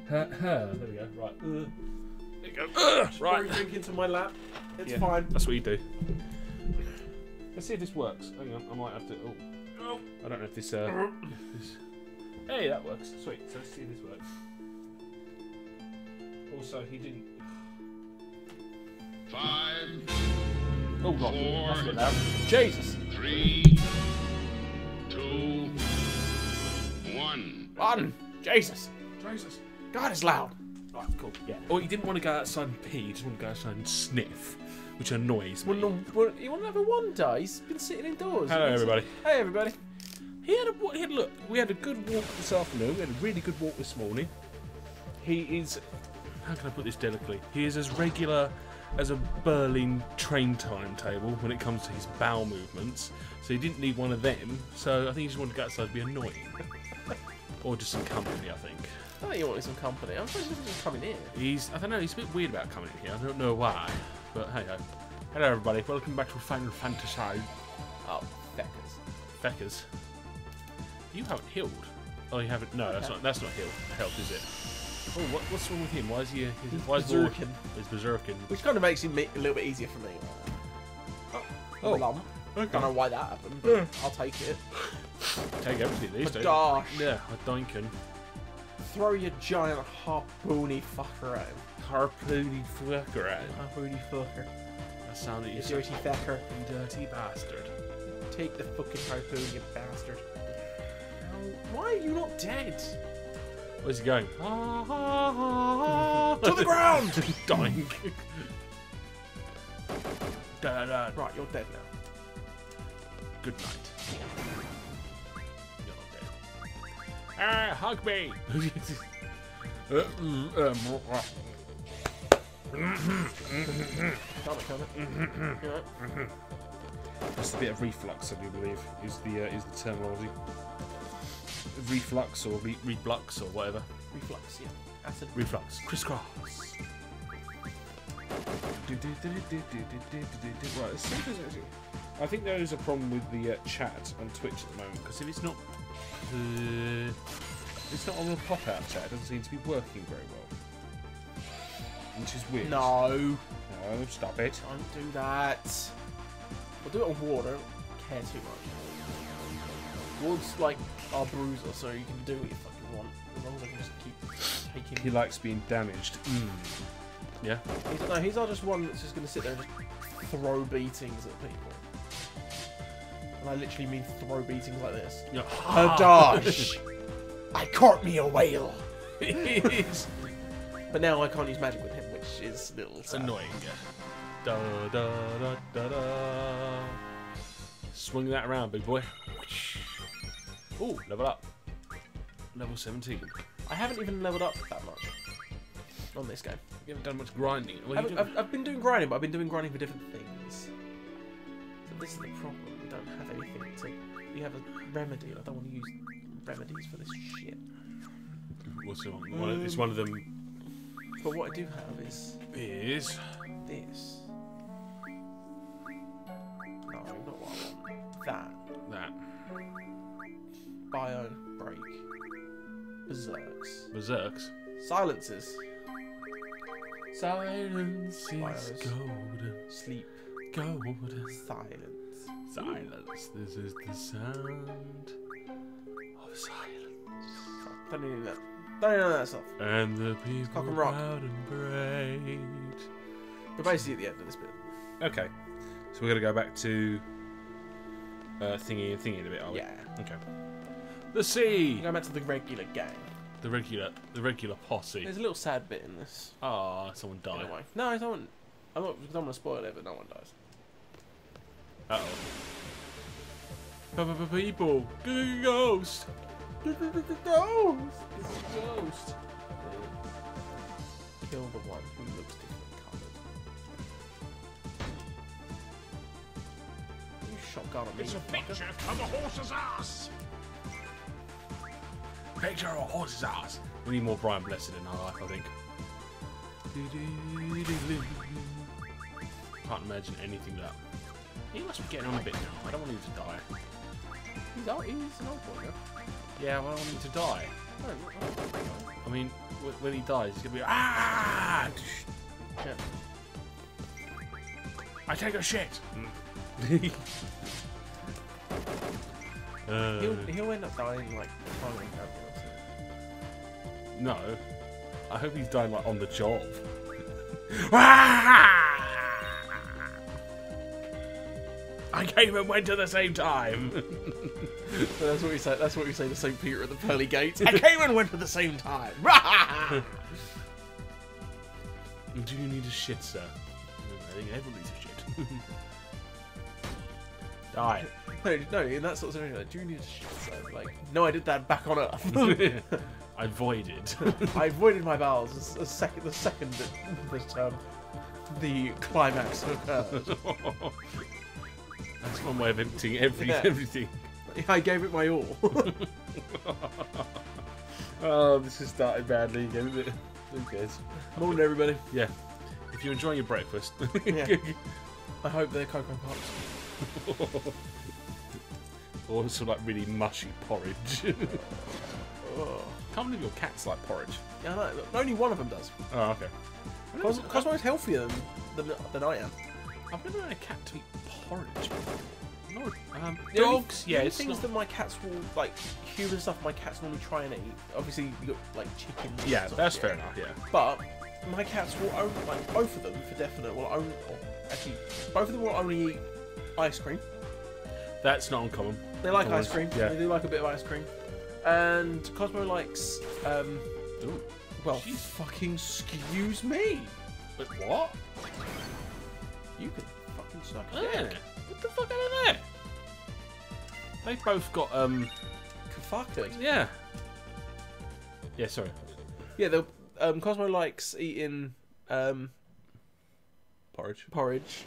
There we go. Right. There you go. Right. Drink into my lap. It's fine. That's what you do. Let's see if this works. Hang on, I might have to. Oh, I don't know if this. Hey, that works. Sweet. So let's see if this works. Also, he didn't. 5. Oh God, 4, that's a bit loud. Jesus. 3, 2, 1. One. Jesus. Jesus. God, it's loud. Right, cool. Yeah. Or he didn't want to go outside and pee. He just wanted to go outside and sniff, which annoys me. Well, you want to have a wander? He's been sitting indoors. Hello, everybody. Hey, everybody. He had look. We had a good walk this afternoon. We had a really good walk this morning. He is. How can I put this delicately? He is as regular as a Berlin train timetable when it comes to his bowel movements. So he didn't need one of them. So I think he just wanted to go outside and be annoying, or just some company. I think. I think you wanted some company. I'm supposed to just coming in. I don't know. He's a bit weird about coming in here. I don't know why, but hey ho. Hello, everybody. Welcome back to Final Fantasy. Oh, feckers. Feckers. You haven't healed. Oh, you haven't. No, that's not healed. Help, is it? Oh, what's wrong with him? Why is he? Why is berserking? He's berserking. Which kind of makes him a little bit easier for me. Oh, lump. okay. Don't know why that happened, but I'll take it. Take everything these days. Dash. Yeah, a dinkin. Throw your giant harpoony fucker at him. Harpoony fucker at him. Harpoony fucker. That sounded You dirty fucker. You dirty bastard. Take the fucking harpoon, you bastard. Why are you not dead? Where's he going? To the ground! Dying. Da. Right, you're dead now. Good night. You're not dead. Ah, hug me! That's a bit of reflux, I do believe, is the terminology. Reflux or reflux or whatever. Reflux, yeah. Acid. Reflux. Crisscross. Right, I think there is a problem with the chat on Twitch at the moment, because if it's not on the pop-out chat, it doesn't seem to be working very well. Which is weird. No, stop it. don't do that. We'll do it on water. I don't care too much. Water's like our bruiser, so you can do what you fucking want. As long as I can just keep taking... He likes being damaged. Yeah? He's not just one that's just going to sit there and just throw beatings at people. And I literally mean throw beatings like this. Yeah. Hadash! I caught me a whale! But now I can't use magic with him, which is a little sad. Annoying, yeah. Da da da da da. Swing that around, big boy. Ooh, level up. Level 17. I haven't even leveled up that much on this game. You haven't done much grinding. I've been doing grinding, but I've been doing grinding for different things. So this is the problem. We don't have anything to... We have a remedy. I don't want to use remedies for this shit. What's the one? It's one of them. But what I do have is... this. No, not what I want. That. Bio break. Berserks. Berserks. Silences. Silence Bios. is golden. Sleep. Golden. Silence. Silence. This is the sound of silence. Don't need that. Don't need none of that stuff. And the people Cock and rock. proud and brave. We're basically at the end of this bit. Okay. So we're going to go back to thingy in a bit, are we? Yeah. Okay. The sea. Go back to the regular gang. The regular posse. There's a little sad bit in this. Ah, someone died. Anyway. No, I don't want to spoil it, but no one dies. Uh-oh. People. Ghost. Ghost. Kill the one who looks different coloured. You shotgun at me. It's a picture of a horse's ass. Picture of a horse's ass. We need more Brian Blessed in our life, I think. Can't imagine anything like that. He must be getting on a bit now. I don't want him to die. He's an old boy, though. Yeah, well, I don't want him to die. I mean, when he dies, he's gonna be ah! Yeah. I take a shit. He'll end up dying like finally. No, I hope he's dying like on the job. I came and went at the same time. So that's what we say. That's what we say to St. Peter at the pearly gates. I came and went at the same time. Do you need a shit, sir? I think everyone needs a shit. Die. No, in that sort of situation, like, do you need a shit, sir? Like, no, I did that back on Earth. I voided. I avoided my bowels the second that the climax occurred. That's one way of emptying everything. I gave it my all. Oh, this has started badly again, isn't it? Who cares? Morning, everybody. Yeah. If you're enjoying your breakfast. Yeah. I hope they're Cocoa Pops. Or some like really mushy porridge. Oh. Can't believe your cat's like porridge. Yeah, I know. Only one of them does. Oh, okay. Cosmo's healthier than I am. I've never had a cat to eat porridge. No, The only- dogs, the yeah, only it's things not... that my cats will like human stuff. My cats normally try and eat. Obviously, you got like chicken. and Yeah, stuff, that's fair enough. Yeah. But my cats will only, like both of them for definite. Will only actually both of them will only eat ice cream. That's not uncommon. They like Always, ice cream. yeah. They do like a bit of ice cream. And Cosmo likes Ooh. well, Jeez. fucking excuse me. But what? You can fucking suck Yeah. it. What the fuck out of there? They've both got Fucked. Yeah. Yeah. Sorry. Yeah, the Cosmo likes eating Porridge. porridge.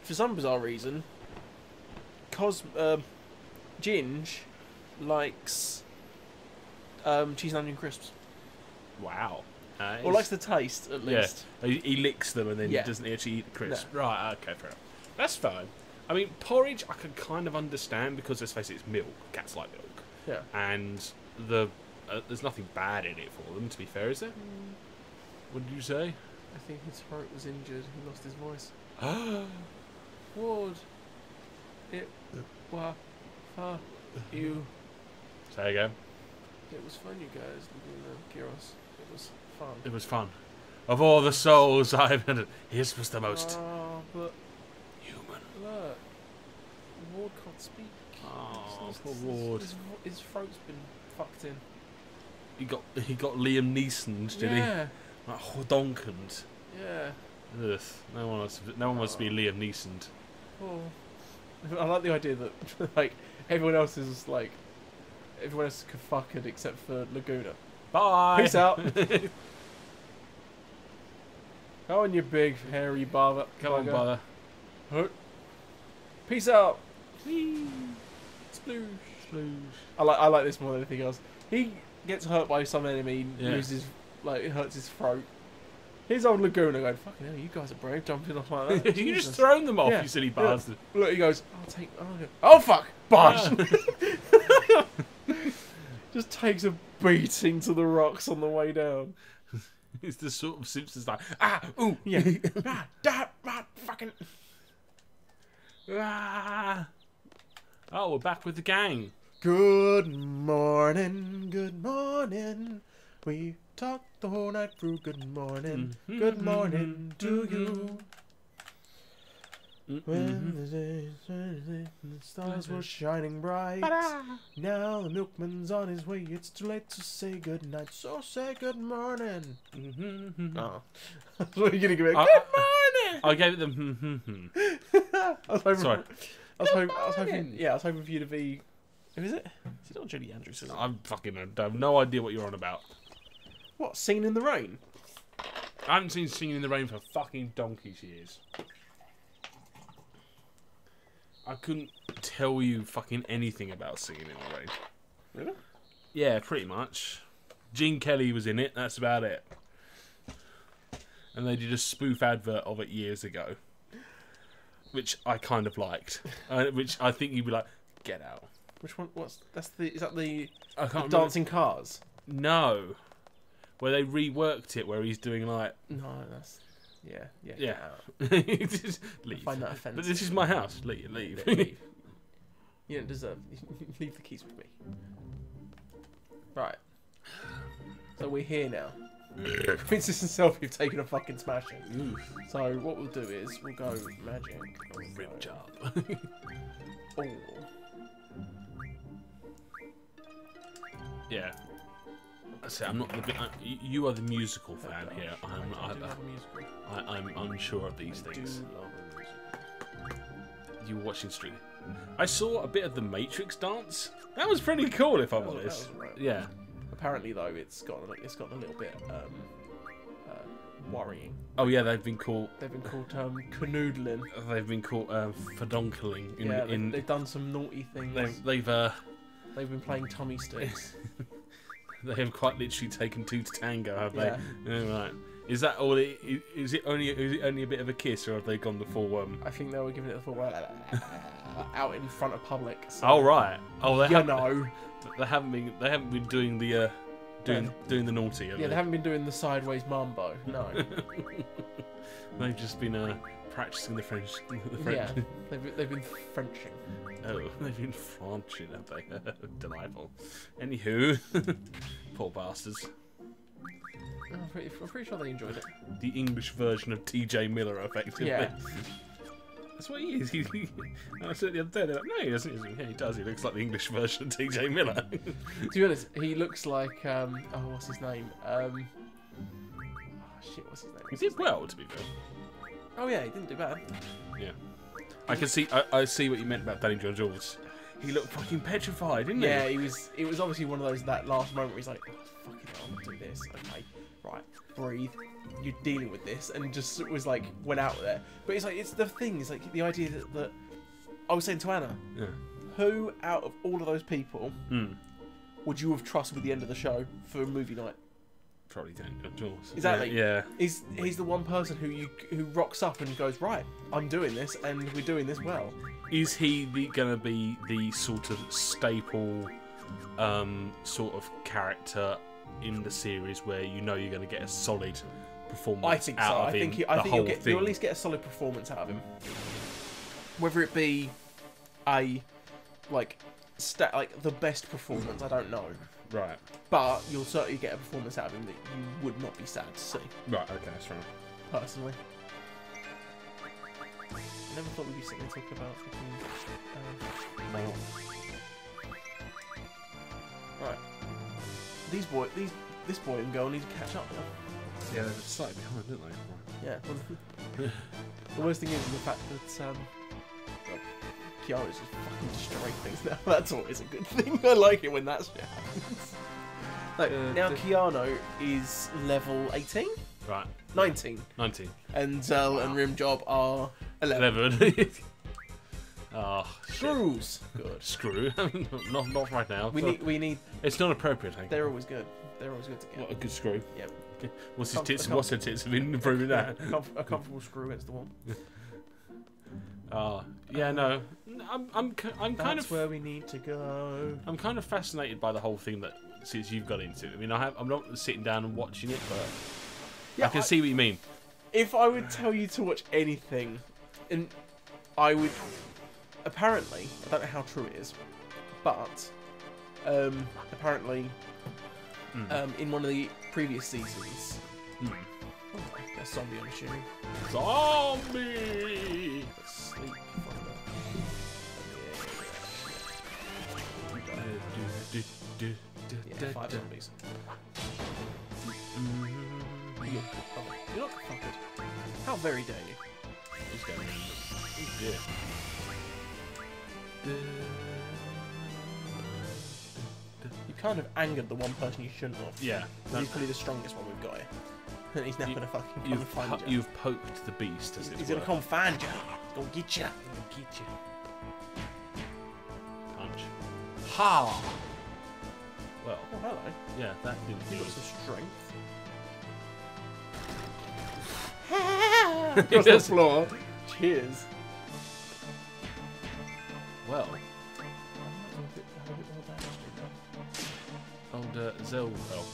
For some bizarre reason, Ginge likes cheese and onion crisps. Wow. Or likes the taste, at least. Yeah. He licks them and then Yeah. doesn't actually eat the crisp. No. Right. Okay. Fair enough. That's fine. I mean, porridge I can kind of understand because let's face it, it's milk. Cats like milk, Yeah. and there's nothing bad in it for them. To be fair, is there? What did you say? I think his throat was injured. He lost his voice. Ward. It was you. Say again. It was fun, you guys. Gyros. It was fun. It was fun. Of all the souls I've had, his was the most Oh, but human. look, Ward can't speak. Oh, His- poor his- Ward. His throat's been fucked in. He got Liam Neeson, did Yeah. he? Like Hodonkened. Yeah. Ugh. No one wants to be Liam Neeson. Oh. I like the idea that like everyone else is fucking except for Laguna. Bye. Peace out. Go on, you big hairy barber. Come on, brother. Peace out. Sploosh. I like this more than anything else. He gets hurt by some enemy, loses it hurts his throat. Here's old Laguna going, fucking hell, you guys are brave jumping off like that. You Jesus. just thrown them off, Yeah. you silly Yeah. bastard. Look, he goes, oh fuck, Bosh! Just takes a beating to the rocks on the way down. It's the sort of Simpsons like, ooh, Yeah. Fucking. ah. Oh, we're back with the gang. Good morning, good morning. We talked the whole night through. Good morning, good morning to you. When the stars were shining bright. Now the milkman's on his way. It's too late to say good night, so say good morning. Oh. What are you gonna give it? Good morning. I gave it the I was hoping. Sorry. I was hoping. Yeah, I was hoping for you to be. Who is it? Is it not Julie Andrews? Is it? I fucking have no idea what you're on about. What? Singing in the Rain? I haven't seen Singing in the Rain for fucking donkey's years. I couldn't tell you fucking anything about Singing in the Rain. Really? Yeah, pretty much. Gene Kelly was in it, that's about it. And they did a spoof advert of it years ago. Which I kind of liked. Which I think you'd be like, get out. Which one? Is that the I can't remember. dancing cars? No. Where they reworked it, where he's doing like... No, that's... Yeah. Yeah. Just Leave. find that offensive. But this is my house. Leave. Leave. You don't deserve... Leave the keys with me. Right. So we're here now. Princess and Selfie have taken a fucking smashing. So what we'll do is we'll go magic. Rip job. Oh. Yeah. I say I'm not the bit. You are the musical fan here. I'm not I do either. love a musical. I'm unsure of these I things. do love a musical. You were watching stream. I saw a bit of the Matrix dance. That was pretty cool, if I'm honest. That was right. Yeah. Apparently, though, it's got a little bit worrying. Oh yeah, they've been called. They've been called canoodling. They've been called fedonkeling. They've done some naughty things. They've been playing tummy sticks. They have quite literally taken two to tango, have they? Yeah. Yeah, right. Is that all? Is it only a bit of a kiss, or have they gone the full? I think they were giving it the full out in front of public. So. Oh right. Oh, they haven't been doing the doing the naughty. Have they haven't been doing the sideways mambo. No. They've just been practicing the French. Yeah. They've been Frenching. Oh, they've been Frenching, have they? Delightful. Anywho, poor bastards. I'm pretty sure they enjoyed it. The English version of T.J. Miller, effectively. Yeah. That's what he is. I said the other day, they're like, no, he doesn't. Yeah, he does. He looks like the English version of T.J. Miller. To be honest, he looks like what's his name? What's his name? He did well, to be fair. Oh yeah, he didn't do bad. Yeah. I can see. I see what you meant about Danny John-Jules. He looked fucking petrified, didn't he? Yeah, he was. It was obviously one of those that last moment where he's like, oh, "Fucking hell, I'm gonna do this." Okay, right, breathe. You're dealing with this, and just was like went out there. But it's like it's the thing. It's like the idea that I was saying to Anna. Yeah. Who out of all of those people would you have trusted with the end of the show for a movie night? Probably Danny John-Jules. Exactly. Yeah. He's the one person who rocks up and goes, right, I'm doing this, and we're doing this well. Is he gonna be the sort of staple, sort of character in the series where you know you're gonna get a solid performance? I think so. Out of I think him, you'll at least get a solid performance out of him. Whether it be the best performance, I don't know. Right. But you'll certainly get a performance out of him that you would not be sad to see. Right. Okay. That's fair enough. Personally. I never thought we'd be sitting and talking about freaking. Right. This boy and girl need to catch up now. Yeah, they're slightly behind, aren't they? Right. Yeah. The worst thing is the fact that Kiara's just fucking destroying things now. That's always a good thing. I like it when that shit happens. Now Keanu is level 18? Right. 19. 19. And Zell and Rimjob are 11. 11. Oh, Screws. Good. Screw. not right now. We need. It's not appropriate, I think. They're always good. They're always good to get. What a good screw. Yep. What's his tits? What's her tits have been improving that? A comfortable screw against the wall. Yeah, no. I'm kind That's of where we need to go. I'm kind of fascinated by the whole thing that since you've got into. I mean, I'm not sitting down and watching it, but yeah, I can see what you mean. If I would tell you to watch anything, and I would apparently, I don't know how true it is, but apparently in one of the previous seasons, a zombie, I'm assuming. Zombie. Sleep. Yeah, 5 zombies. You're not fucking. How very dare you? He's going in. You kind of angered the one person you shouldn't have. Yeah. He's probably the strongest one we've got here. And he's now going to fucking come and find you. You've poked the beast, as it were. He's going to come find you. Go get you. Go get you. Punch. Ha! Well. Oh, hello. Yeah, that didn't. You got some strength. Across the floor. Cheers. Well. Zell. Well,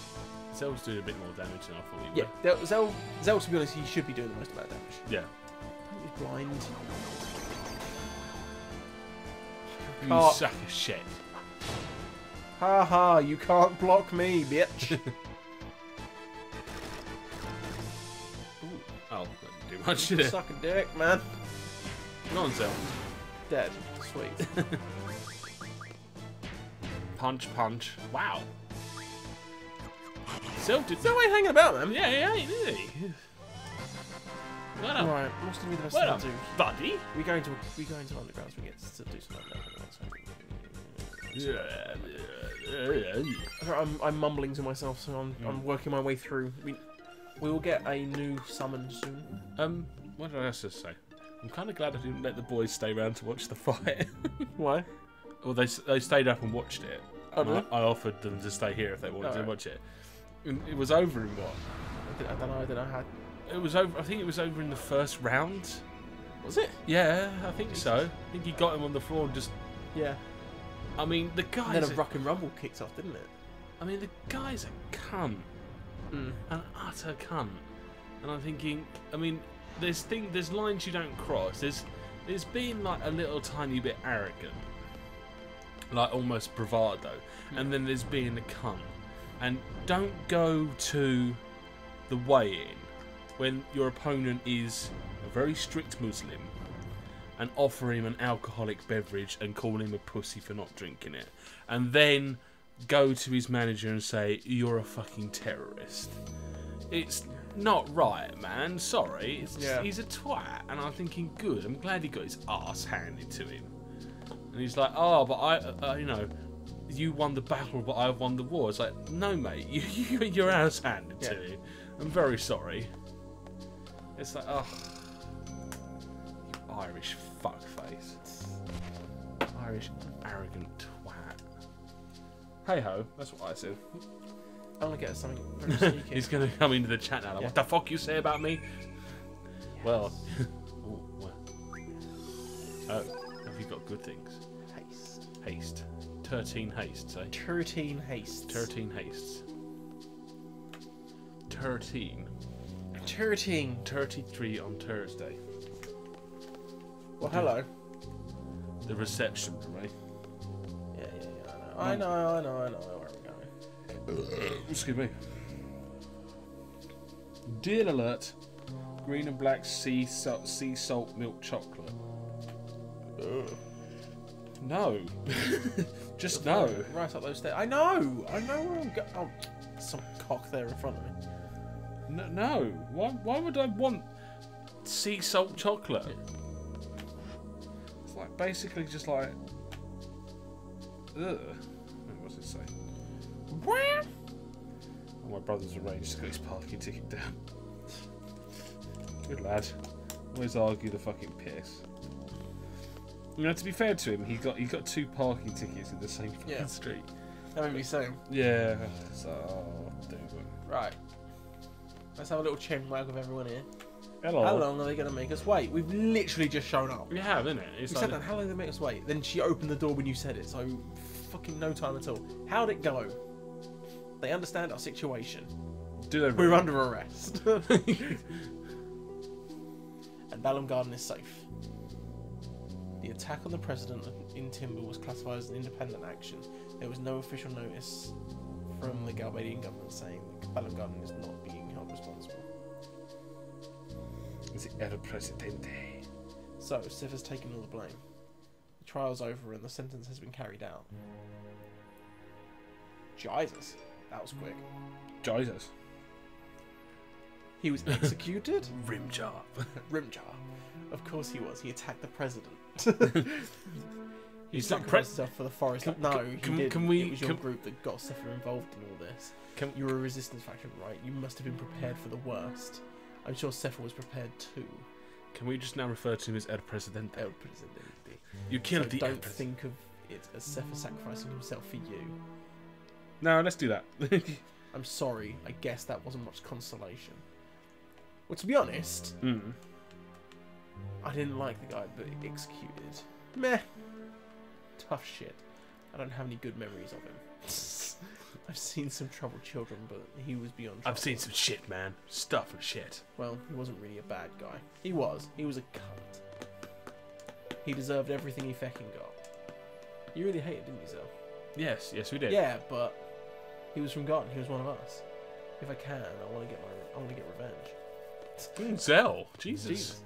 Zell's doing a bit more damage than I thought he would. Yeah, Zell, to be honest, he should be doing the most amount of damage. Yeah. He's blind. You Can't. suck of shit. Ha ha, you can't block me, bitch. Oh, that didn't do much, did it? Suck a dick, man. Come on, Zell. Dead. Sweet. Punch, punch. Wow. Zell did. Zell ain't hanging about, man. Yeah, he ain't, is he? Well done. Right, what's going to be the best Well thing done, to do? buddy. We go into underground so we get to do some I'm mumbling to myself, so I'm working my way through. We will get a new summon soon. What did I just say? I'm kind of glad I didn't let the boys stay around to watch the fight. Why? Well, they stayed up and watched it. Oh, And really? I offered them to stay here if they wanted to Alright. watch it. And it was over in what? I don't know how. It was over. I think it was over in the first round. Was it? Yeah, I think so. I think he got him on the floor and just. Yeah. I mean, the And guy's. then a rock and rumble kicked off, didn't it? I mean, the guy's a cunt. An utter cunt. And I'm thinking, I mean, there's lines you don't cross. There's being like a little tiny bit arrogant, like almost bravado, and then there's being a cunt. And don't go to the weigh-in when your opponent is a very strict Muslim and offer him an alcoholic beverage and call him a pussy for not drinking it, and then go to his manager and say, "You're a fucking terrorist." It's not right, man. Sorry. He's a twat. And I'm thinking, good. I'm glad he got his arse handed to him. And he's like, oh, but I you know, you won the battle, but I won the war. It's like, no, mate. You got your ass handed to you. I'm very sorry. It's like, oh, you Irish fuckface. Irish arrogant twat. Hey ho, that's what I said. I want to get us something very sneaky. He's going to come into the chat now. Like, what the fuck you say about me? Yes. Well, oh, have you got good things? Haste. 13 hastes, eh? 13 haste. 13 hastes. 13. 13. 33 on Thursday. Well, hello. The reception room, eh? Yeah, I know. Where we're going. Excuse me. Deal alert. Green and black sea salt milk chocolate. Ugh. No. Just no. Right up those stairs. I know where I'm going. Oh, some cock there in front of me. No. Why would I want sea salt chocolate? It's like basically just like. Ugh. What's it say? Oh, my brother's arranged to get his parking ticket down. Good lad. Always argue the fucking piss. You know, to be fair to him, he got 2 parking tickets in the same fucking street. That made me say. Yeah. So, dude. Right. Let's have a little chin wag with everyone here. Hello. How long are they going to make us wait? We've literally just shown up. We have, innit? It's You said that. How long are they make us wait? Then she opened the door when you said it, so fucking no time at all. How'd it go? They understand our situation. Do they We're under arrest. And Balham Garden is safe. The attack on the president in Timber was classified as an independent action. There was no official notice from the Galbadian government saying that Balham Garden is not being held responsible. El Presidente. So, Sif has taken all the blame. The trial's over and the sentence has been carried out. Jesus, that was quick. Jesus. He was executed? Rim job. Rimjar. Of course he was. He attacked the president. He He's not sacrificed himself for the forest. No, he didn't. can we- It was your can- group that got Siffer involved in all this. Can- You were a resistance faction, right? You must have been prepared for the worst. I'm sure Siffer was prepared too. Can we just now refer to him as El Presidente? El Presidente. You killed So the El don't Presidente. think of it as Siffer sacrificing himself for you. No, let's do that. I'm sorry. I guess that wasn't much consolation. Well, to be honest, I didn't like the guy that executed. Meh. Tough shit. I don't have any good memories of him. I've seen some troubled children, but he was beyond trouble. I've seen some shit, man. Stuff and shit. Well, he wasn't really a bad guy. He was. He was a cunt. He deserved everything he fecking got. You really hated, didn't you, Zell? Yes, yes, we did. Yeah, but he was from God. He was one of us. If I can, I want to get revenge. Zell, Jesus.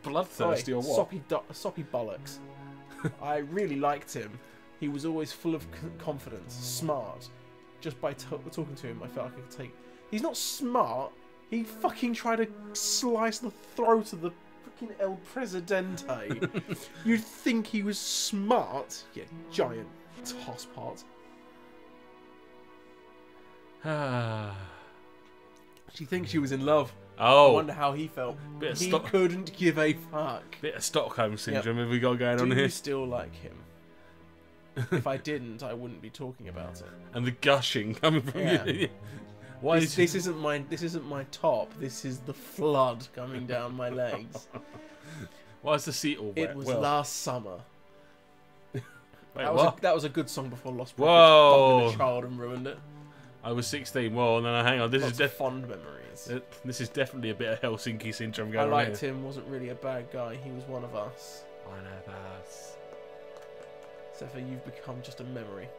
Bloodthirsty or what? Soppy bollocks. I really liked him. He was always full of confidence, smart. Just by talking to him, I felt like I could take... He's not smart. He fucking tried to slice the throat of the fucking El Presidente. You'd think he was smart. Yeah, giant tosspot. She thinks she was in love. Oh. I wonder how he felt. He couldn't give a fuck. Bit of Stockholm syndrome have we got going on here. Do you still like him? If I didn't, I wouldn't be talking about it. And the gushing coming from you. Why this isn't my top. This is the flood coming down my legs. Why is the seat all wet? It was last summer. Wait, that was a good song before Lost Whoa. Prophets bumped a child and ruined it. I was 16. Well, no, hang on. This Lots is of fond memories. This is definitely a bit of Helsinki syndrome going on. I liked him. Wasn't really a bad guy. He was one of us. One of us. Zephyr, you've become just a memory.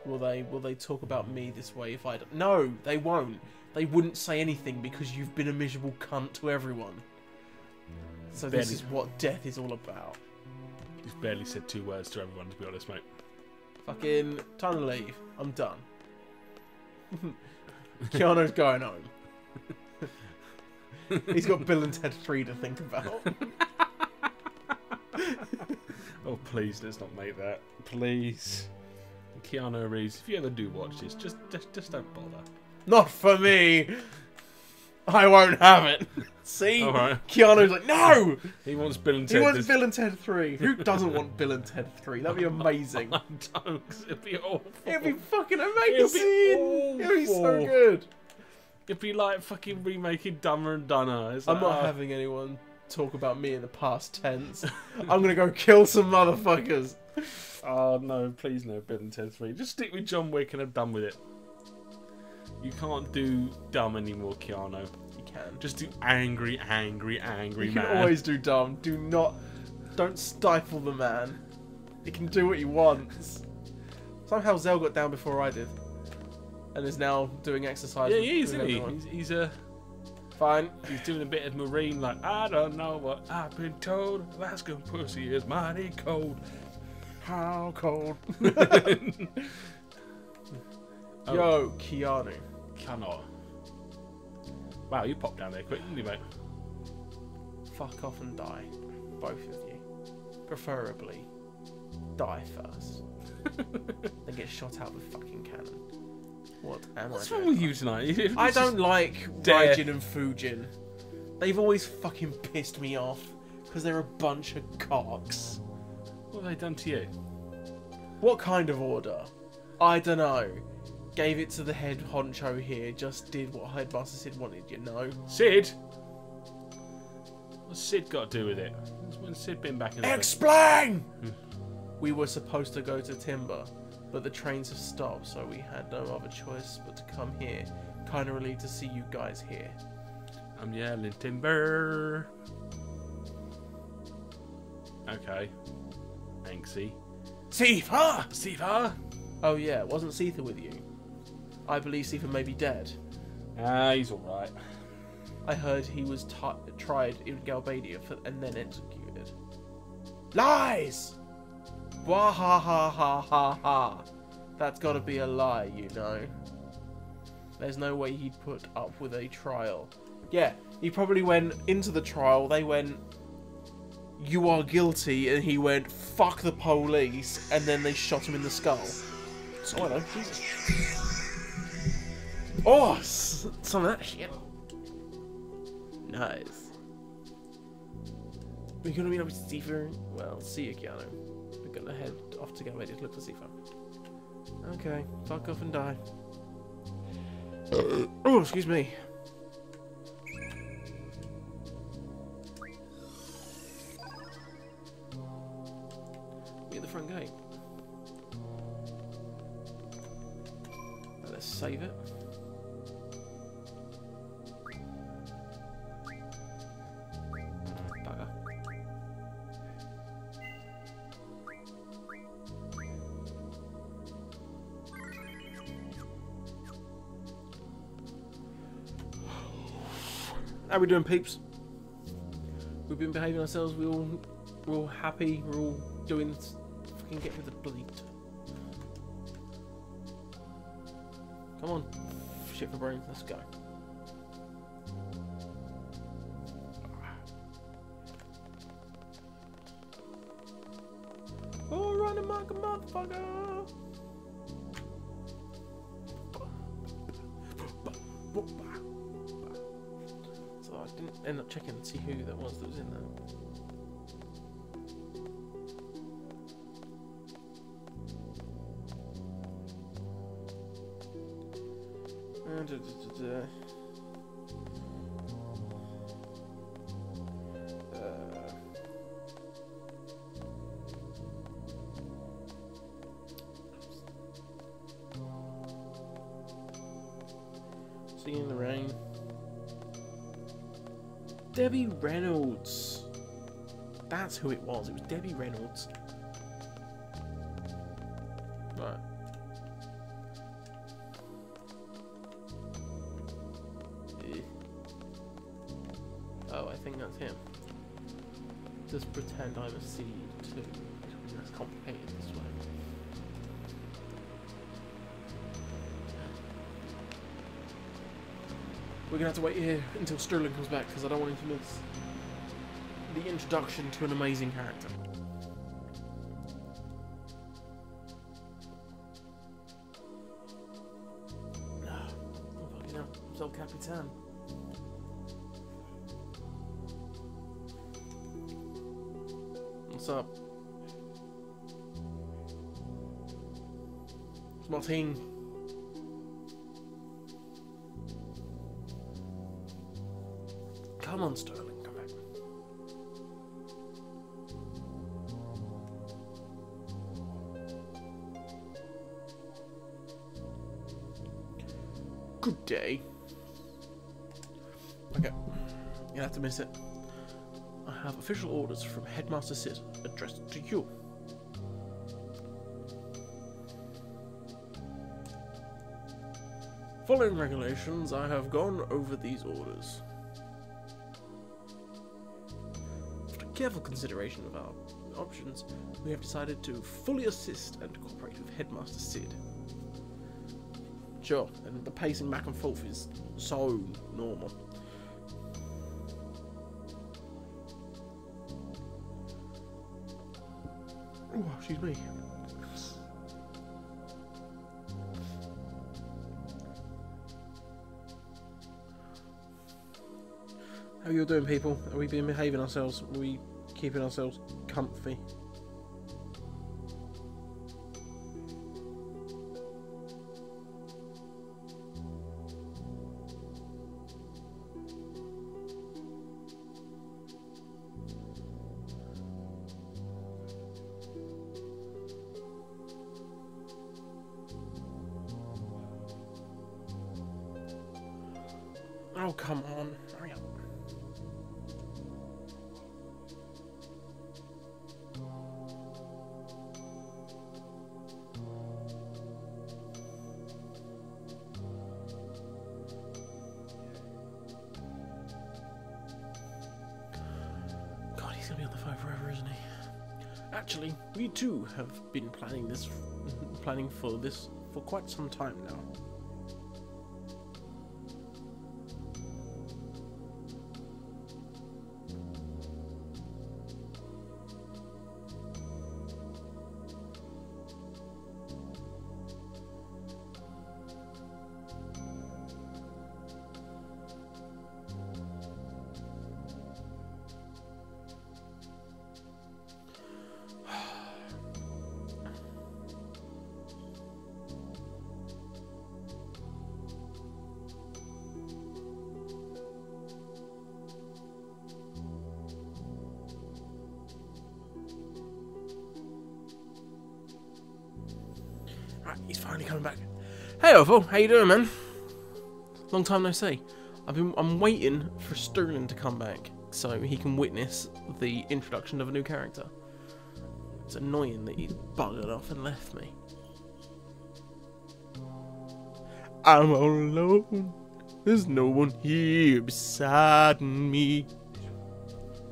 Will they talk about me this way if I don't? No, they won't. They wouldn't say anything because you've been a miserable cunt to everyone. So this is what death is all about. You've barely said 2 words to everyone, to be honest, mate. Fucking time to leave. I'm done. Keanu's going home. He's got Bill and Ted 3 to think about. Oh, please, let's not make that. Please. Keanu Reeves, if you ever do watch this, just don't bother. Not for me! I won't have it. See? Right. Keanu's like, no! He wants Bill and Ted. He wants Bill and Ted 3. Who doesn't want Bill and Ted 3? That'd be amazing. I don't, 'cause it'd be awful. It'd be fucking amazing! It'd be so good. It'd be like fucking remaking Dumber and Dunner. I'm not having anyone talk about me in the past tense. I'm gonna go kill some motherfuckers. Oh no, please no, Bill and Ted 3. Just stick with John Wick and I'm done with it. You can't do dumb anymore, Keanu. You can. Just do angry man. You can always do dumb. Don't stifle the man. He can do what he wants. Somehow Zell got down before I did. And is now doing exercise. Yeah, he is, isn't he? He's fine. He's doing a bit of marine, like, I don't know what I've been told. Alaskan pussy is mighty cold. How cold? Oh. Yo, Keanu. Wow, you popped down there quick, didn't you, mate? Fuck off and die. Both of you. Preferably, die first. Then get shot out with fucking cannon. What's wrong with you tonight? I don't like Raijin and Fujin. They've always fucking pissed me off because they're a bunch of cocks. What have they done to you? What kind of order? I don't know. Gave it to the head honcho here, just did what Headmaster Sid wanted, you know? Sid? What's Sid got to do with it? When's Sid been back in the Explain! We were supposed to go to Timber, but the trains have stopped, so we had no other choice but to come here. Kinda relieved to see you guys here. I'm yelling timber. Okay. Anxie. Sifa! Sifa? Oh yeah, wasn't Sitha with you? I believe Sitha may be dead. He's alright. I heard he was tried in Galbadia and then executed. Lies! Wah ha ha ha ha ha. That's gotta be a lie, you know. There's no way he'd put up with a trial. Yeah, he probably went into the trial, they went, you are guilty, and he went, fuck the police, and then they shot him in the skull. So, I know, Jesus. Oh, some of that shit. Nice. We're gonna meet up with Sitha. Well, see you, Keanu. We're gonna head off to get ready to look for Sitha. Okay, fuck off and die. Oh, excuse me. Be at the front gate. Let's save it. Bugger. How we doing, peeps? We've been behaving ourselves. We're all happy. We're all doing. Fucking get rid of the bleed. Come on, shit for brains. Let's go. Oh, running like a motherfucker. So I didn't end up checking to see who that was in there. See you in the rain. Debbie Reynolds. That's who it was. It was Debbie Reynolds. Right. Oh, I think that's him. Just pretend I'm a seed too. That's complicated this way. We're gonna have to wait here until Sterling comes back because I don't want him to miss the introduction to an amazing character. Oh, fucking hell. I'm so Capitan. What's up? It's Martine. Come on, Sterling, come back. Good day. Okay, you'll have to miss it. I have official orders from Headmaster Sid addressed to you. Following regulations, I have gone over these orders. After careful consideration of our options, we have decided to fully assist and cooperate with Headmaster Sid. Sure, and the pacing back and forth is so normal. Oh, excuse me. How are you doing, people? Are we been behaving ourselves? Are we keeping ourselves comfy? Oh, come on. Hurry up. God, he's gonna be on the phone forever, isn't he? Actually, we too have been planning for this for quite some time now. Right, he's finally coming back. Hey, Oval, how you doing, man? Long time no see. I'm waiting for Sterling to come back so he can witness the introduction of a new character. It's annoying that he's buggered off and left me. I'm all alone. There's no one here beside me.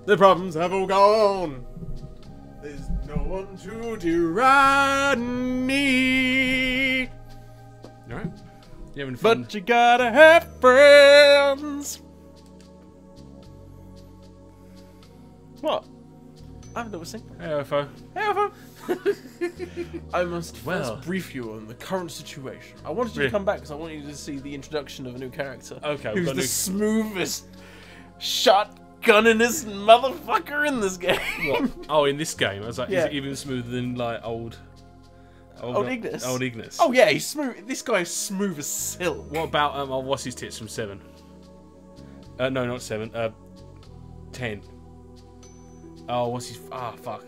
The problems have all gone. There's no one to deride me. Alright. You having fun? But you gotta have friends. What? I've never seen. Hey, OFO. Hey, Alpha. I must Well. first brief you on the current situation. I wanted you to come back because I want you to see the introduction of a new character. Okay, we've Who's got the new- smoothest shotgunningest motherfucker in this game? What? Oh, in this game? I was like, Yeah. is it even smoother than like old Ignis. Old Ignis. Oh yeah, he's smooth. This guy's smooth as silk. What about what's his tits from 7? No, not 7. 10. Oh, what's his? Fuck.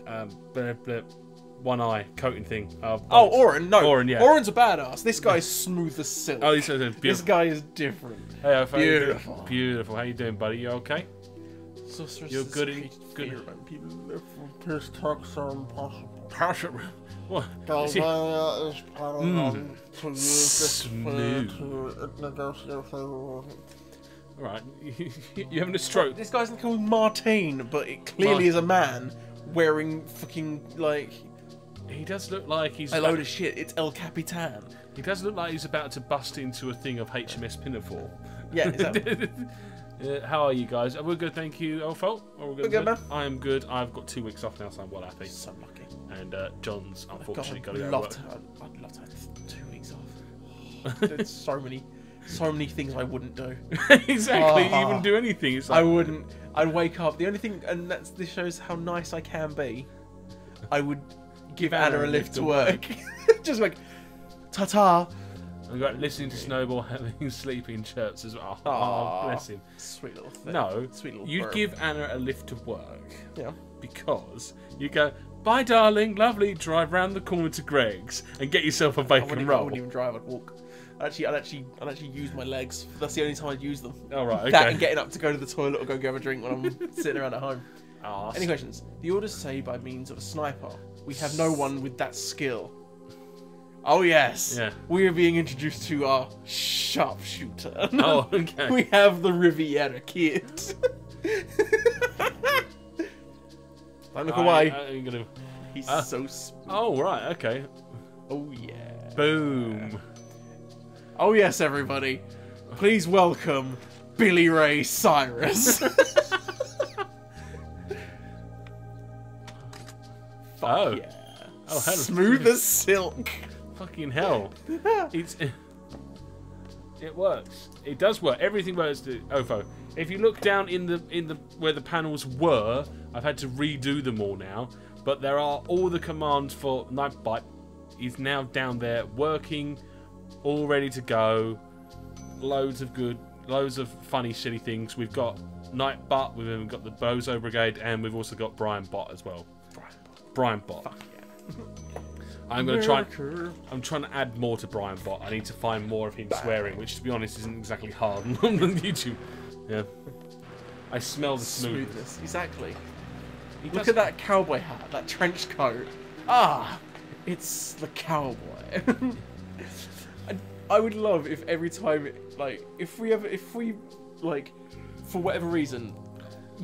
One eye coating thing. Oh, Oren. No, Oren, yeah. Oren's a badass. This guy's smooth as silk. Oh, he's so This beautiful. guy is different. Hey, OFO, how you doing? Beautiful. Beautiful. How you doing, buddy? You okay? You're good in good. People live from piss talks are impossible. What? Is he- Smooth. Alright, you having a stroke? This guy's called Martine, but it clearly is a man wearing fucking like He does look like he's a load of shit. It's El Capitan. He does look like he's about to bust into a thing of HMS Pinafore. Yeah, exactly. How are you guys? We're good, thank you. Elfo? We're good, man. I am good. I've got 2 weeks off now, so I'm well happy. So lucky. And John's unfortunately got to go I'd to love work. to. I'd love to have 2 weeks off. There's so many things I wouldn't do. Exactly. You wouldn't do anything. It's like, I wouldn't. I'd wake up. The only thing, and this shows how nice I can be. I would give Anna a lift to work. Just like, ta-ta. I've got listening to Snowball having sleeping chirps as well. Oh, Aw. bless him. Sweet little thing. No, Sweet little you'd burp. give Anna a lift to work. Yeah. Because you go, bye darling, lovely, drive round the corner to Greg's and get yourself a I bacon wouldn't, roll. I wouldn't even drive. I'd walk. I'd actually use my legs. That's the only time I'd use them. Oh, right, okay. That and getting up to go to the toilet or go grab a drink when I'm sitting around at home. Oh, Any questions? The orders say by means of a sniper. We have no one with that skill. Oh yes. Yeah. We are being introduced to our sharpshooter. Oh, okay. We have the Riviera kid. Don't look away. I'm gonna... He's so smooth. Oh, right, okay. Oh yeah. Boom. Oh yes, everybody. Please welcome Billy Ray Cyrus. Oh. Yeah. Oh, hello. Smooth as silk. Fucking hell. It works. It does work. Everything works to OFO. If you look down in the where the panels were, I've had to redo them all now. But there are all the commands for Nightbite is now down there working, all ready to go. Loads of funny, silly things. We've got Nightbot, we've even got the Bozo Brigade, and we've also got Brian Bot as well. Brian Bot. Fuck yeah. I'm gonna try. I'm trying to add more to Brian Bot. I need to find more of him swearing, which, to be honest, isn't exactly hard on YouTube. Yeah. I smell the Smoothness. Exactly. He Look does- at that cowboy hat, that trench coat. Ah, it's the cowboy. I would love if every time, like, if we like, for whatever reason,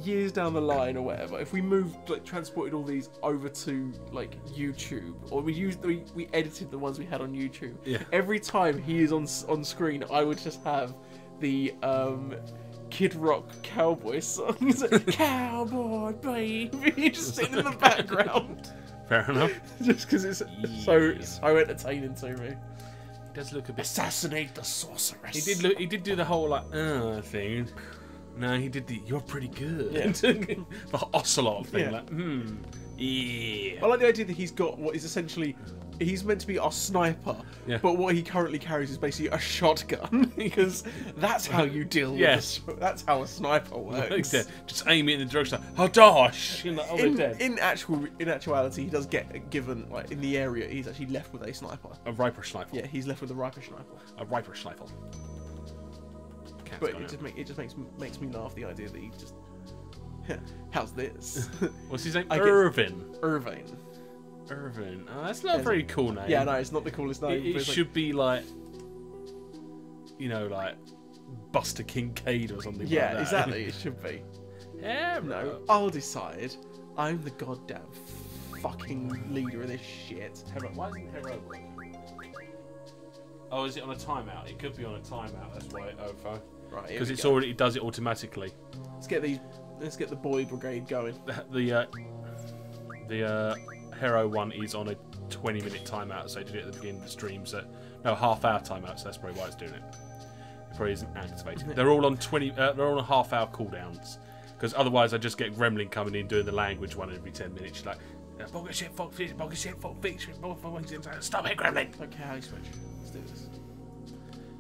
years down the line or whatever, if we moved, like, transported all these over to, like, YouTube, or we edited the ones we had on YouTube. Yeah. Every time he is on screen, I would just have the Kid Rock cowboy song. He's like, cowboy baby, just sitting in the background. Fair enough. Just because it's so entertaining to me. He does look a bit. Assassinate the sorceress. He did do the whole like thing. No, he did the "you're pretty good." Yeah. The ocelot thing. Yeah. Like, Yeah. I like the idea that he's got what is essentially... He's meant to be our sniper, but what he currently carries is basically a shotgun, because that's how you deal with that's how a sniper works. Just aim it in the direction. Oh, gosh! In actuality, he does get given, like, in the area, he's actually left with a sniper. A Riper Schneifel. Yeah, he's left with a Riper Schneifel. A Riper Schneifel. But it just makes me laugh, the idea that he just... How's this? What's his name? Irvin. Irvine. Irvin. Oh, that's not a very cool name. Yeah, no, it's not the coolest name. It should be like, you know, like Buster Kincaid or something like that. Yeah, exactly. It should be. Yeah, no, I'll decide. I'm the goddamn fucking leader of this shit. Why isn't Hero working? Oh, is it on a timeout? It could be on a timeout. That's why. Oh, fine. Right. Because it does it automatically. Let's get the boy brigade going. The Hero one is on a 20-minute timeout, so I did it at the beginning of the stream. So no, half-hour timeout. So that's probably why it's doing it. It probably isn't activated. They're all on they're all on half-hour cooldowns. Because otherwise, I just get Gremlin coming in doing the language one every 10 minutes. She's like, bogger shit, fuck fish, bogger shit, fuck fish, stop it, Gremlin. Okay, how you switch? Let's do this.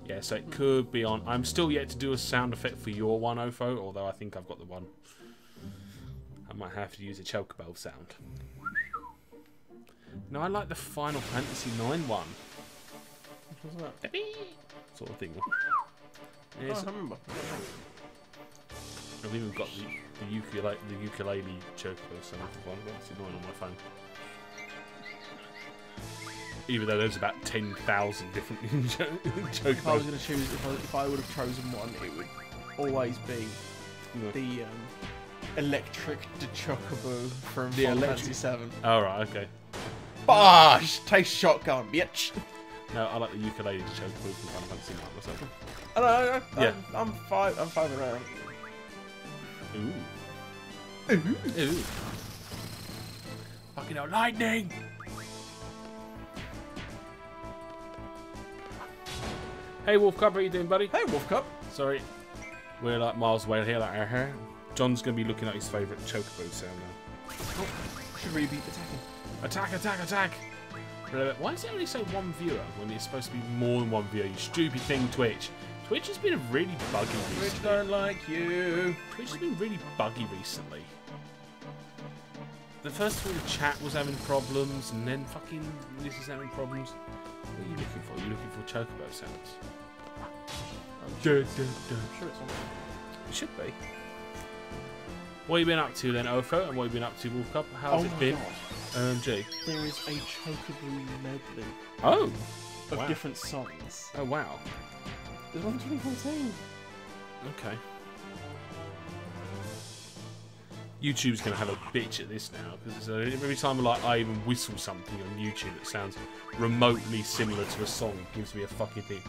Yeah, so it could be on. I'm still yet to do a sound effect for your one, Ofo, although I think I've got the one. I might have to use a chocobo sound. No, I like the Final Fantasy IX one. What's that? Sort of thing. Yeah, I remember. I've even got the ukulele chocobo sound for Final Fantasy IX on my phone. Even though there's about 10,000 different chocobos. If I was going to choose, if I would have chosen one, it would always be the electric chocobo from Final Fantasy VII. Oh, right, okay. Bosh! Taste shotgun, bitch! No, I like the ukulele chocobo from Final Fantasy IX myself. I know, yeah. I'm five around. Ooh. Ooh. Fucking hell, lightning! Hey Wolf Cup, how you doing, buddy? Hey Wolf Cup. Sorry, we're like miles away here. Like, John's gonna be looking at his favourite chocobo sound now. Oh, should really be attacking. Attack! Attack! Attack! Why does it only say one viewer when it's supposed to be more than one viewer? You stupid thing, Twitch. Twitch has been really buggy recently. Twitch don't like you. Twitch has been really buggy recently. The first of all, the chat was having problems, and then fucking this is having problems. What are you looking for? Are you looking for chocobo sounds? I'm sure it's on. It should be. What have you been up to then, Ofo? And what have you been up to, Wolf Cup? How's it been? OMG. There is a chocobo medley. Oh! Of different songs. Oh, wow. There's one from 2014. Okay. YouTube's going to have a bitch at this now, because every time I even whistle something on YouTube that sounds remotely similar to a song, it gives me a fucking thing.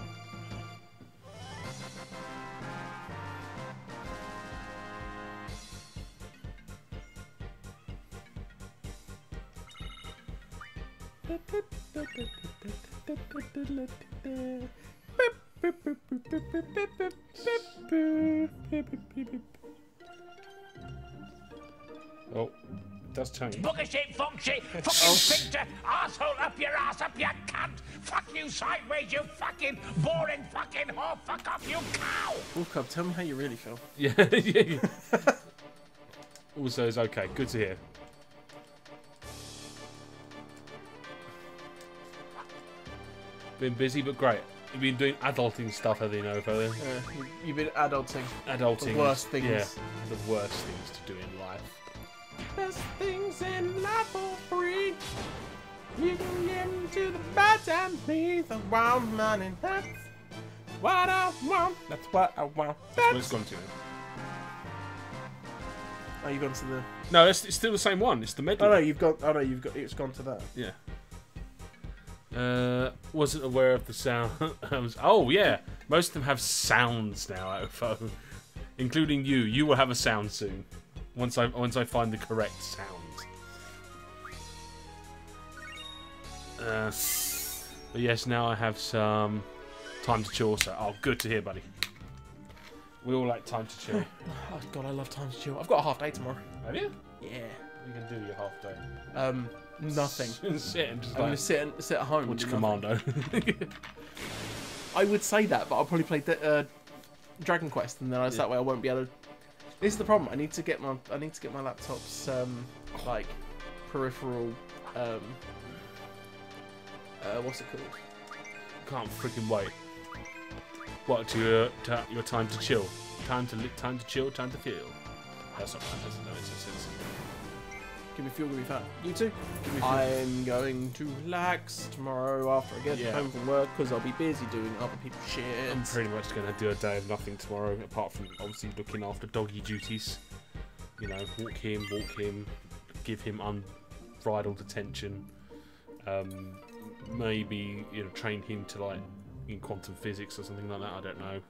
Oh, it does change. Book a shape, funk shape, fucking sphincter, asshole up your ass, up your cunt, fuck you sideways, you fucking boring fucking whore, fuck off, you cow! Wolf Cup, tell me how you really feel. Yeah, yeah. Also, it's okay. Good to hear. Been busy, but great. You've been doing adulting stuff, have you, Novo? Yeah, you've been adulting. Adulting. The worst things. Yeah, the worst things to do in life. Best things in life are free. You can get into the bad time, please. I want money. That's what I want. That's what I want. That's what it's gone to. Oh, you've gone to the. No, it's still the same one. It's the medley. Oh no, you've got. Oh no, you've got. It's gone to that. Yeah. Wasn't aware of the sound. Oh yeah, most of them have sounds now, Ofo, including you. You will have a sound soon, once I find the correct sound. But yes, now I have some time to chill. So, oh, good to hear, buddy. We all like time to chill. Oh God, I love time to chill. I've got a half day tomorrow. Have you? Yeah. you can do your half day? Nothing. Sit and just I'm gonna sit at home. watch and do Commando. I would say that, but I'll probably play Dragon Quest, and then that way I won't be able to. This is the problem. I need to get my laptop's like peripheral. What's it called? Can't freaking wait. What to your time to chill, time to chill, time to feel. That's not right. That's no sense. Give me fuel, give me fat. You too. Give me fuel. I'm going to relax tomorrow after I get home from work because I'll be busy doing other people's shit. I'm pretty much going to do a day of nothing tomorrow, apart from obviously looking after doggy duties. You know, walk him, give him unbridled attention. Maybe train him to like in quantum physics or something like that. I don't know.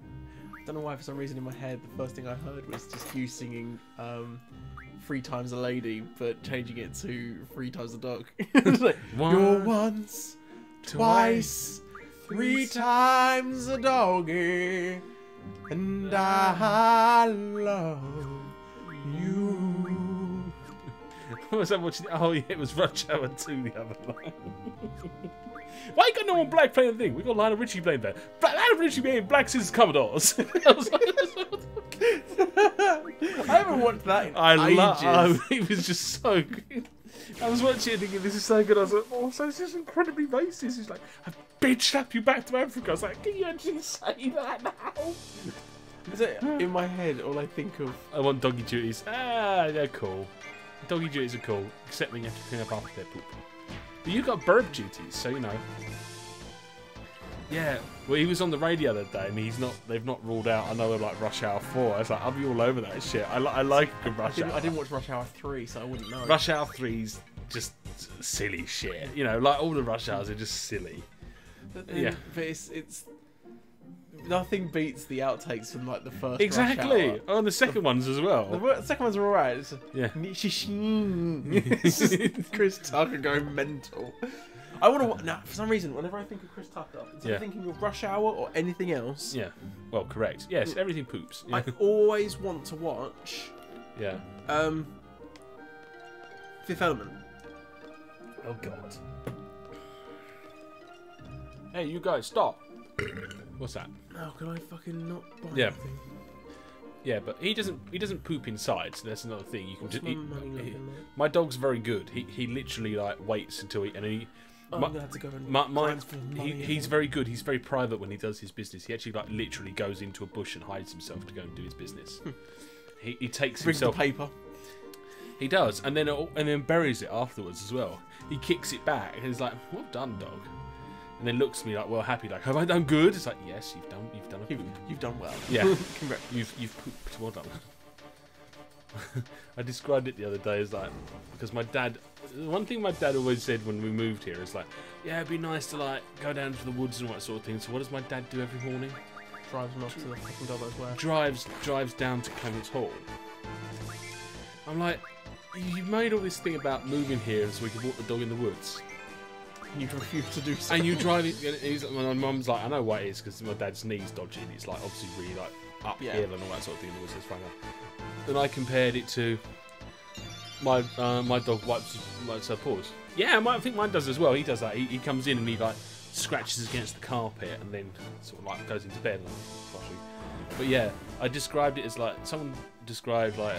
I don't know why for some reason in my head the first thing I heard was just you singing 3 times a lady, but changing it to 3 times a dog. It's like, you're once, twice, 3 times a doggy, and I love you. What was I watching? Oh yeah, it was Rush Hour 2 the other night. Why you got no one black playing the thing? We got Lionel Richie playing there. Lionel Richie playing Black Scissors Commodores. I was like, I haven't watched that in ages. It was just so good. I was watching it thinking, this is so good. I was like, oh, so this is incredibly racist. He's like, I bitch slap you back to Africa. I was like, can you actually say that now? Is it in my head all I think of? I want doggy duties. They're cool. Doggy duties are cool, except when you have to clean up after their poop. But you got burp duties, so you know. Yeah, well, he was on the radio the other day, and they've not ruled out another like Rush Hour 4. I was like, I'll be all over that shit. I like a good Rush Hour. I didn't watch Rush Hour 3, so I wouldn't know. Rush Hour 3's just silly shit. You know, like all the Rush Hours are just silly. But it's nothing beats the outtakes from like the first. Exactly. Rush Hour. Oh, and the second ones as well. The second ones are alright. Yeah. Chris Tucker going mental. I want to. Now, for some reason, whenever I think of Chris Tucker, instead of thinking of Rush Hour or anything else. Yeah. Well, correct. Yes, everything poops. Yeah. I always want to watch. Yeah. Fifth Element. Oh God. Hey, you guys, stop. What's that? How can I fucking not buy anything? Yeah, but he doesn't poop inside, so that's another thing. You can just. Money my dog's very good. He literally like waits until he. I'm gonna have to go and he's very good. He's very private when he does his business. He actually like literally goes into a bush and hides himself to go and do his business. He takes himself. The paper. He does, and then buries it afterwards as well. He kicks it back and he's like, "Well done, dog." And then looks at me like, well, happy, like, have I done good? It's like, yes, you've done well. Yeah, you've pooped. Well done. I described it the other day as like, because my dad, one thing my dad always said when we moved here is like, yeah, it'd be nice to like go down to the woods and all that sort of thing. So what does my dad do every morning? Drives him off to the fucking Dobbo's Way. Drives down to Clements Hall. I'm like, you made all this thing about moving here so we could walk the dog in the woods. You refuse to do so. And you drive it. My mum's like, I know why it is because my dad's knee's dodgy. And it's like obviously really like uphill and all that sort of thing. And it's fine. Then I compared it to my dog wipes her paws. Yeah, I think mine does as well. He does that. He comes in and he like scratches against the carpet and then sort of like goes into bed. But yeah, I described it as like someone described like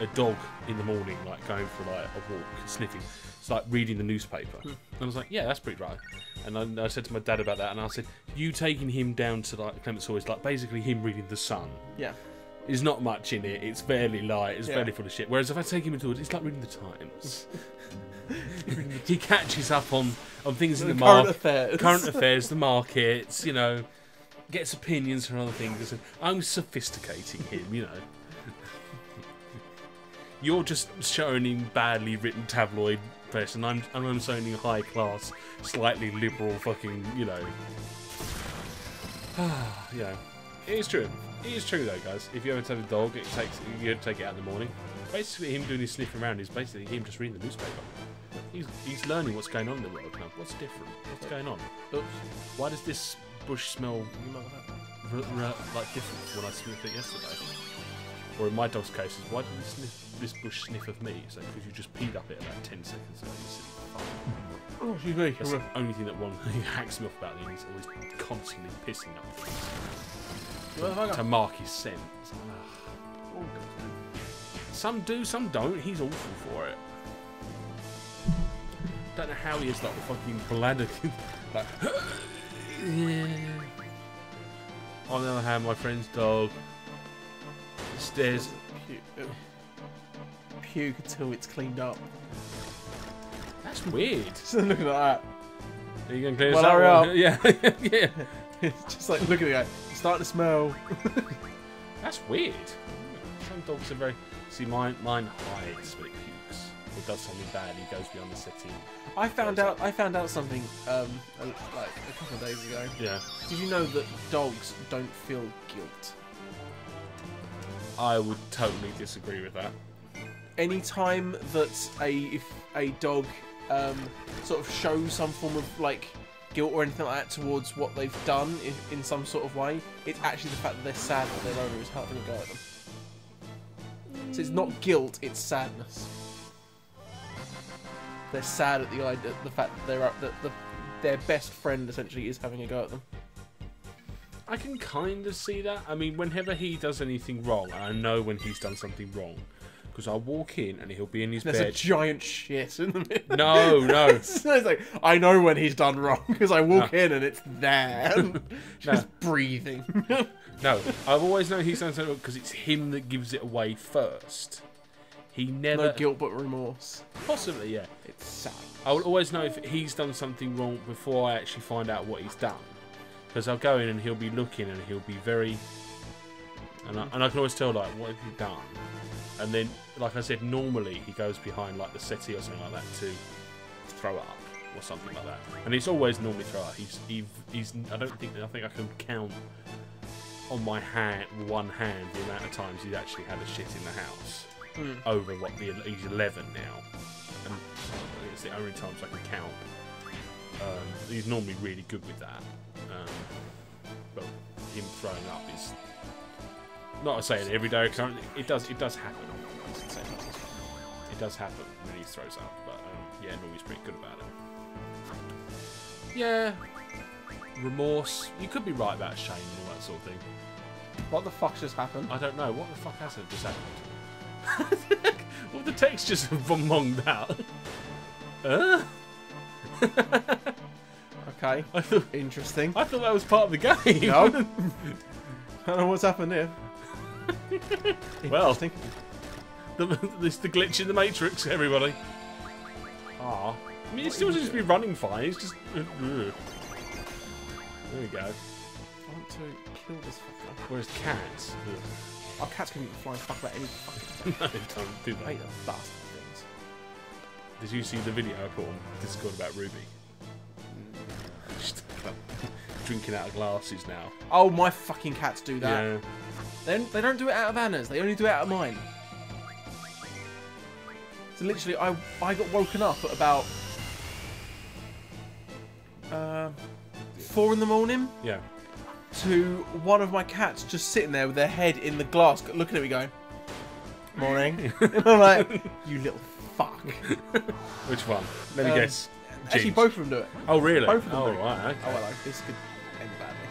a dog in the morning like going for like a walk, sniffing. It's like reading the newspaper. And I was like, yeah, that's pretty right. And I said to my dad about that, and I said, you taking him down to like Clements Hall is like basically him reading The Sun. Yeah. There's not much in it. It's fairly light. It's fairly full of shit. Whereas if I take him into it, it's like reading the Times. He catches up on things in the market, current affairs, the markets. You know, gets opinions from other things. I'm sophisticating him. You know. You're just showing him badly written tabloid press, and I'm showing him high class, slightly liberal fucking, you know. Yeah, it is true. It is true though, guys. If you ever have a dog, you have to take it out in the morning. Basically, him doing his sniffing around is basically him just reading the newspaper. He's learning what's going on in the world now. What's different? What's going on? Oops. Why does this bush smell like different when I sniffed it yesterday? Or in my dog's case, is why did this bush sniff of me? So because you just peed up it about 10 seconds ago. You silly fuck. Oh, excuse me. That's the only thing that hacks me off about him. He's always constantly pissing up things to mark his scent. It's like, ugh. Some do, some don't. He's awful for it. Don't know how he is like the fucking bladder. Like, yeah. On the other hand, my friend's dog stares. Puke until it's cleaned up. That's weird. Just look at that. Are you gonna clean Well, this hurry up? up. Yeah, yeah. It's just like look at it. It's starting to smell. That's weird. Some dogs are very. See, mine hides when it pukes or does something bad. He goes beyond the setting. I found out something like a couple of days ago. Yeah. Did you know that dogs don't feel guilt? I would totally disagree with that. Anytime that if a dog sort of shows some form of like guilt or anything like that towards what they've done in some sort of way, it's actually the fact that they're sad that their owner is having a go at them. So it's not guilt, it's sadness. They're sad at the fact that their best friend essentially is having a go at them. I can kind of see that. I mean, whenever he does anything wrong, and I know when he's done something wrong, because I'll walk in and he'll be in his bed. There's a giant shit in the middle. No. It's like, I know when he's done wrong, because I walk in and it's there. Just breathing. No, I've always known he's done something wrong because it's him that gives it away first. He never... No guilt but remorse. Possibly, yeah. It's sad. I will always know if he's done something wrong before I actually find out what he's done. Because I'll go in and he'll be looking and he'll be very... And I can always tell, like, what have you done? And then, like I said, normally he goes behind, like, the settee or something like that to throw up or something like that. And it's always normally throw up. He's I think I can count on my one hand the amount of times he's actually had a shit in the house. Over what, he's 11 now. And it's the only times I can count. He's normally really good with that. But him throwing up is not to say it every day, because it does happen. It does happen when he throws up, but yeah, Norby's pretty good about it. Yeah, remorse. You could be right about shame and all that sort of thing. What the fuck just happened? I don't know. What the fuck has just happened? Well, the text just monged out. Okay. Interesting. I thought that was part of the game. No. I don't know what's happened here. Well, this the glitch in the Matrix, everybody. Ah, I mean, it still seems to be running fine. It's just there we go. I want to kill this fucker. Whereas cats, our cats can fly and fuck about any fucking no, don't do I that. hate those bastard things. Did you see the video I put on Discord about Ruby? Just drinking out of glasses now. Oh, my fucking cats do that. Yeah. They don't do it out of Anna's. They only do it out of mine. So literally, I got woken up at about 4 in the morning. Yeah. To one of my cats just sitting there with their head in the glass, looking at me, going, "Morning." And I'm like, "You little fuck." Which one? Let me guess. Actually, James. both of them do it. Oh, really? Both of them do it. Right, okay. Oh, well, this could end badly.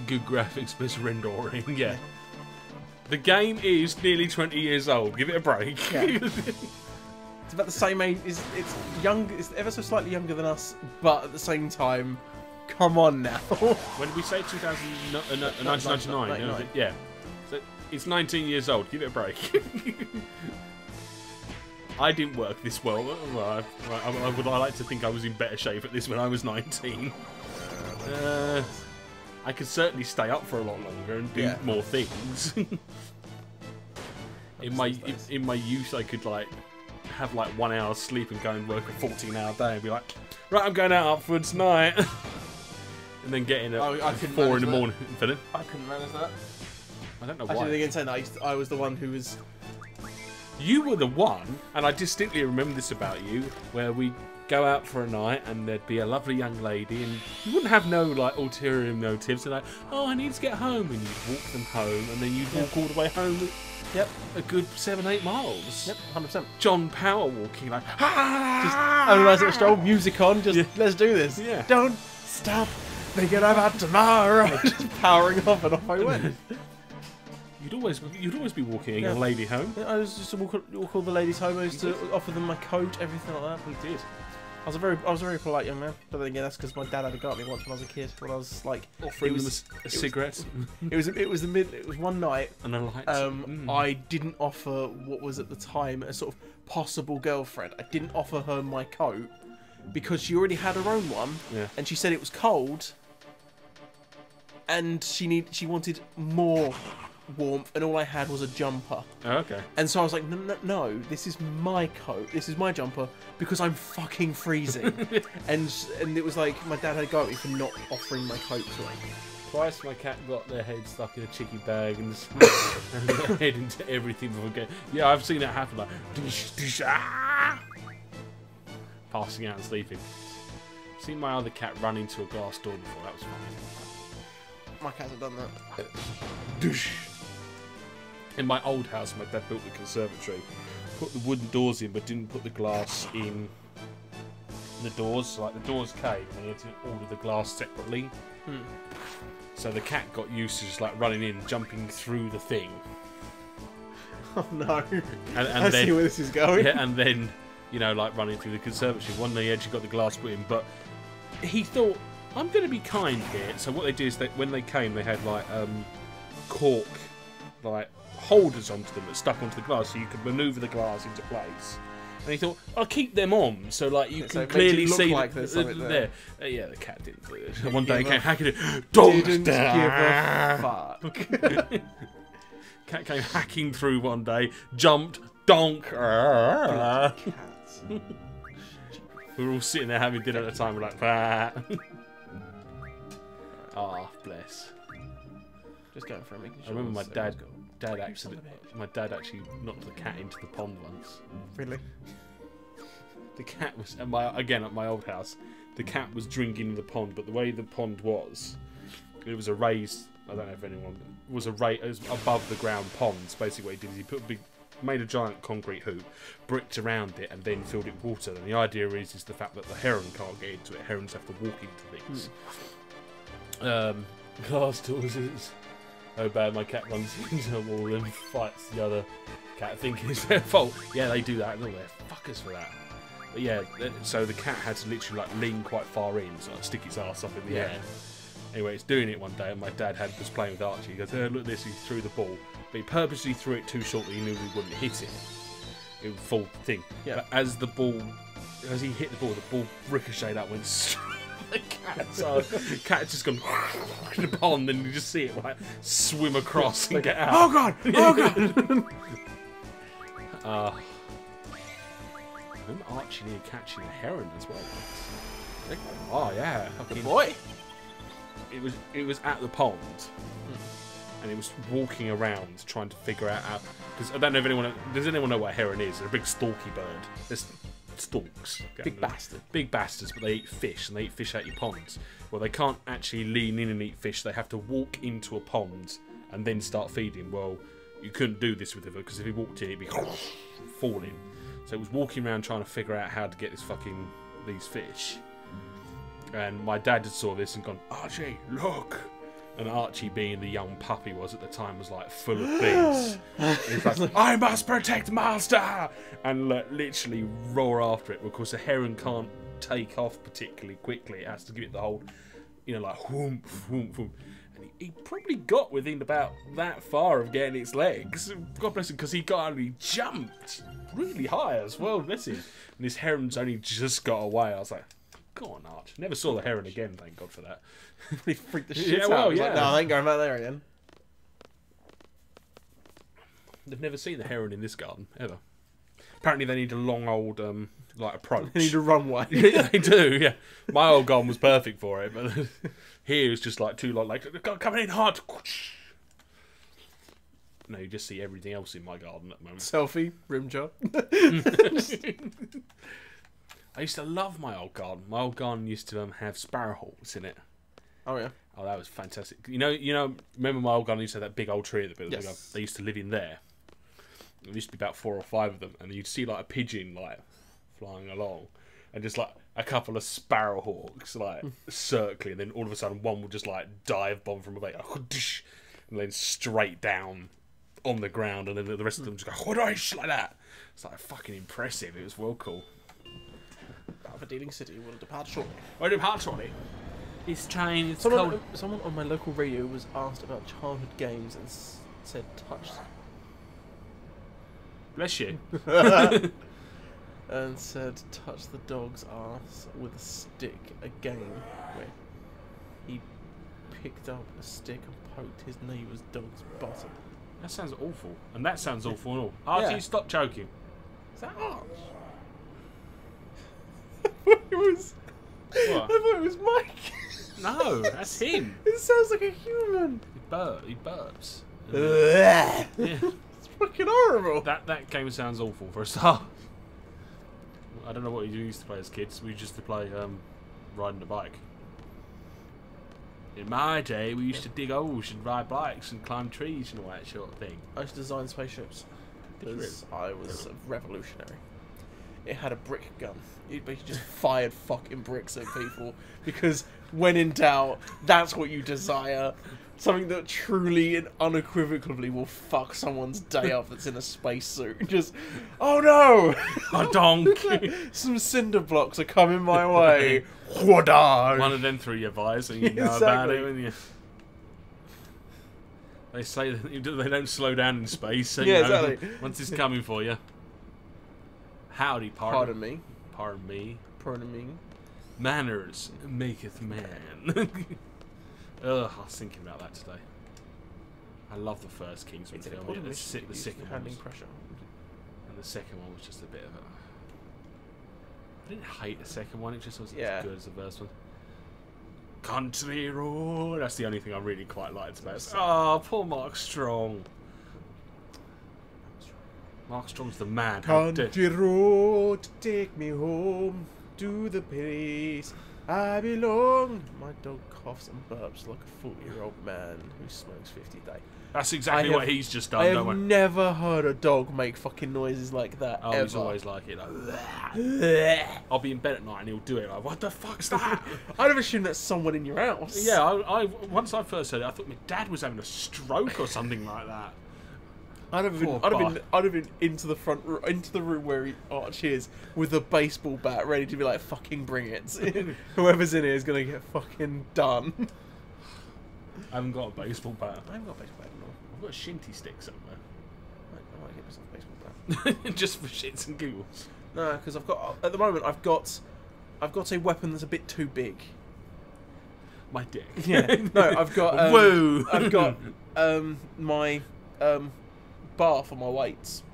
good graphics, best rendering. Yeah. The game is nearly 20 years old. Give it a break. Yeah. It's about the same age. It's young. It's ever so slightly younger than us, but at the same time, come on now. When did we say 1999? Yeah. So it's 19 years old. Give it a break. I didn't work this well. I like to think I was in better shape at this when I was 19. I could certainly stay up for a lot longer and do more things. in my youth, I could like have like 1 hour sleep and go and work a 14-hour day and be like, right, I'm going out upwards tonight, and then get in at 4 in the morning. Pardon? I couldn't manage that. I don't know Actually, why. again, saying that I was the one who was. You were the one, and I distinctly remember this about you, where we go out for a night, and there'd be a lovely young lady, and you wouldn't have no like ulterior motives. They're like, oh, I need to get home, and you'd walk them home, and then you'd walk all the way home. Yep. A good 7-8 miles. Yep, 100%. John Power walking like, Just having a nice little stroll, music on, just let's do this. Yeah. Don't stop thinking about tomorrow. Just powering off, and off I went. You'd always be walking a young lady home. Yeah, I was just to walk all the ladies home. I used to offer them my coat, everything like that. We did. I was a very polite young man. But then again, that's because my dad had a go at me once when I was a kid. When I was like Offering them a cigarette. It was one night. And a light. I didn't offer what was at the time a sort of possible girlfriend. I didn't offer her my coat because she already had her own one. Yeah. And she said it was cold. And she wanted more warmth, and all I had was a jumper. Oh, okay. And so I was like, no, this is my coat, this is my jumper, because I'm fucking freezing. and it was like, my dad had a go at me for not offering my coat to him. Twice my cat got their head stuck in a chicky bag and their head into everything before going. Yeah, I've seen it happen, like, dish, dish, ah! Passing out and sleeping. Seen my other cat run into a glass door before, that was funny. My cats have done that. Dish. In my old house, my dad built the conservatory, put the wooden doors in, but didn't put the glass in the doors. So, like, the doors came, and he had to order the glass separately. So the cat got used to just like running in, jumping through the thing. Oh no! And I then, see where this is going. Yeah, and then like running through the conservatory. One day he actually got the glass put in, but he thought, I'm going to be kind here. So what they did is that when they came, they had like cork, like holders onto them that stuck onto the glass, so you could manoeuvre the glass into place. And he thought, I'll keep them on, so like you can clearly see like there's something there. Yeah, the cat didn't do it. One day he came hacking it. Didn't give a fuck. Cat came hacking through one day, jumped, donk. Cats. We were all sitting there having dinner at the time. We're like, ah, oh, bless. Just going for a making sure. I remember my dad actually knocked the cat into the pond once. Really? The cat was at my old house. The cat was drinking in the pond, but the way the pond was, it was a raised. I don't know if anyone was it was above the ground ponds. Basically, what he did is he made a giant concrete hoop, bricked around it, and then filled it with water. And the idea is the fact that the heron can't get into it. Herons have to walk into things. Glass doors is. Oh bad, my cat runs into a wall and fights the other cat thinking it's their fault. Yeah, they do that. No, they're fuckers for that. But yeah, so the cat had to literally like lean quite far in, so like stick its ass up in the air. Anyway, it's doing it one day, and my dad was playing with Archie. He goes, oh, look at this, he threw the ball. But he purposely threw it too short that he knew he wouldn't hit it. It would fall the thing. Yeah. But as he hit the ball ricocheted out, went straight the cat. So the cat just gone in the pond, and you just see it like swim across and get out. Oh god! Oh god! I remember Archie near catching a heron as well. Oh yeah, The boy. It was at the pond, and it was walking around trying to figure out how. Because I don't know if does anyone know what a heron is? They're a big stalky bird. They're stalks. Big bastard. Big bastards, but they eat fish, and they eat fish out your ponds. Well, they can't actually lean in and eat fish. They have to walk into a pond and then start feeding. Well, you couldn't do this with it because if he walked in, he'd be falling. So it was walking around trying to figure out how to get these fish. And my dad had saw this and gone, Archie, look. And Archie, being the young puppy was at the time, was like full of things. He's like, I must protect master! And literally roar after it, because a heron can't take off particularly quickly. It has to give it the whole, like whoomp, whoomp, whoomp. And he probably got within about that far of getting its legs. God bless him, because he only jumped really high as well, bless him. And this heron's only just got away. I was like, go on, Arch. Never saw the heron again, thank God for that. He freaked the shit out. Well, yeah. Like, no, I ain't going back there again. They've never seen the heron in this garden, ever. Apparently they need a long old, approach. They need a runway. Yeah, they do, yeah. My old garden was perfect for it, but here it's just like too long, like, coming in hard. No, you just see everything else in my garden at the moment. Selfie, rim job. I used to love my old garden. My old garden used to have sparrowhawks in it. Oh yeah. Oh, that was fantastic. You know. Remember my old garden used to have that big old tree at the bit. Yes. They used to live in there. There used to be about 4 or 5 of them, and you'd see like a pigeon like flying along, and just like a couple of sparrowhawks like circling, and then all of a sudden one would just like dive bomb from above, and then straight down on the ground, and then the rest of them just go like that. It's like fucking impressive. It was well cool. Dealing City will depart shortly. I depart shortly. It's chain. It's cold. Someone on my local radio was asked about childhood games and said touch. Bless you. And said touch the dog's ass with a stick. A game where he picked up a stick and poked his neighbour's dog's bottom. That sounds awful, and that sounds awful and all. Archie, Yeah. stop joking. Is that Arch? I thought it was Mike. No, that's him. It sounds like a human. He burps. Yeah. Yeah. It's fucking horrible. That game sounds awful for a start. I don't know what you used to play as kids. We used to play riding a bike. In my day, we used to dig holes and ride bikes and climb trees and all that sort of thing. I used to design spaceships because I was revolutionary. It had a brick gun. It basically just fired fucking bricks at people because when in doubt, that's what you desire. Something that truly and unequivocally will fuck someone's day up that's in a spacesuit. Just, oh no! A donk! Some cinder blocks are coming my way. Whoa-da! One of them through your visor, you know about Exactly. it, wouldn't you? They say that they don't slow down in space, so Yeah, you know, exactly. once it's coming for you. Howdy, Pardon me. Pardon me. Pardon me. Manners maketh man. Ugh, I was thinking about that today. I love the first Kingsman It's an film. important The mission to use second for one handling was, pressure. and the second one was just a bit of a... I didn't hate the second one, it just wasn't Yeah. as good as the first one. Country Road! That's the only thing I really quite liked about it. Oh, poor Mark Strong. Mark Strong's the man. How dare- Country road, take me home to the place I belong. My dog coughs and burps like a 40-year-old man who smokes 50 a day. That's exactly I what have- he's just I done, have don't we? never heard a dog make fucking noises like that Oh, ever. he's always like it. Like, I'll be in bed at night and he'll do it. Like, what the fuck's that? I'd have assumed that's someone in your house. Yeah, I once I first heard it, I thought my dad was having a stroke or something like that. I'd have been into the into the room where Archie is with a baseball bat, ready to be like, "Fucking bring it!" Whoever's in here is gonna get fucking done. I haven't got a baseball bat. I haven't got a baseball bat anymore. I've got a shinty stick somewhere. I might get myself a baseball bat. Just for shits and giggles. No, because I've got at the moment I've got a weapon that's a bit too big. My dick. Yeah. No, I've got Whoa. I've got my bar for my weights.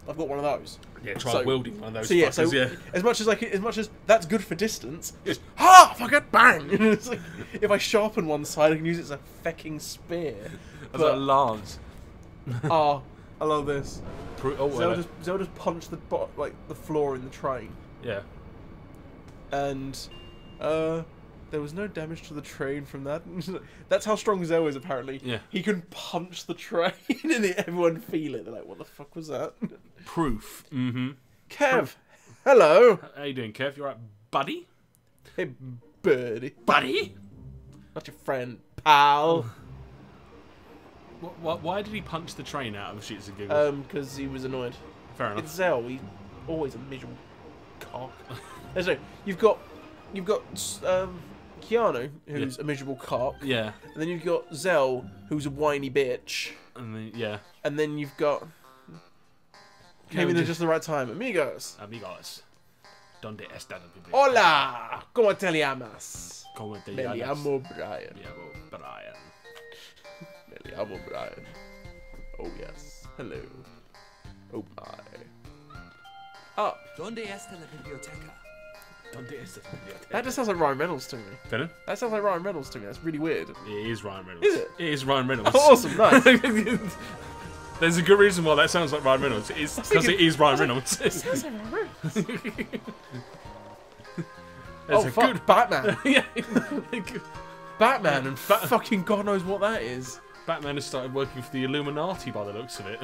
I've got one of those. Yeah, try So- wielding one of those So yeah, fuckers, so yeah. as much as that's good for distance, just fucking bang. It's like, if I sharpen one side, I can use it as a fucking spear. That's like a lance. Oh, I love this. Oh, well, Zell just punched the floor in the train, yeah. and there was no damage to the train from that. That's how strong Zell is, apparently. Yeah. He can punch the train, and everyone feel it. They're like, "What the fuck was that?" Proof. Mm-hmm. Kev, hello. How you doing, Kev? You alright, buddy? Hey, birdie. Buddy? Not your friend, pal. Why did he punch the train out of shits and giggles? Because he was annoyed. Fair enough. It's Zell. He's always a miserable cock. So you've got Keanu, who's a miserable cock. Yeah. And then you've got Zell, who's a whiny bitch. And then, yeah. And then you've got came in at just the right time. Amigos. Amigos. Donde está la Biblia? Hola. ¿Cómo te llamas? Como te Me llamas? llamo Brian. Me llamo Brian. Me llamo Brian. Oh yes. Hello. Oh my. Up. ¿Dónde está la biblioteca? Donde está la Biblia? That just sounds like Ryan Reynolds to me. Pardon? That sounds like Ryan Reynolds to me. That's really weird. It is Ryan Reynolds. Is it? It is Ryan Reynolds. Oh, awesome. Nice. There's a good reason why that sounds like Ryan Reynolds. It's because it is Ryan Reynolds. Sounds like Ryan Reynolds. There's Oh a fuck, good Batman. yeah. Batman and fucking God knows what that is. Batman has started working for the Illuminati by the looks of it.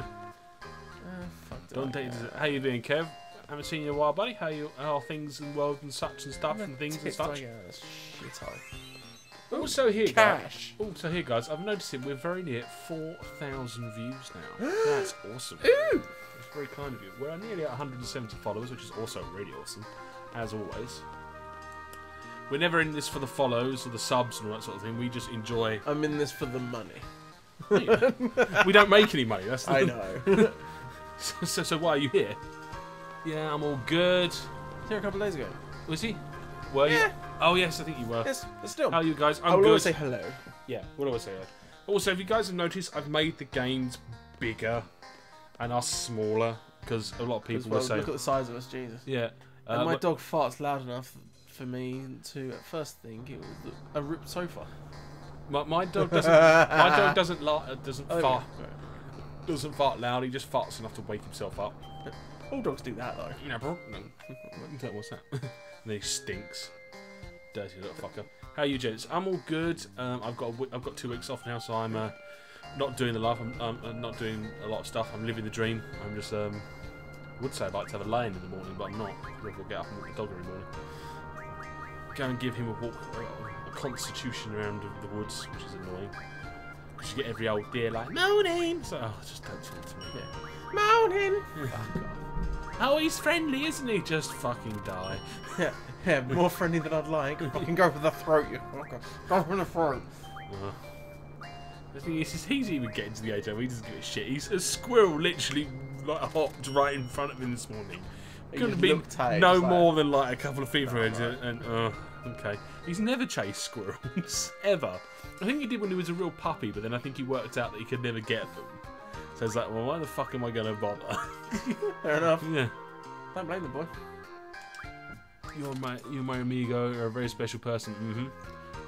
How you doing, Kev? Haven't seen you in a while, buddy. How are things in the world and such and stuff and things and such? Also here, guys, I've noticed that we're very near 4,000 views now. That's awesome. Ooh. It's very kind of you. We're nearly at 170 followers, which is also really awesome, as always. We're never in this for the follows or the subs and all that sort of thing. We just enjoy. I'm in this for the money. We don't make any money. That's the I know. so why are you here? Yeah, I'm all good. Was here a couple of days ago. Was he? Were you? Oh yes, I think you were. Yes, but still. How are you guys? I'm I will good. always say hello. Yeah, we'll always say that. Also, if you guys have noticed, I've made the games bigger and us smaller because a lot of people will say. Look at the size of us, Jesus. Yeah. And my dog farts loud enough for me to at first think it was a ripped sofa. My dog doesn't. My dog doesn't fart. Yeah. Doesn't fart loud. He just farts enough to wake himself up. All dogs do that though. No, bro. No. What's that? And then he stinks. Dirty little fucker. How are you, gents? I'm all good. I've got 2 weeks off now, so I'm not doing the life. I'm not doing a lot of stuff. I'm living the dream. I'm just would say I'd like to have a lay-in the morning, but I'm not. We'll get up and walk the dog every morning. Go and give him a walk, a constitution around the woods, which is annoying. Because you get every old deer like, morning! So, just don't talk to me. Yeah. Morning! Fuck off. Oh, he's friendly, isn't he? Just fucking die. Yeah, more friendly than I'd like. Fucking go for the throat, you fucker. Go for the throat. The thing is he's even getting to the age where he doesn't give a shit. He's a squirrel literally like hopped right in front of him this morning. Couldn't have been no more than like a couple of feet from him. And okay. He's never chased squirrels. Ever. I think he did when he was a real puppy, but then I think he worked out that he could never get them. So it's like, well, why the fuck am I going to bother? Fair enough. Yeah. Don't blame the boy. You're my amigo. You're a very special person.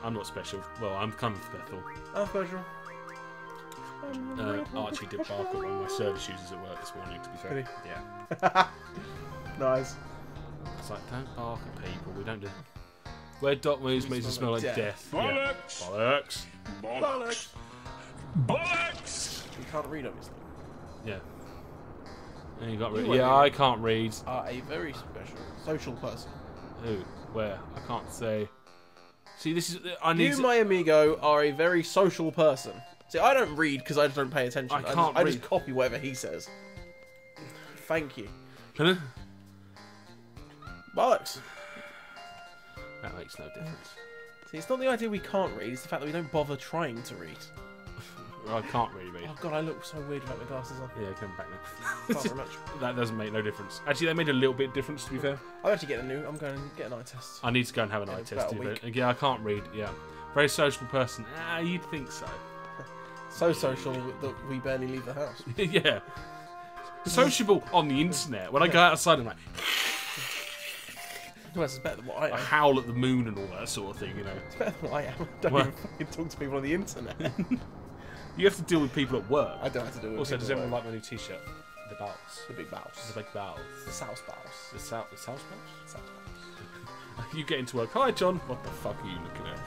I'm not special. Well, I'm kind of special. Oh, special. Archie did bark at one of my service users at work this morning, to be fair. Really? Yeah. Nice. It's like, don't bark at people. We don't do. Where Doc moves makes it smell like death. Bollocks! Yeah. Bollocks! Bollocks! Bollocks! You can't read, obviously. Yeah. And you got read. Yeah, I can't read. Are a very special social person. Who? Where? I can't say. See, this is. I need. You, my amigo, are a very social person. See, I don't read because I just don't pay attention. I just copy whatever he says. Thank you. Hello? Bollocks. That makes no difference. See, it's not the idea we can't read, it's the fact that we don't bother trying to read. I can't really read. Oh god, I look so weird without my glasses on. Yeah, come back now. Thank you very much. That doesn't make no difference. Actually, they made a little bit of difference, to be fair. I'll actually get a new. I'm going to get an eye test. I need to go and have an eye test. About a week. Yeah, I can't read. Yeah, very sociable person. You'd think so. So social that we barely leave the house. Yeah. Sociable on the internet. When I go outside, I'm like. Well, it's better than what I am. I howl at the moon and all that sort of thing, you know. It's better than what I am. I don't even fucking talk to people on the internet. You have to deal with people at work. I don't have to do it. Also, does everyone like my new T-shirt? The bows. The big bows. The big bows. The South bows. The South bows? South bows. You get into work. Hi, John. What the fuck are you looking at?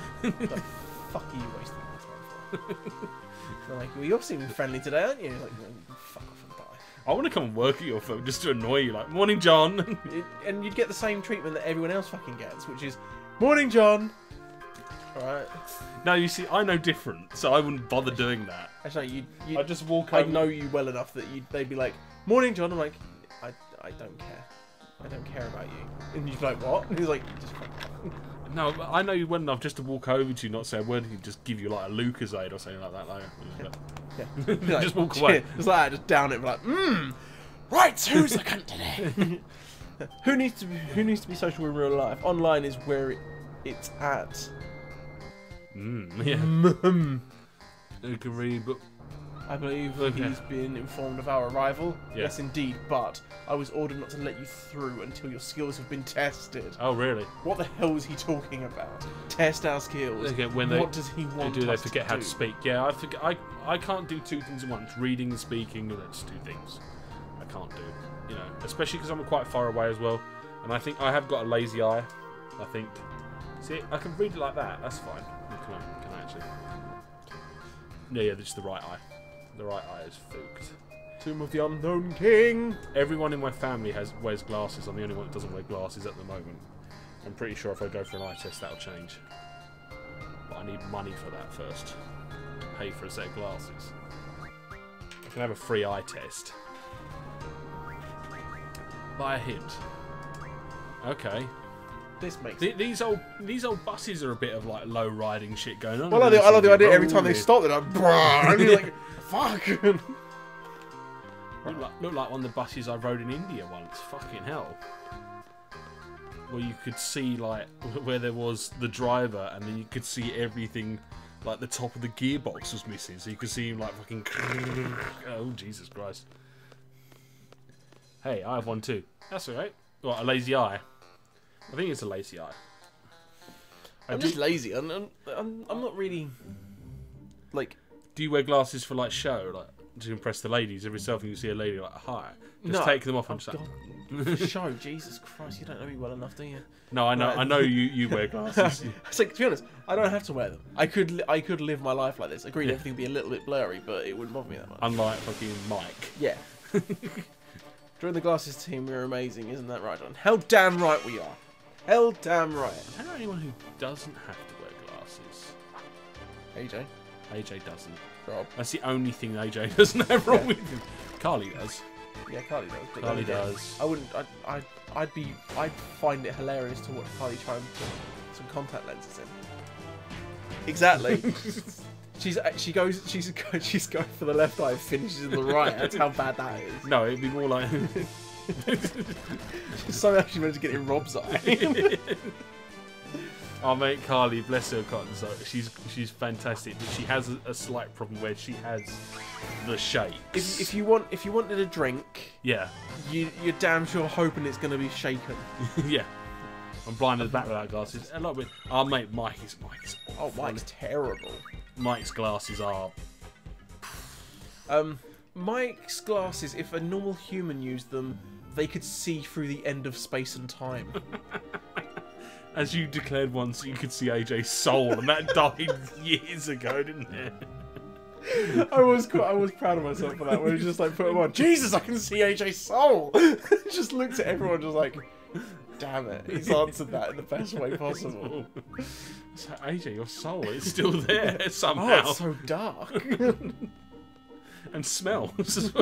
What the fuck are you wasting my time for? They're like, well, you're seeming friendly today, aren't you? Like, fuck off and die. I want to come and work at your phone just to annoy you. Like, morning, John. And you'd get the same treatment that everyone else fucking gets, which is, morning, John. Alright. No, you see, I know different, so I wouldn't bother doing that. Actually, I just walk I over. know you well enough that they'd be like, morning, John. I'm like, I don't care. I don't care about you. And you'd be like, what? And he's like, just fuck off. No, I know you well enough just to walk over to you, not say a word, and just give you like a Lucasade or something like that. Like, Yeah. just walk away. Just like that, just down it, and be like, right, who's the cunt today? Who needs to be social in real life? Online is where it's at. Yeah. You can read, but I believe he's been informed of our arrival. Yeah. Yes, indeed, but I was ordered not to let you through until your skills have been tested. Oh, really? What the hell is he talking about? Test our skills. Okay, what does he want they us forget to how do? to speak. Yeah, I forget. I can't do two things at once. Reading and speaking, that's two things I can't do. You know, especially because I'm quite far away as well. And I think I have got a lazy eye. I think. See, I can read it like that. That's fine. Can I actually? Yeah, this is the right eye. The right eye is fooked. Tomb of the Unknown King. Everyone in my family wears glasses. I'm the only one that doesn't wear glasses at the moment. I'm pretty sure if I go for an eye test, that'll change. But I need money for that first. Pay for a set of glasses. I can have a free eye test. Buy a hint. Okay. This makes These old buses are a bit of like low riding shit going on. Well, I love the idea every time they stop, they're like, brrr, and you're like, fuck. Look like one of the buses I rode in India once. Fucking hell. Where you could see like where there was the driver, and then you could see everything. Like the top of the gearbox was missing, so you could see him like fucking. Oh Jesus Christ! Hey, I have one too. That's alright. What, a lazy eye? I think it's a lazy eye. I'm just lazy. I'm not really like. Do you wear glasses for like show, like to impress the ladies? Every so often you see a lady like, hi, just No. take them off and just. For show, Jesus Christ, you don't know me well enough, do you? No, I know. I know you wear glasses. It's like, to be honest, I don't have to wear them. I could live my life like this. Agreed, everything would be a little bit blurry, but it wouldn't bother me that much. Unlike fucking Mike. Yeah. Join the glasses team. We're amazing, isn't that right, John? Hell damn right we are. Hell damn right. I don't know anyone who doesn't have to wear glasses. AJ. AJ doesn't. Rob. That's the only thing AJ doesn't have wrong with him. Carly does. Yeah, Carly does. But Carly does. I wouldn't. I'd find it hilarious to watch Carly try and put some contact lenses in. Exactly. She's going for the left eye, finishes in the right. That's how bad that is. No, it'd be more like. Somehow she managed to get in Rob's eye. Our mate Carly, bless her cotton, so she's fantastic, but she has a slight problem where she has the shakes. If you wanted a drink, Yeah. you're damn sure hoping it's going to be shaken. Yeah. I'm blind at the back without glasses. A lot of it. Our mate Mike is Oh, Mike's terrible. Mike's glasses are. Mike's glasses, if a normal human used them, they could see through the end of space and time. As you declared once, you could see AJ's soul, and that died years ago, didn't it? I was proud of myself for that. When we just like put him on. Jesus, I can see AJ's soul. Just looked at everyone, just like, damn it. He's answered that in the best way possible. So, AJ, your soul is still there somehow. Oh, it's so dark. And smells.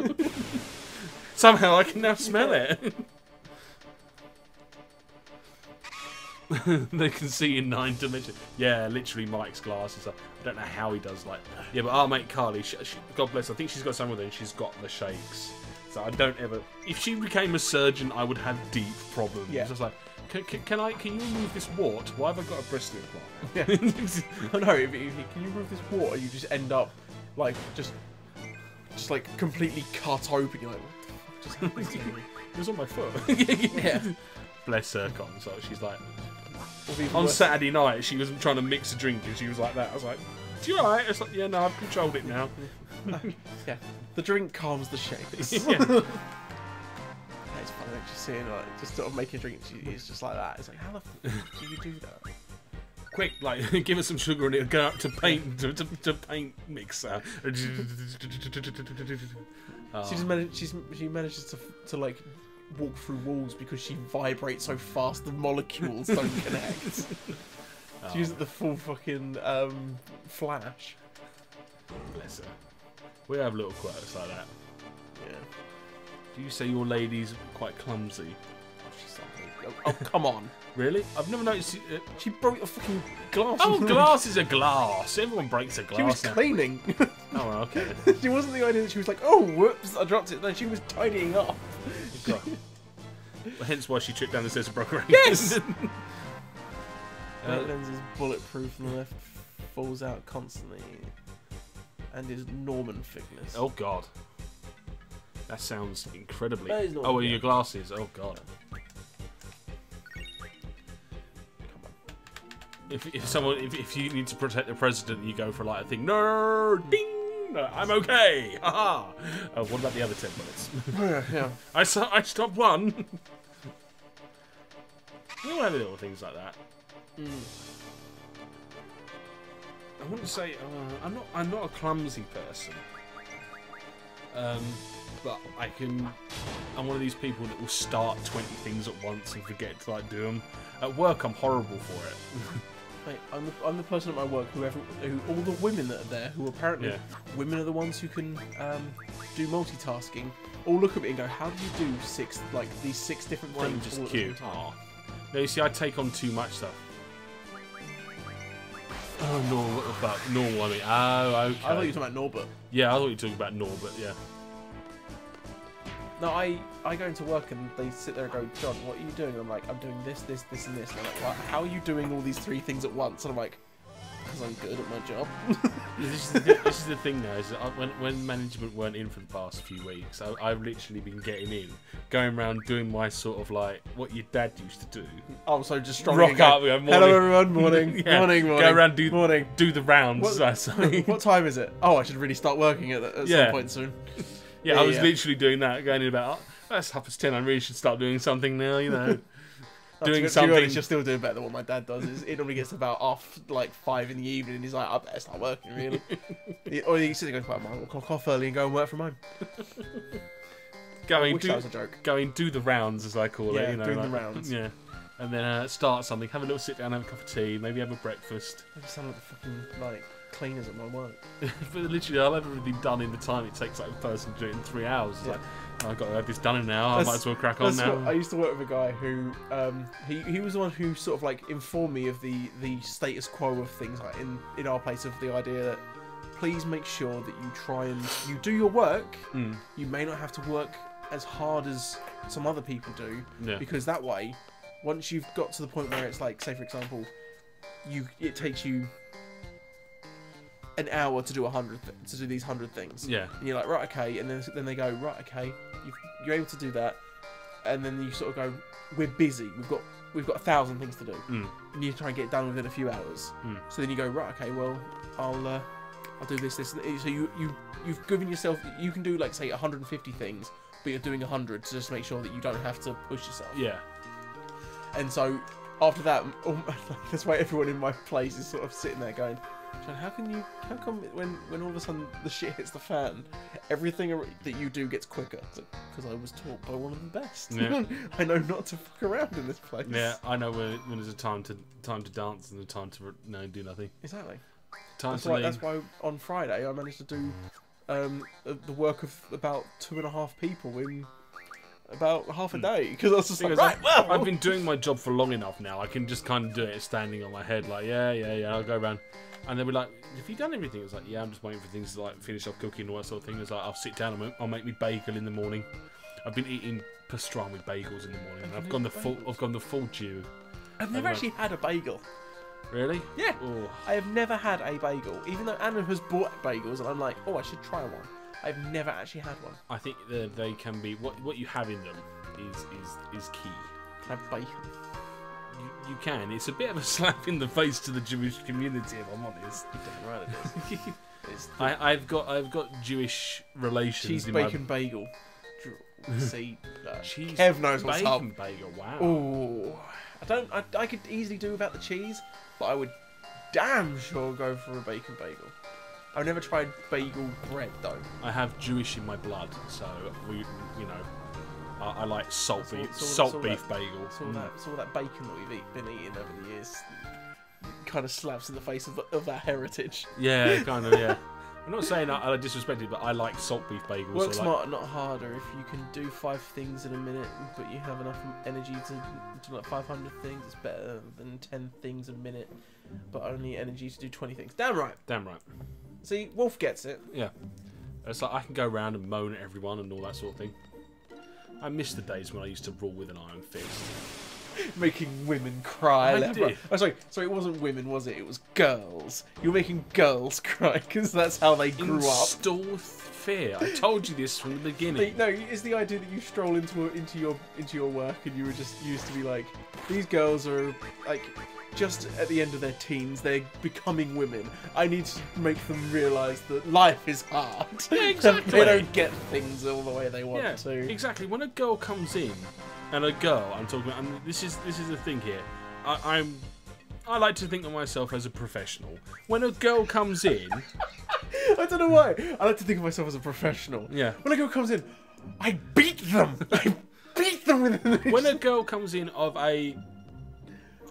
Somehow I can now smell it. They can see in 9 dimensions. Yeah, literally Mike's glasses. I don't know how he does like. Yeah, but our mate Carly, she, God bless her, I think she's got some with her and she's got the shakes. So I don't ever. If she became a surgeon, I would have deep problems. Yeah. It's just like, can you remove this wart? Why have I got a breast implant? Yeah. Oh no, if can you remove this water? You just end up like just like completely cut open. You're like, what the fuck just happened to me? It was on my foot. Yeah. Bless her, Cotton. So she's like, on Saturday night, she was trying to mix a drink and she was like that. I was like, "Do you alright?" It's like, "Yeah, no, I've controlled it now." Yeah, the drink calms the shakes. Yeah. It's funny actually seeing like just sort of making a drink. It's just like that. It's like, how the fuck do you do that? Quick, like, give her some sugar and it'll go up to paint to paint mixer. She manages to like walk through walls because she vibrates so fast the molecules don't connect. She uses the full fucking flash. Bless her. We have little quirks like that. Yeah. Do you say your lady's quite clumsy? Oh, she's something. Oh, come on. Really? I've never noticed. She broke the fucking glass. Oh, glass is a glass. Everyone breaks a glass. She was now. cleaning. Oh, okay. She wasn't the idea that she was like, oh, whoops, I dropped it. No, she was tidying up. God. Hence why she tripped down the stairs and broke her ankle. Yes! Right lens is bulletproof and the left falls out constantly. And is Norman thickness. Oh, God. That sounds incredibly... That is not oh, good. your glasses. Oh, God. Come on. If you need to protect the president, you go for like a thing. No, ding. No, I'm okay. Haha. Oh, what about the other 10 minutes? Yeah. I stopped one. You all have little things like that. I wouldn't say I'm not a clumsy person. But I'm one of these people that will start 20 things at once and forget to like do them. At work, I'm horrible for it. Mate, I'm the person at my work who all the women that are there, who apparently women are the ones who can do multitasking, all look at me and go, "How do you do these six different things?" Just all cute. At the same time? No, you see, I take on too much stuff. Oh, no, what the fuck? Normal, I mean. Oh, okay. I thought you were talking about Norbert. Yeah, I thought you were talking about Norbert, yeah. No, I go into work and they sit there and go, "John, what are you doing?" And I'm like, "I'm doing this, this, this, and this." And they're like, "Well, how are you doing all these 3 things at once?" And I'm like, "Because I'm good at my job." This is the thing now, is that when management weren't in for the past few weeks, I've literally been getting in, going around doing my sort of like what your dad used to do. Oh, so just strong. Rock up, go, morning. Hello everyone, morning, Yeah, morning. Go around, do the rounds. What time is it? Oh, I should really start working at some point soon. Yeah, I was literally doing that, going in about, that's 10:30, I really should start doing something now, you know. Doing something. To be honest, you're still doing better than what my dad does. It normally gets about 5 in the evening and he's like, "I better start working, really." Or he sits there going, "Well, I'll clock off early and go and work from home." That was a joke. Do the rounds, as I call it. You know, doing the rounds. Yeah. And then start something, have a little sit down, have a cup of tea, maybe have a breakfast. I sound like the fucking, cleaners at my work. But literally, I'll have everything done in the time it takes a person to do it in 3 hours. It's like, I've got to have this done in now. I might as well crack on now. I used to work with a guy who he was the one who sort of informed me of the status quo of things in our place, of the idea that please make sure that you try and you do your work. You may not have to work as hard as some other people do, because that way, once you've got to the point where it's like, say for example, it takes you an hour to do these 100 things. Yeah. And you're like, right, okay, and then they go, right, okay, you're able to do that, and then you sort of go, we're busy, we've got 1,000 things to do, and you try and get it done within a few hours. So then you go, right, okay, well, I'll do this, and so you've given yourself, you can do say 150 things, but you're doing 100 to just make sure that you don't have to push yourself. Yeah. And so after that, that's why everyone in my place is sort of sitting there going, "John, how come when all of a sudden the shit hits the fan, everything that you do gets quicker?" Because I was taught by one of the best. Yeah. I know not to fuck around in this place. Yeah, I know when there's a time to dance and a time to do nothing. Exactly. That's why on Friday I managed to do the work of about 2.5 people in about half a day, because I was just I've been doing my job for long enough now. I can just kind of do it standing on my head, like I'll go around, and they'll be like, "Have you done everything?" It's like, "Yeah, I'm just waiting for things to finish off cooking and all that sort of thing." It's like, I'll sit down and I'll make me bagel in the morning. I've been eating pastrami bagels in the morning. And I've gone the full Jew. I've never actually had a bagel. Really? Yeah. Oh. I have never had a bagel, even though Anna has bought bagels, and I'm like, "Oh, I should try one." I've never actually had one. I think they can be what you have in them is key. Can I have bacon? You can. It's a bit of a slap in the face to the Jewish community, if I'm honest. You're damn right it is. I've got Jewish relations. Cheese in bacon bagel. See, cheese Kev knows what's up. Bacon bagel. Wow. Ooh, I could easily do without the cheese, but I would damn sure go for a bacon bagel. I've never tried bagel bread though. I have Jewish in my blood, so I like salt beef bagel. So all that bacon that we've been eating over the years kind of slaps in the face of that heritage. Yeah, kind of. Yeah. I'm not saying I disrespect it, but I like salt beef bagels. Work smarter, not harder. If you can do 5 things in a minute, but you have enough energy to do 500 things, it's better than 10 things a minute, but only energy to do 20 things. Damn right. Damn right. See, Wolf gets it. Yeah. It's like I can go around and moan at everyone and all that sort of thing. I miss the days when I used to rule with an iron fist. Making women cry. I did. Oh, sorry, it wasn't women, was it? It was girls. You were making girls cry because that's how they grew up. Instill fear. I told you this from the beginning. No, it's the idea that you stroll into your work and you used to be like, these girls are like just at the end of their teens, they're becoming women. I need to make them realise that life is hard. Yeah, exactly. They don't get things all the way they want to. Exactly. When a girl comes in and a girl, I'm talking about, and this is the thing here. I like to think of myself as a professional. When a girl comes in, I don't know why. I like to think of myself as a professional. Yeah. When a girl comes in, I beat them. I beat them with when a girl comes in of an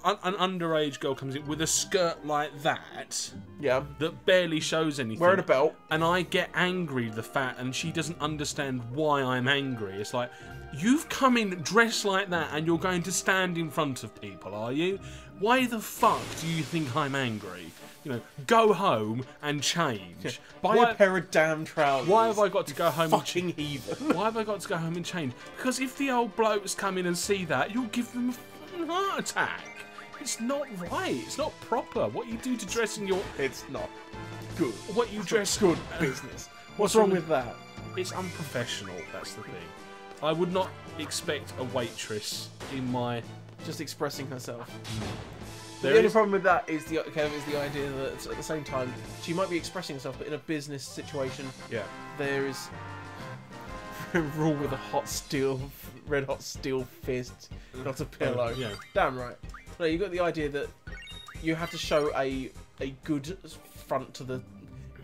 underage girl comes in with a skirt like that, yeah, that barely shows anything, wearing a belt, and I get angry the fact, and she doesn't understand why I'm angry. It's like, you've come in dressed like that, and you're going to stand in front of people, are you? Why the fuck do you think I'm angry? You know, go home and change. Yeah. Buy a pair of damn trousers. Why have I got to go home? Fucking heathen. Why have I got to go home and change? Because if the old blokes come in and see that, you'll give them a fucking heart attack. It's not right. It's not proper. What you do to dress in your... It's not good. What you dress... Good business. What's wrong with that? It's unprofessional, that's the thing. I would not expect a waitress in my... Just expressing herself. There The only problem with that is the idea that at the same time she might be expressing herself, but in a business situation, Yeah. there is a rule with a red hot steel fist, not a pillow. Yeah. Damn right. No, you got the idea that you have to show a good front to the.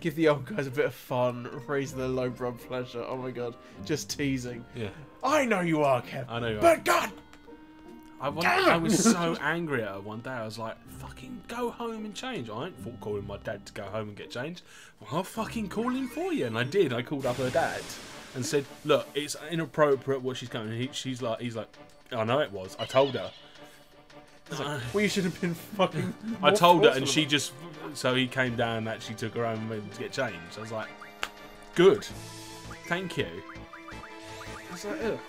Give the old guys a bit of fun, raise their low blood pressure. Oh my god, just teasing. Yeah. I know you are, Kev. I know you are. But God. I was so angry at her one day. I was like, fucking go home and change. I ain't calling my dad to go home and get changed. Well, I'll fucking call him for you. And I did. I called up her dad and said, look, it's inappropriate what she's going. He's like, I know it was. I told her. Like, well, you should have been fucking. I told her, and she just. So he came down and actually took her home to get changed. I was like, good. Thank you. I was like, ugh.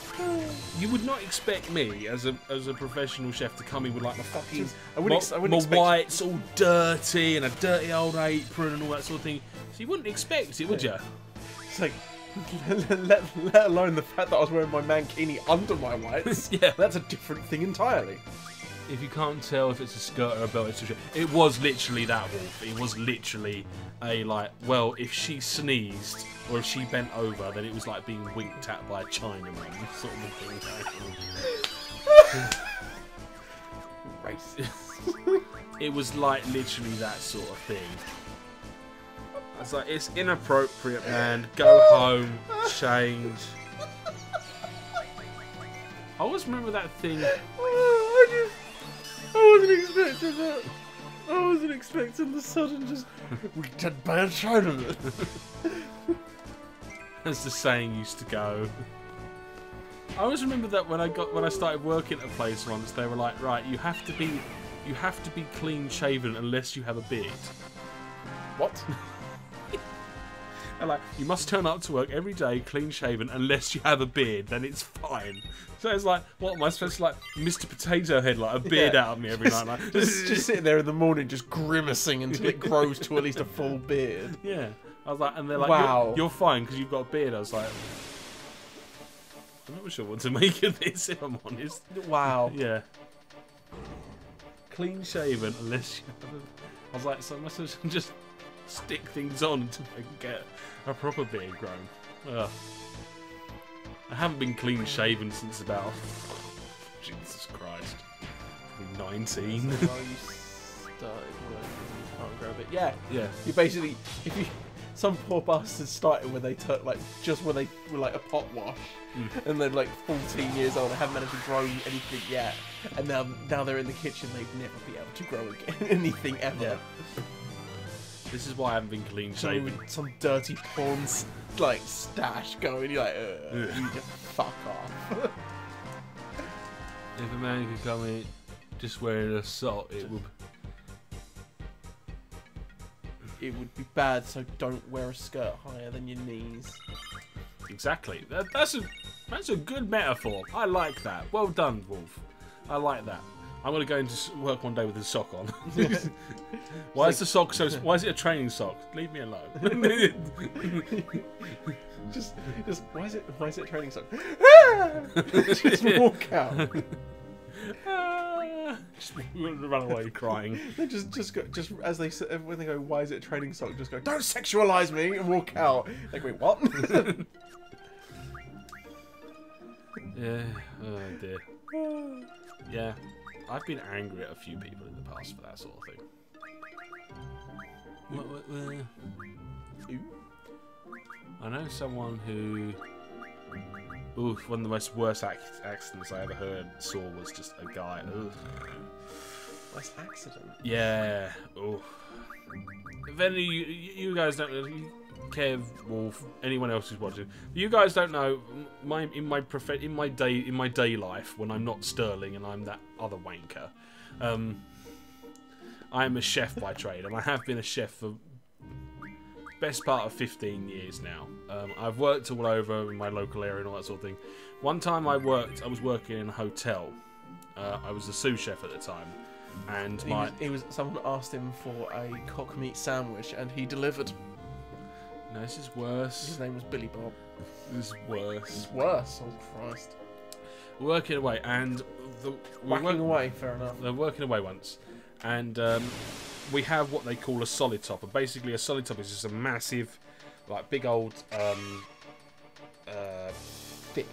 You would not expect me as a professional chef to come in with like my fucking my whites all dirty and a dirty old apron and all that sort of thing. So you wouldn't expect it, would you? It's like let alone the fact that I was wearing my mankini under my whites. Yeah, that's a different thing entirely. If you can't tell if it's a skirt or a belt, it's a shirt. It was literally that, Wolf. It was literally a like. Well, if she sneezed or if she bent over, then it was like being winked at by a Chinaman, sort of thing. Racist. It was like literally that sort of thing. I was like, it's inappropriate, man. Go home, change. I always remember that thing. I wasn't expecting that. I wasn't expecting the sudden just winked at by a Chinaman. As the saying used to go. I always remember that when I started working at a place once, they were like, right, you have to be clean shaven unless you have a beard. What? And like, you must turn up to work every day clean shaven unless you have a beard, then it's fine. So it's like, what am I supposed to like Mr. Potato Head, like a beard out of me every night? Like, just sitting there in the morning just grimacing until it grows to at least a full beard. Yeah. I was like, and they're like, wow. You're fine because you've got a beard. I was like, I'm not sure what to make of this, if I'm honest. Wow. Yeah. Clean shaven unless you have a... I was like, so I must have just stick things on until I can get a proper beard grown. Ugh. I haven't been clean shaven since about... Jesus Christ. 19. So while you started working, you can't grow a bit. Yeah. Yeah. You basically, if you... Some poor bastards started when they took like just when they were like a pot wash, and they're like 14 years old. They haven't managed to grow anything yet, and now they're in the kitchen. They'd never be able to grow again anything ever. Yeah. This is why I haven't been clean shaven. Some dirty porn like stash going. You're like, you just fuck off. If a man could come in just wearing a sock, it would. It would be bad, so don't wear a skirt higher than your knees. Exactly. That's a good metaphor. I like that. Well done, Wolf. I like that. I'm gonna go into work one day with a sock on. Why is the sock so? Why is it a training sock? Leave me alone. just why is it a training sock? Just walk out. Just run away crying. They just as they when they go, why is it a training sock? Just go, don't sexualize me, and walk out. Like, wait, what? Yeah. Oh dear. Yeah, I've been angry at a few people in the past for that sort of thing. I know someone who... Ooh, one of the most worst accidents I ever saw was just a guy. Ugh. Worst accident? Yeah. Ooh. If any you guys don't know, Kev, Wolf, anyone else who's watching, you guys don't know, in my day life when I'm not Sterling and I'm that other wanker, I am a chef by trade, and I have been a chef for best part of 15 years now. I've worked all over in my local area and all that sort of thing. One time I was working in a hotel. I was a sous chef at the time, and someone asked him for a cock meat sandwich, and he delivered. No, this is worse. His name was Billy Bob. This is worse. It's worse. Oh Christ. We're working away, and working away. Fair enough. They're working away once, and we have what they call a solid top. And basically, a solid top is just a massive, like big old, thick.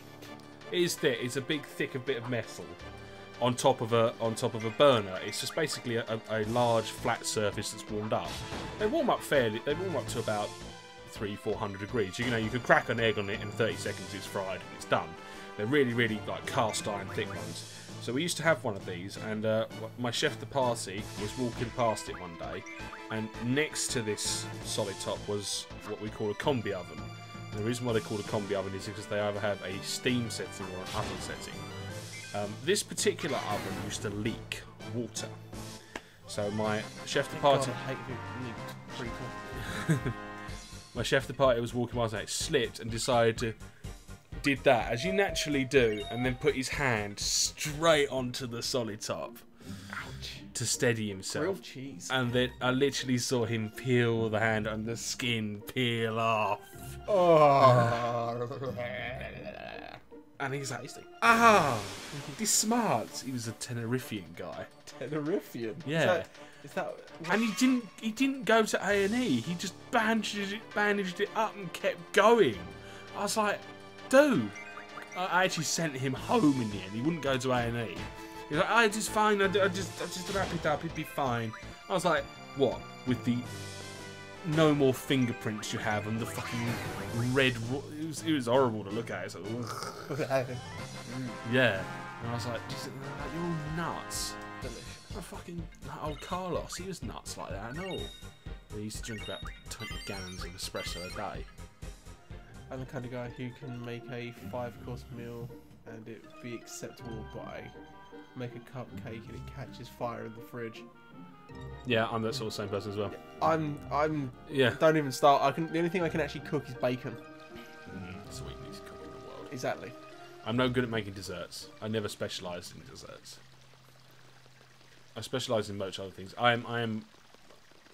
It is thick. It's a big, thick bit of metal on top of a burner. It's just basically a large flat surface that's warmed up. They warm up fairly. They warm up to about 300-400 degrees. You know, you could crack an egg on it in 30 seconds. It's fried and it's done. They're really, really like cast iron thick ones. So we used to have one of these, and my chef de partie was walking past it one day, and next to this solid top was what we call a combi oven. And the reason why they call it a combi oven is because they either have a steam setting or an oven setting. This particular oven used to leak water. So my chef de partie... God, I hate it leaked people. My chef de partie was walking past and it slipped and decided to... did that, as you naturally do, and then put his hand straight onto the solid top. Ouch. To steady himself. Grilled cheese. And then I literally saw him peel the hand and the skin peel off. Oh. And he's like, this smart. He was a Teneriffian guy. Teneriffian? Yeah. Is that and he didn't go to A&E. He just bandaged it up and kept going. I was like, dude. I actually sent him home in the end. He wouldn't go to A&E. He was like, oh, it's just fine. I just wrap it up. It'd be fine. I was like, what? With the no more fingerprints you have and the fucking red... It was horrible to look at. It's like, yeah. And I was like, you're nuts. delicious? Fucking old Carlos, he was nuts like that and all. He used to drink about 20 gallons of espresso a day. I'm the kind of guy who can make a 5-course meal and it be acceptable, but I make a cupcake and it catches fire in the fridge. Yeah, I'm that sort of same person as well. I'm yeah. Don't even start. The only thing I can actually cook is bacon. Sweetest cook in the world. Exactly. I'm no good at making desserts. I never specialised in desserts. I specialise in much other things. I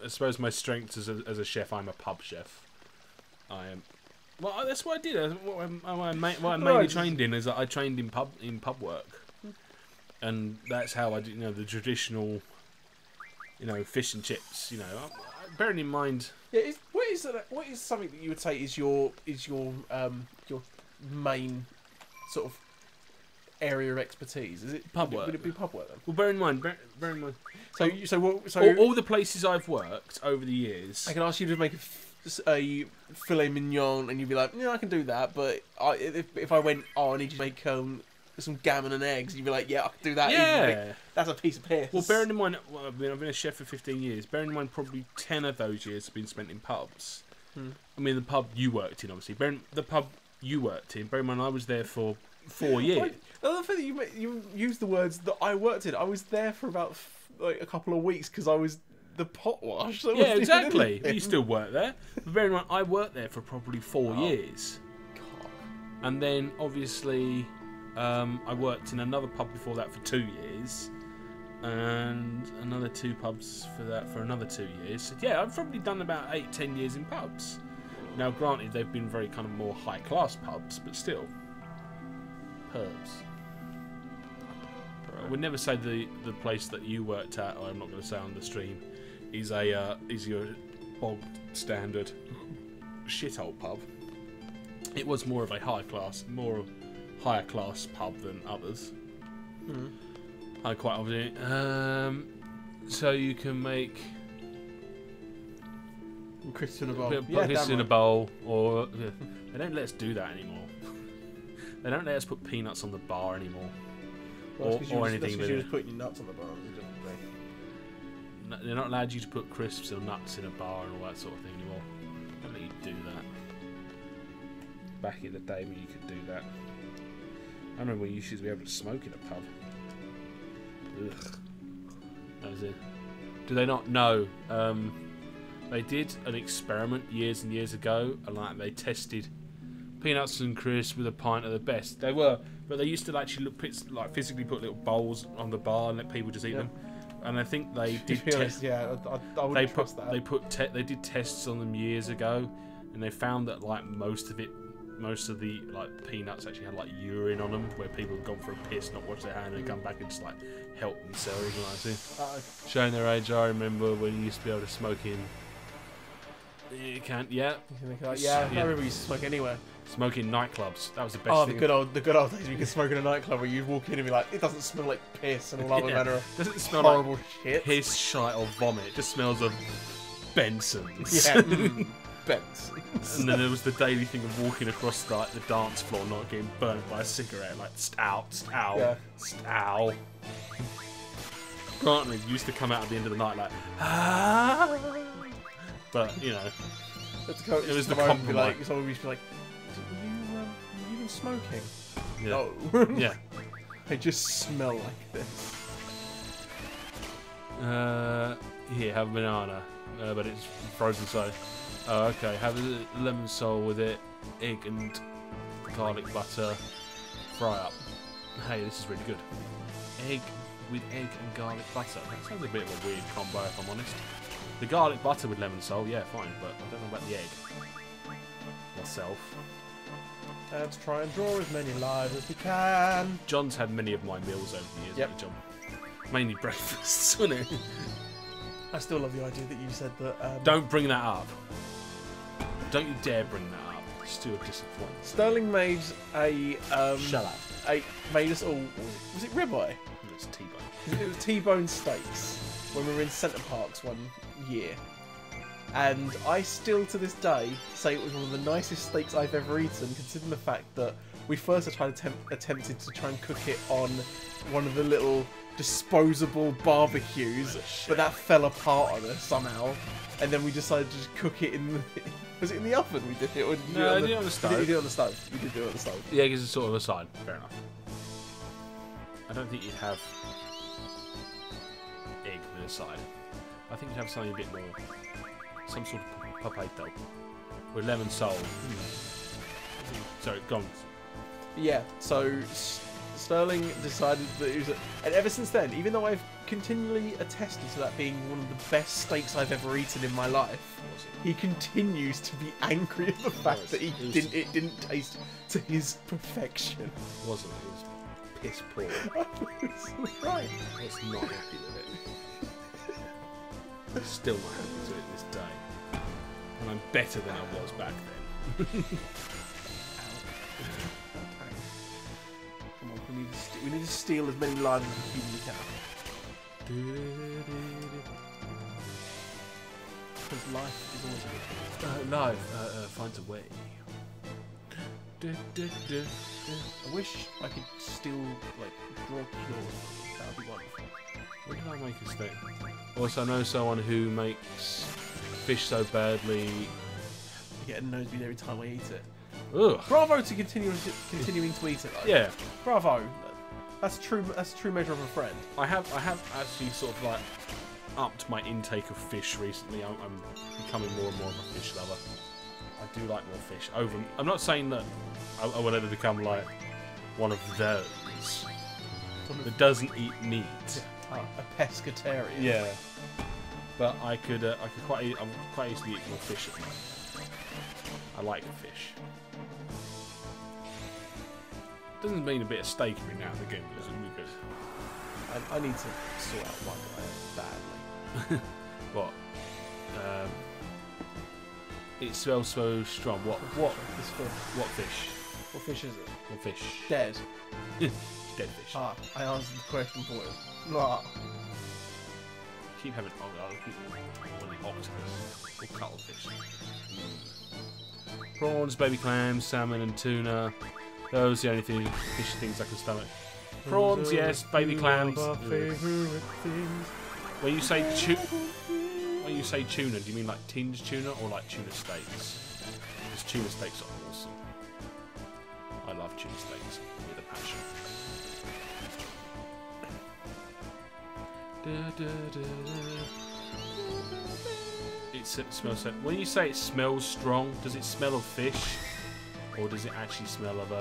suppose my strength as a chef, I'm a pub chef. Well, that's what I did. What I mainly trained in is that I trained in pub work, and that's how I did. The traditional, fish and chips. Bearing in mind. Yeah. What is something that you would say is your main sort of area of expertise? Is it pub work? Would it be pub work then? Well, bear in mind. So all the places I've worked over the years. I can ask you to make a filet mignon, and you'd be like, yeah, I can do that. But if I went, I need you to make some gammon and eggs, you'd be like, yeah, I can do that. Yeah, that's a piece of piss. Well, bearing in mind, I've been a chef for 15 years. Bearing in mind, probably 10 of those years have been spent in pubs. I mean, the pub you worked in, obviously. The pub you worked in. Bear in mind, I was there for 4 years. I love that you used the words that I worked in. I was there for about a couple of weeks because I was the pot wash. So yeah, exactly. But you still work there. But bear in mind, I worked there for probably 4 years. God. And then, obviously, I worked in another pub before that for 2 years. And another 2 pubs for that for another 2 years. So, yeah, I've probably done about 8-10 years in pubs. Now, granted, they've been very kind of more high-class pubs, but still. Pubs. I would never say the place that you worked at, or I'm not going to say on the stream, is your bog standard shithole pub. It was more of a higher class pub than others. I quite often do. So you can make crisps in a bowl. put crisps in a bowl, or they don't let us do that anymore. They don't let us put peanuts on the bar anymore, or anything. That's you're just putting your nuts on the bar. They're not allowed you to put crisps or nuts in a bar and all that sort of thing anymore. Don't let you do that. Back in the day when you could do that. I remember when you used to be able to smoke in a pub. Ugh. That was it. Do they not know? They did an experiment years and years ago, and like they tested peanuts and crisps with a pint of the best. They were, but they used to actually physically put little bowls on the bar and let people just eat them. And I think they did. I wouldn't trust that. They did tests on them years ago, and they found that like most of the like peanuts actually had like urine on them, where people had gone for a piss, not washed their hand, and come back and just like help themselves. Showing their age, I remember when you used to be able to smoke in. You can't. Yeah. I remember you used to smoke anywhere. Smoke in nightclubs. That was the best. Oh, thing. the good old days. We could smoke in a nightclub where you'd walk in and be like, it doesn't smell like piss and all other manner of doesn't smell horrible like shit. Piss, shite, or vomit. It just smells of Benson's. Yeah. Benson's. And then there was the daily thing of walking across like the dance floor, not getting burnt by a cigarette, like stow. Granted, it used to come out at the end of the night like, but you know, it was the compromise. Someone used to be like, were you even smoking? Yeah. No. Yeah. They just smell like this. Here, have a banana, but it's frozen side. Oh, okay. Have a lemon sole with it, egg and garlic butter, fry up. Hey, this is really good. Egg with egg and garlic butter. That sounds a bit of a weird combo, if I'm honest. The garlic butter with lemon sole, yeah, fine, but I don't know about the egg. Myself. Let's try and draw as many lives as we can. John's had many of my meals over the years, hasn't he, John? Mainly breakfasts, isn't it? I still love the idea that you said that. Don't bring that up. Don't you dare bring that up. It's still a disappointment. Sterling made a. Shut up. Made us all. Was it ribeye? It was T-bone. It was T-bone steaks when we were in Centre Parks one year. And I still, to this day, say it was one of the nicest steaks I've ever eaten, considering the fact that we first attempted to try and cook it on one of the little disposable barbecues, but that fell apart on us somehow. And then we decided to just cook it in the... Was it in the oven we did it? Or did you No, I did it on the stove. You did it on the stove. You did do it on the stove. The egg is a sort of a side. Fair enough. I don't think you'd have egg with a side. I think you'd have something a bit more... Some sort of potato with lemon sole. Sorry, gone. Yeah, so Sterling decided that it was... And ever since then, even though I've continually attested to that being one of the best steaks I've ever eaten in my life, he continues to be angry at the fact that it didn't taste to his perfection. It wasn't. It was piss poor. Right. I was not happy with it. I'm still not happy with it this day. And I'm better than I was back then. Come on, we need to steal as many lives as we can. Because life is always a good. Life finds a way. I wish I could still draw claws. That would be wonderful. When did I make a steak? Also, I know someone who makes fish so badly. I get a nosebleed every time I eat it. Ugh. Bravo to continuing to eat it though. Yeah. Bravo. That's true measure of a friend. I have actually sort of like upped my intake of fish recently. I'm becoming more and more of a fish lover. I do like more fish. I'm not saying that I will ever become like one of those that doesn't eat meat. A pescatarian. Yeah. But I could quite easily eat more fish at the moment. I like fish. Doesn't mean a bit of steak every now and again, does it? Because I need to sort out one that I have badly. what? It smells so strong. What fish? What fish is it? What fish? Dead. Dead fish. Ah, I answered the question for him. Ah. Keep having one of the octopus or cuttlefish. Prawns, baby clams, salmon, and tuna. Those are the only fish things I can stomach. Prawns, yes. Baby clams. When you say tuna, do you mean like tinned tuna or like tuna steaks? Because tuna steaks are awesome. I love tuna steaks with a passion. It smells so. When you say it smells strong, does it smell of fish, or does it actually smell of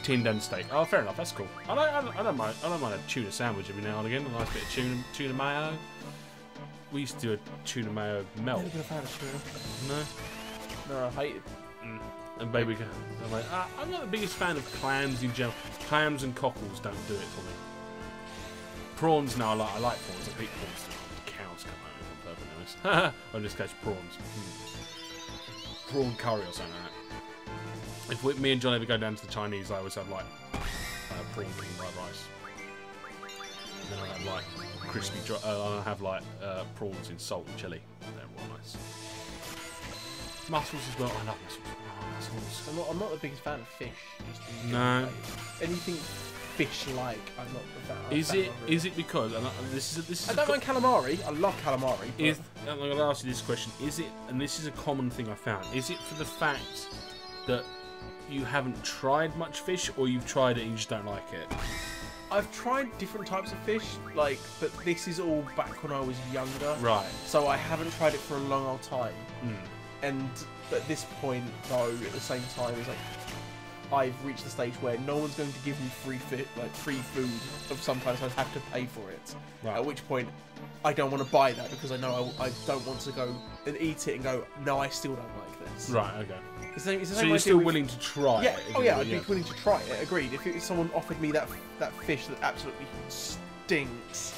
tinned and steak? Oh, fair enough. That's cool. I don't mind a tuna sandwich every now and again. A nice bit of tuna mayo. We used to do a tuna mayo melt. Never been a fan of tuna. No. No, I hate it. And baby, I'm like, I'm not the biggest fan of clams in general. Clams and cockles don't do it for me. Prawns, no, I like prawns. I hate prawns. The cows come out if I'm perfectly honest. In this case, prawns. Prawn curry or something like that. If me and John ever go down to the Chinese, I always have like prawn king fried rice. And then I have like crispy. I have like prawns in salt and chili. They're real nice. Mussels as well. I love mussels. Oh, mussels. I'm not the biggest fan of fish. No. Anything fish-like, I'm not a fan. Is it because this is I don't mind calamari. I love calamari. I'm going to ask you this question. Is it, and this is a common thing I found, is it for the fact that you haven't tried much fish, or you've tried it and you just don't like it? I've tried different types of fish, but this is all back when I was younger. Right. So I haven't tried it for a long old time. And at this point, though, at the same time, it's like I've reached the stage where no one's going to give me free food of some kind, so I have to pay for it. Right. At which point, I don't want to buy that because I know I don't want to go and eat it and go, no, I still don't like this. Right. Okay. It's the so you're still willing to try it? Oh yeah, I'd be willing to try it. Agreed. If someone offered me that fish that absolutely stinks,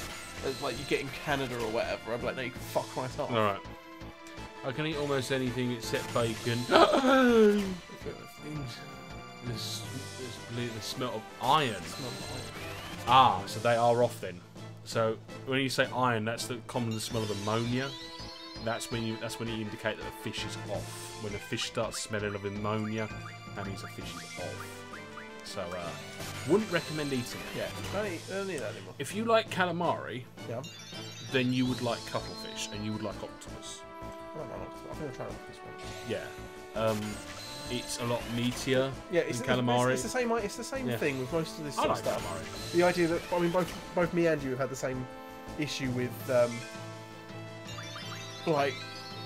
like you get in Canada or whatever, I'd be like, no, you can fuck right off. All right. I can eat almost anything except bacon. The smell of iron. Ah, so they are off then. So when you say iron, that's the common smell of ammonia. That's when you indicate that the fish is off. When the fish starts smelling of ammonia, that means the fish is off. So wouldn't recommend eating it. Yeah, don't eat that anymore. If you like calamari, yeah, then you would like cuttlefish and you would like octopus. I think I'll try this one. Yeah. It's a lot meatier than it's calamari. It's the same thing with most of this I sort like of stuff. calamari. The idea that both me and you have had the same issue with like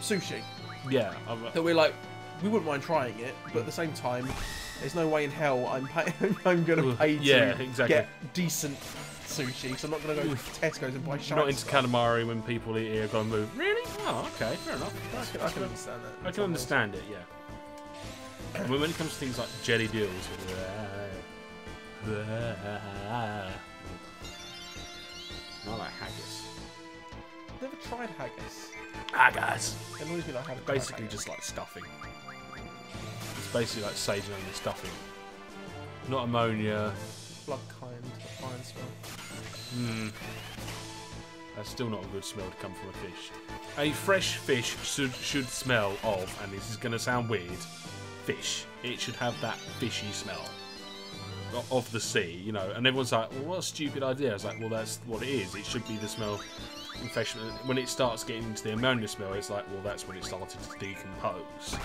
sushi. Yeah. That we wouldn't mind trying it, but at the same time, there's no way in hell I'm going to pay to get decent sushi. So I'm not going to go to Tesco's and buy shit. Not into calamari when people eat here. Going to move. Really? Oh, okay, fair enough. I can understand that. I can understand it. Yeah. When it comes to things like jelly deals, I like haggis. Never tried haggis. Haggis. It annoys me like haggis. Basically, just like stuffing. It's basically like sage and onion stuffing. Not ammonia. Blood kind, a fine smell. That's still not a good smell to come from a fish. A fresh fish should smell of, and this is going to sound weird, fish. It should have that fishy smell of the sea, you know. And everyone's like, well, what a stupid idea. I was like, well, that's what it is. It should be the smell of fish. When it starts getting into the ammonia smell, it's like, well, that's when it started to decompose.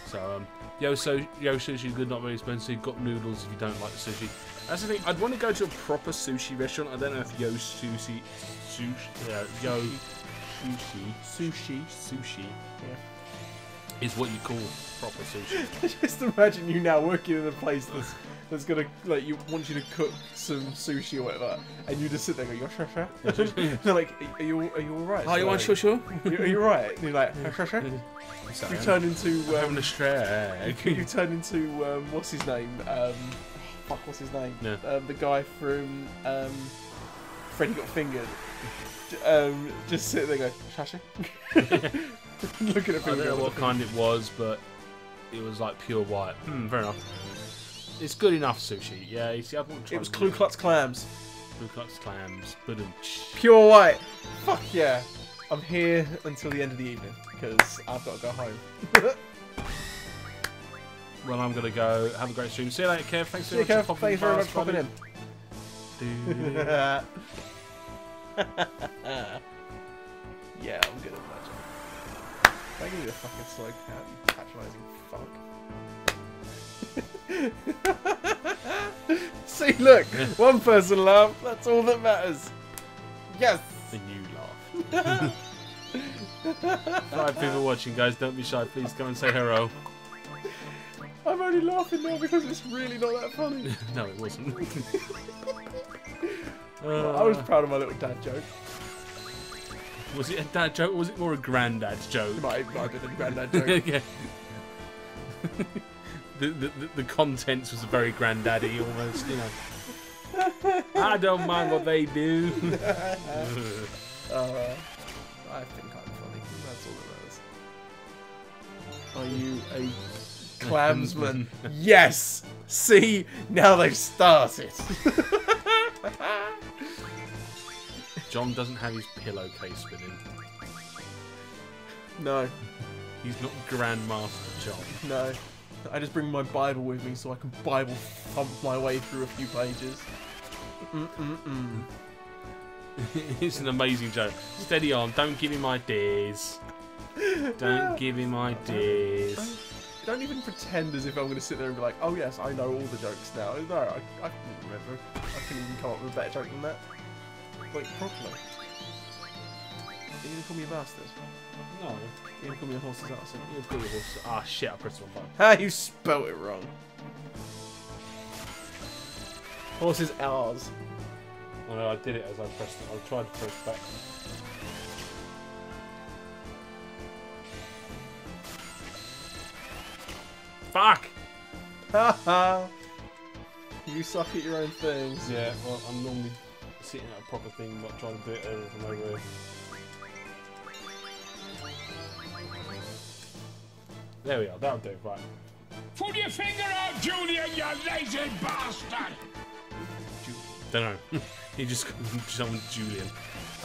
So, yo sushi is good, not very expensive. Got noodles if you don't like the sushi. That's the thing. I'd want to go to a proper sushi restaurant. I don't know if sushi is what you call proper sushi. Just imagine you now working in a place that's gonna wants you to cook some sushi or whatever, and you just sit there and go, "You're sure?" They're like, "Are you all right? Oh, you want sure? Are you right?" And you're like, "Sure." You turn into having a shrek. You turn into what's his name? What's his name? Yeah. The guy from Freddy Got Fingered. Just sit there and go, "Shashi." Look at it. I don't know what kind it was, but it was like pure white. Fair enough. It's good enough sushi. Yeah, you see, I want to try It was Ku Klux Clams. Ku Klux Clams. Ba-dum. Pure white. Fuck yeah. I'm here until the end of the evening because I've got to go home. Well, I'm gonna go. Have a great stream. See you later, Kev. Thanks See you, very much Kev. for Thanks very much for popping in. in. Yeah, I'm good at that joke. Thank you, the fucking slow cat, you patronising fuck. See, look, one person laughed. That's all that matters. Yes. And you laugh. 5 people watching, guys. Don't be shy. Please come and say hello. I'm only laughing now because it's really not that funny. No, it wasn't. I was proud of my little dad joke. Was it a dad joke or was it more a granddad joke? It might have been a granddad joke. Yeah. the contents was very granddaddy almost, you know. I don't mind what they do. I think I'm funny. That's all that matters. Are you a Clamsman? Yes! See? Now they've started. John doesn't have his pillowcase with him. No. He's not Grandmaster John. No. I just bring my Bible with me so I can Bible thump my way through a few pages. It's an amazing joke. Steady on, don't give him ideas. Don't give him ideas. Don't even pretend as if I'm going to sit there and be like, oh yes, I know all the jokes now. No, I couldn't remember. I couldn't even come up with a better joke than that. Like, properly. Are you going to call me a bastard? No. You're going to call me a horse's ass? You'll call your horse. Ah, shit, I pressed the wrong button. Ah, you spelt it wrong. Horse's R's. Oh no, I did it as I pressed it. I tried to press back. Fuck! Haha! You suck at your own things. Yeah, well, I'm normally sitting at a proper thing, not trying to do it over and over. There we are, that'll do, right. Pull your finger out, Julian, you lazy bastard! Don't know. He just called someone Julian.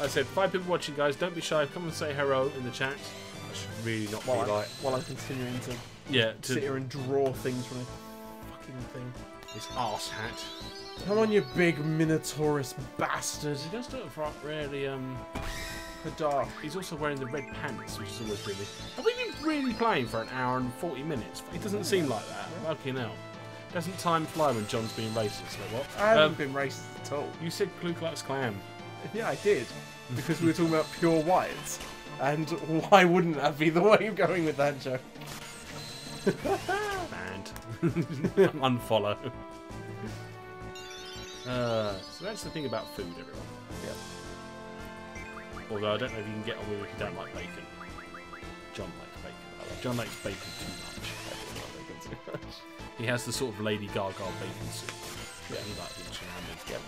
I said, 5 people watching, guys. Don't be shy. Come and say hello in the chat. I should really not be like. While I'm continuing to to sit here and draw things from a fucking thing. this arse hat. Come on, you big Minotaurus bastard. He does look really dark. He's also wearing the red pants, which is always really. Have we been really playing for an hour and 40 minutes? It doesn't seem like that. Fucking hell. Doesn't time fly when John's being racist, or what? I haven't been racist at all. You said Ku Klux Klan. Yeah, I did. Because we were talking about pure whites. And why wouldn't that be the way of going with that joke? Banned. Unfollow. So that's the thing about food, everyone. Yeah. Although I don't know if you can get on with it if you don't like bacon. John likes bacon. John likes bacon too much. I don't like bacon too much. He has the sort of Lady Gaga bacon soup. Yeah. He likes it. Yeah.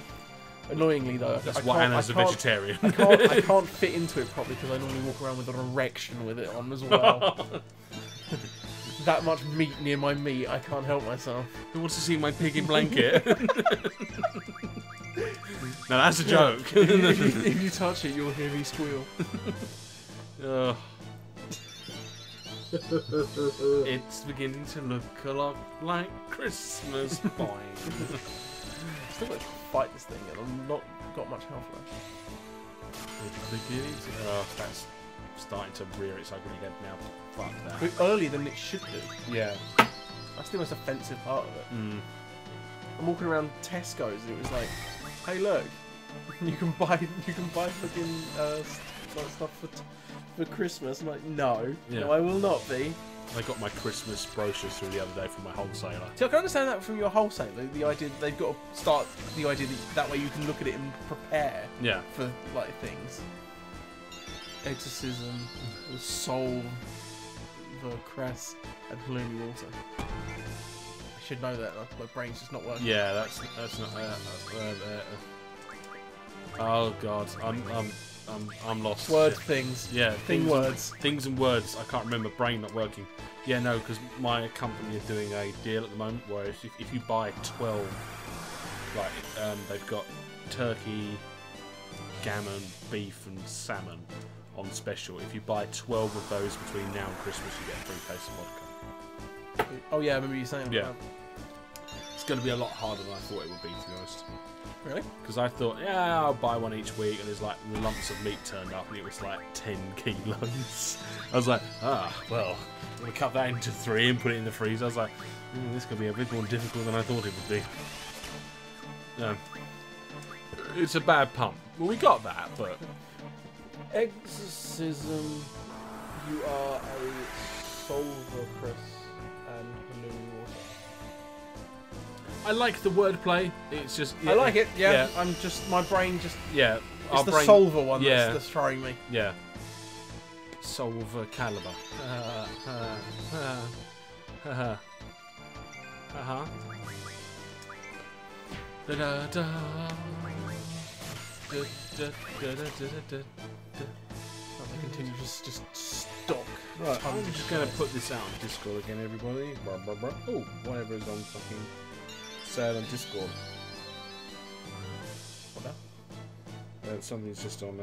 Annoyingly though, that's why Anna's a vegetarian. I can't fit into it properly because I normally walk around with an erection with it on as well. That much meat near my meat, I can't help myself. Who wants to see my pig in blanket? No, that's a joke. If you touch it, you'll hear me squeal. It's beginning to look a lot like Christmas boy. Still got to fight this thing, and I've not got much health left. That's starting to rear its ugly head now. Fuck that. But earlier than it should do. Yeah. That's the most offensive part of it. Mm. I'm walking around Tesco's and it was like, hey look, you can buy fucking stuff for Christmas. I'm like, no, no, I will not be. I got my Christmas brochures through the other day from my wholesaler. See, I can understand that from your wholesaler. The idea that they've got to start the idea that way you can look at it and prepare. Yeah. For like things. Exorcism, the soul, the cress, and holy water. I should know that. My brain's just not working. Yeah, that's not. Oh god, I'm lost. Word Yeah. things. Yeah, Thing words. Things and words. I can't remember. Brain not working. Yeah, no, because my company are doing a deal at the moment where if you buy 12, like they've got turkey, gammon, beef, and salmon on special. If you buy 12 of those between now and Christmas, you get a free case of vodka. Oh yeah, I remember you saying Yeah. that. It's going to be a lot harder than I thought it would be, to be honest. Really? Because I thought, yeah, I'll buy one each week, and there's like lumps of meat turned up, and it was like 10 kilos. I was like, well, I'm going to cut that into 3 and put it in the freezer. I was like, this could be a bit more difficult than I thought it would be. No. It's a bad pump. Well, we got that, but... Exorcism. You are a solver, Chris, and Blue Water. I like the wordplay. It's just... I like it, yeah. Yeah. I'm just... My brain just... Yeah. It's the solver one yeah. that's throwing me. Yeah. Solver caliber. Da da da. Da da da da da da. They continue just stock. Right, I'm just going to put this out on Discord again, everybody. Oh, whatever is on fucking sale on Discord. What now? Something's just on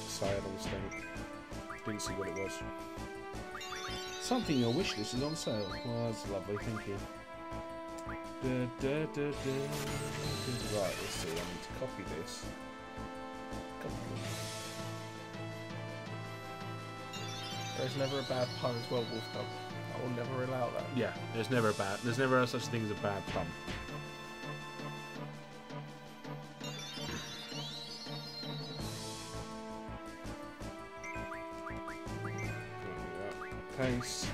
sale on this thing. Didn't see what it was. Something your wish list is on sale. Oh, that's lovely, thank you. Right, let's see. I need to copy this. There's never a bad pun as well, Wolfcub. I will never allow that. Yeah, there's never such thing as a bad pun. Paste.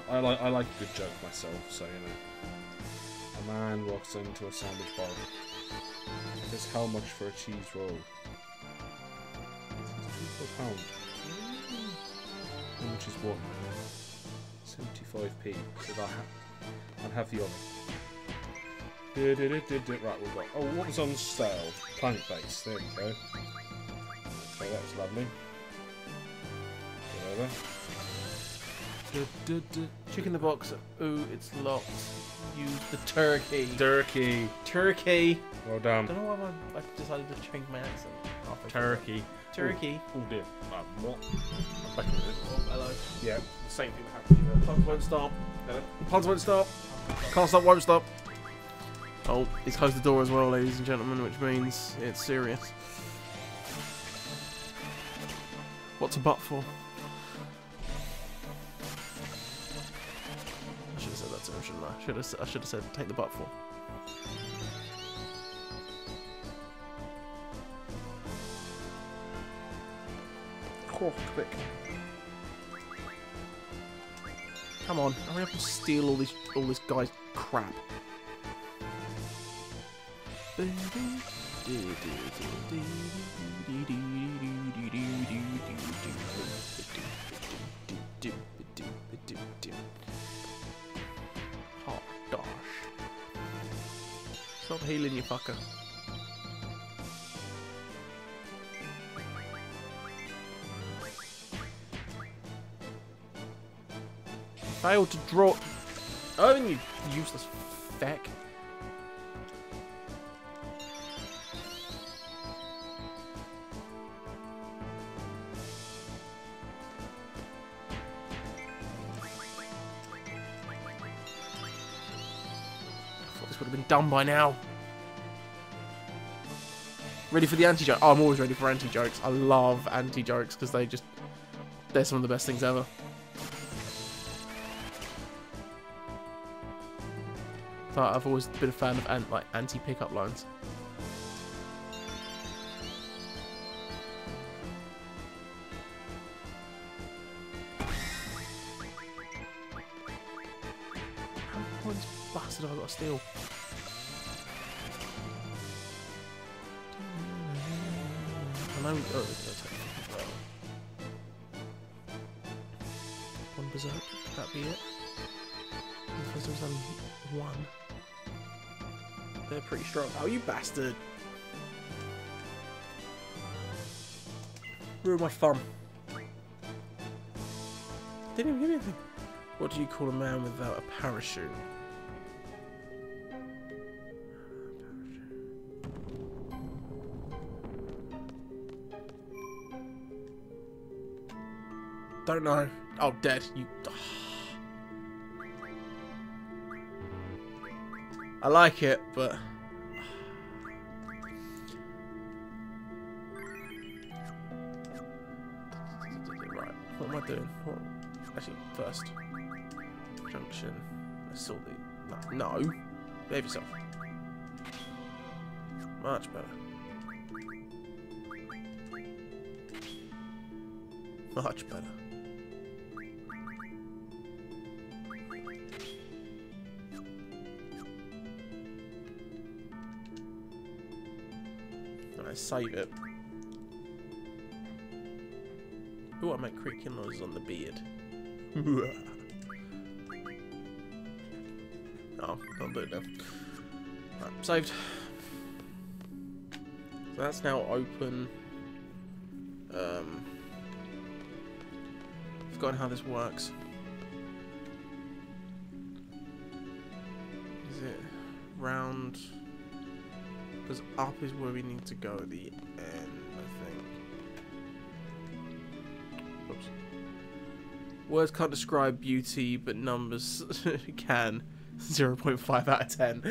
I like a good joke myself, so you know. A man walks into a sandwich bar. Says how much for a cheese roll? £2 per pound. How much is one? 75p. Said I'd have the other. Right, we've got. Oh, what was on sale? Planet Base. There we go. Okay, that was lovely. Whatever. Check in the box. Ooh, it's locked. Use the turkey. Turkey. Turkey. Well I done. don't know why I decided to change my accent. Turkey. Turkey. Oh dear. What? I'm back in a minute. Oh, hello. Yeah, the same thing that happened to you. Puns won't stop. Hello? Puns won't stop. Can't stop, won't stop. Oh, he's closed the door as well, ladies and gentlemen, which means it's serious. What's a butt for? I should have said that to him, shouldn't I? I should have said, take the butt for. Quick. Come on, hurry up and steal all this guy's crap. Hot gosh. Stop healing, you fucker. Failed to draw. Oh, you useless feck. This would have been done by now. Ready for the anti-joke? Oh, I'm always ready for anti-jokes. I love anti-jokes because they're some of the best things ever. But I've always been a fan of anti-pickup lines. How many points bastard have I got to steal? I know. Oh, one berserk. Could that be it? Because there was only one. They're pretty strong. Oh, you bastard. Ruined my fun. Didn't even give me anything. What do you call a man without a parachute? Don't know. Oh, dead. You. I like it, but. Right. What am I doing? What? Actually, first. Junction. Let's sort the. No. Behave yourself. Much better. Much better. Alright, save it. Ooh, I make creaking noises on the beard. Oh, I'll do it now. Right, saved. So that's now open. Forgotten how this works. Is it round? Because up is where we need to go at the end, I think. Oops. Words can't describe beauty, but numbers can. 0.5 out of 10.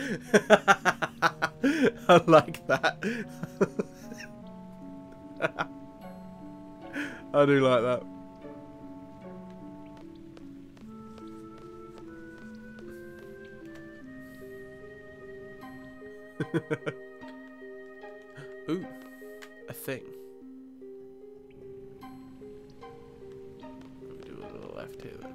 I like that. I do like that. Ooh, a thing. Let me do a little left here then.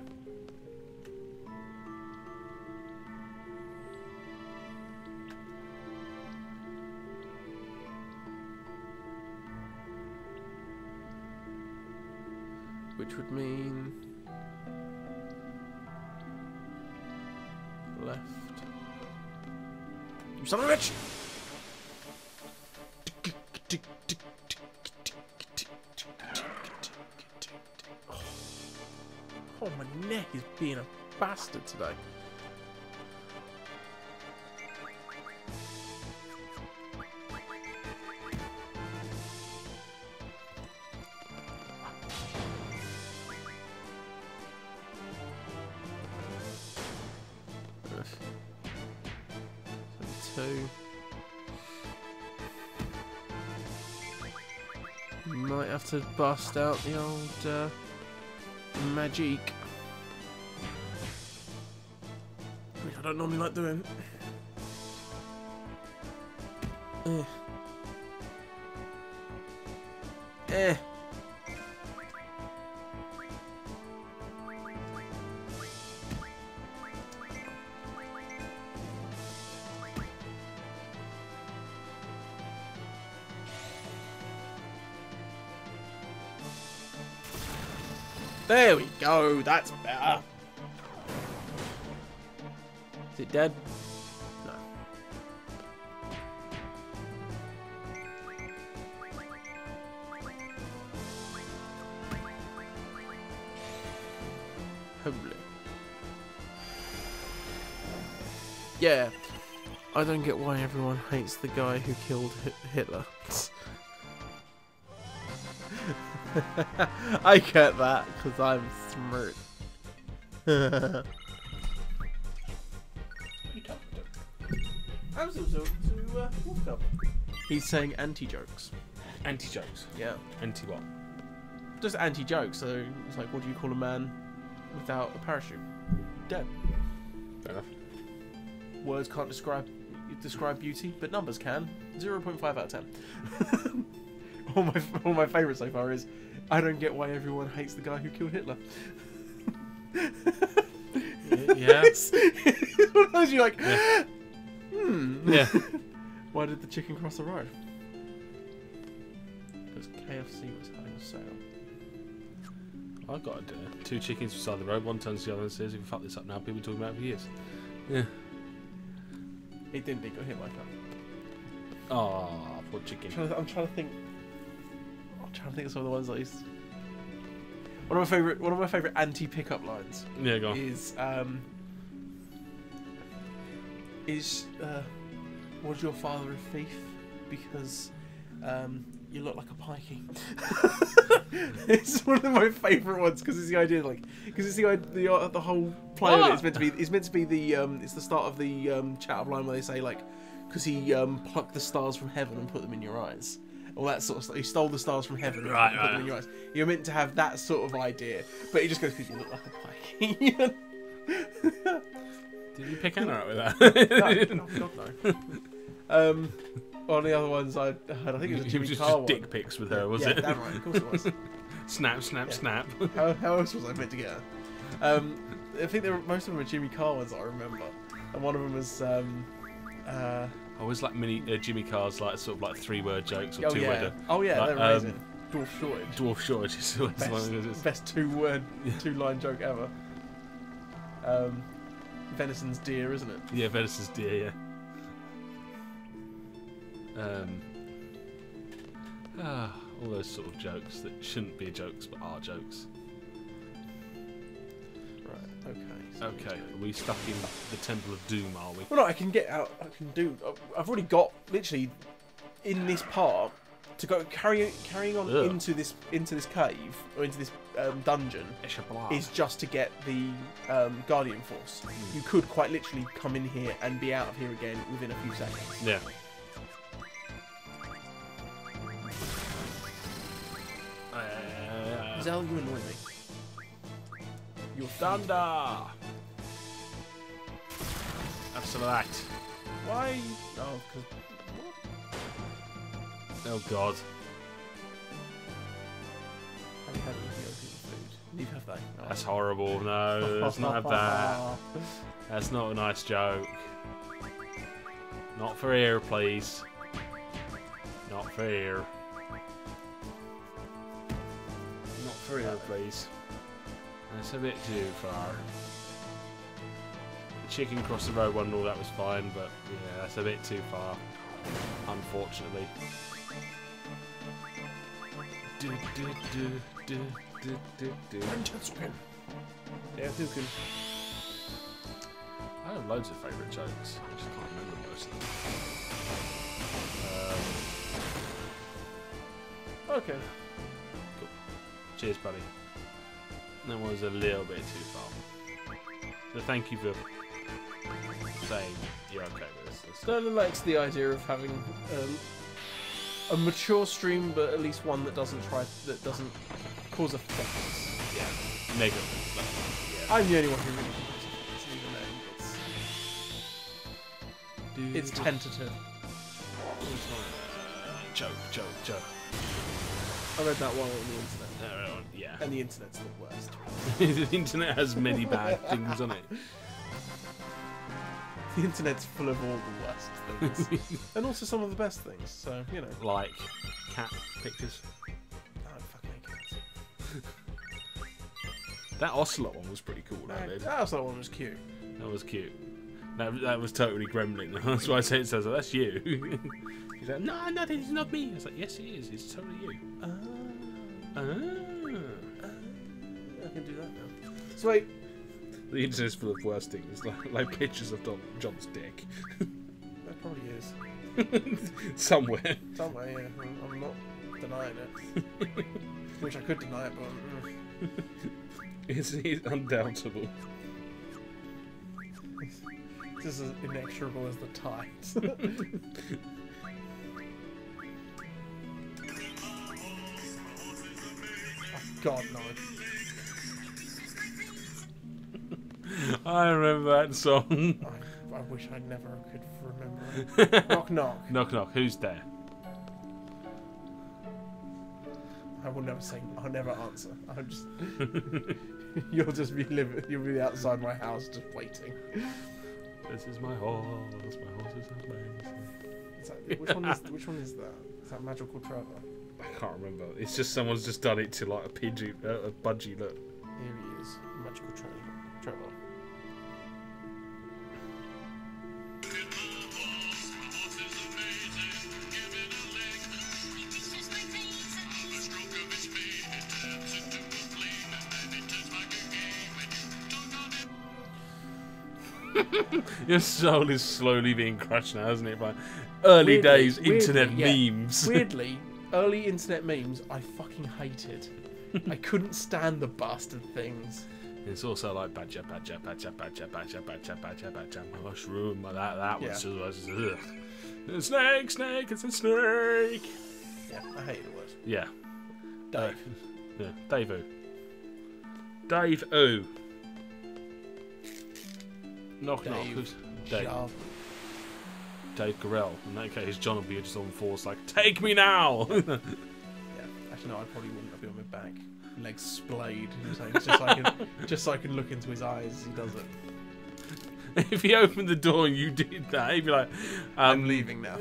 Which would mean left. You son of a bitch! Oh, my neck is being a bastard today. Two. Might have to bust out the old magic, which I don't normally like doing. There we go, that's better. Is it dead? No. Holy. Yeah. I don't get why everyone hates the guy who killed Hitler. I get that, because I'm smart. I was also to Wolf Cup. He's saying anti-jokes. Anti-jokes? Yeah. Anti what? Just anti-jokes, so it's like, what do you call a man without a parachute? Dead. Fair enough. Words can't describe beauty, but numbers can. 0.5 out of 10. All my favourite so far is, I don't get why everyone hates the guy who killed Hitler. Yeah. You're like, yeah. Yeah. Why did the chicken cross the road? Because KFC was having a sale. I've got two chickens beside the road. One turns to the other and says, if we fuck this up now, people are talking about it for years. Yeah. It didn't. It got hit by a car. Oh, poor chicken. I'm trying to think. I'm trying to think of some of the ones that he's. One of my favorite anti-pickup lines. Yeah, go on. Was your father a thief? Because you look like a pikey. It's one of my favourite ones because it's the idea, the whole play of it is meant to be. It's meant to be the. It's the start of the chat up line where they say because he plucked the stars from heaven and put them in your eyes. All that sort of stuff. He stole the stars from heaven and put them in your eyes. You're meant to have that sort of idea, but he just goes, because you look like a pikey. Did you pick Anna up with that? No, God no. One of the other ones I heard, I think it was a Jimmy Carr one. Dick pics with her, was it? Yeah, damn right, of course it was. Snap, snap, snap. How else was I meant to get her? I think most of them are Jimmy Carr ones that I remember, and one of them was. Always like mini Jimmy Carr's sort of 3-word jokes or 2-word. Oh yeah, they're amazing. Dwarf shortage. Dwarf shortage is best 2-line joke ever. Venison's deer, isn't it? Yeah, Venison's deer. Yeah. All those sort of jokes that shouldn't be jokes but are jokes. Right. Okay. Okay, are we stuck in the Temple of Doom, are we? Well, no, I can get out. I've already got literally in this part to go carrying on into this cave or into this dungeon is just to get the Guardian Force. You could quite literally come in here and be out of here again within a few seconds. Yeah. Zell, you annoy me. You're thunder. Have some of that. Why? Oh, because. Oh God. Have you had Ethiopian food? Leave have they? Oh. That's horrible. No, let's not have that. That's not a nice joke. Not for here, please. Not for here. Not for here, please. That's a bit too far. The chicken across the road one and all that was fine, but yeah, that's a bit too far. Unfortunately. Yeah, Dukin. I have loads of favourite jokes. I just can't remember most of them. Okay. Cool. Cheers, buddy. That was a little bit too far. So thank you for saying you're okay with this. Sterling likes the idea of having a mature stream, but at least one that doesn't cause offence. Yeah, negative. Yeah. I'm the only one who really causes offence, even though it's tentative. Joke. I read that one on the internet. Yeah. And the internet's the worst. The internet has many bad things on it. The internet's full of all the worst things. And also some of the best things, so, you know. Like cat pictures. Oh, fuck me, cats. That ocelot one was pretty cool, That ocelot one was cute. That was cute. That was totally gremlin. That's why I said it. So I was like, that's you. He's like, no, it's not me. I was like, yes, it is. It's totally you. I can do that now. So wait. The internet's full of worse things, like pictures of John's dick. That probably is. Somewhere. Somewhere, yeah. I'm not denying it. Wish I could deny it, but... It's undoubtable. It's just as inexorable as the tides. Oh, God, no. I remember that song. I wish I never could remember it. Knock, knock. Knock, knock. Who's there? I will never say. I'll never answer. I'm just. You'll just be living. You'll be outside my house, just waiting. This is my horse. My horse is amazing. Which one is that? Is that Magical Trevor? I can't remember. It's just someone's just done it to like a budgie look. Here he is, Magical Trevor. Your soul is slowly being crushed now, isn't it? By early days internet memes. Weirdly, early internet memes I fucking hated. I couldn't stand the bastard things. It's also like badger, mushroom. That was just ugh. Snake, it's a snake. Yeah, I hated the words. Yeah. Dave. Yeah, Dave O. Knock. Who's Dave? Dave Gorell. In that case, John will be just on force like, take me now! Yeah. Actually, no, I probably wouldn't. I'd be on my back. Legs splayed. Just so I can look into his eyes as he does it. If he opened the door and you did that, he'd be like, I'm leaving now.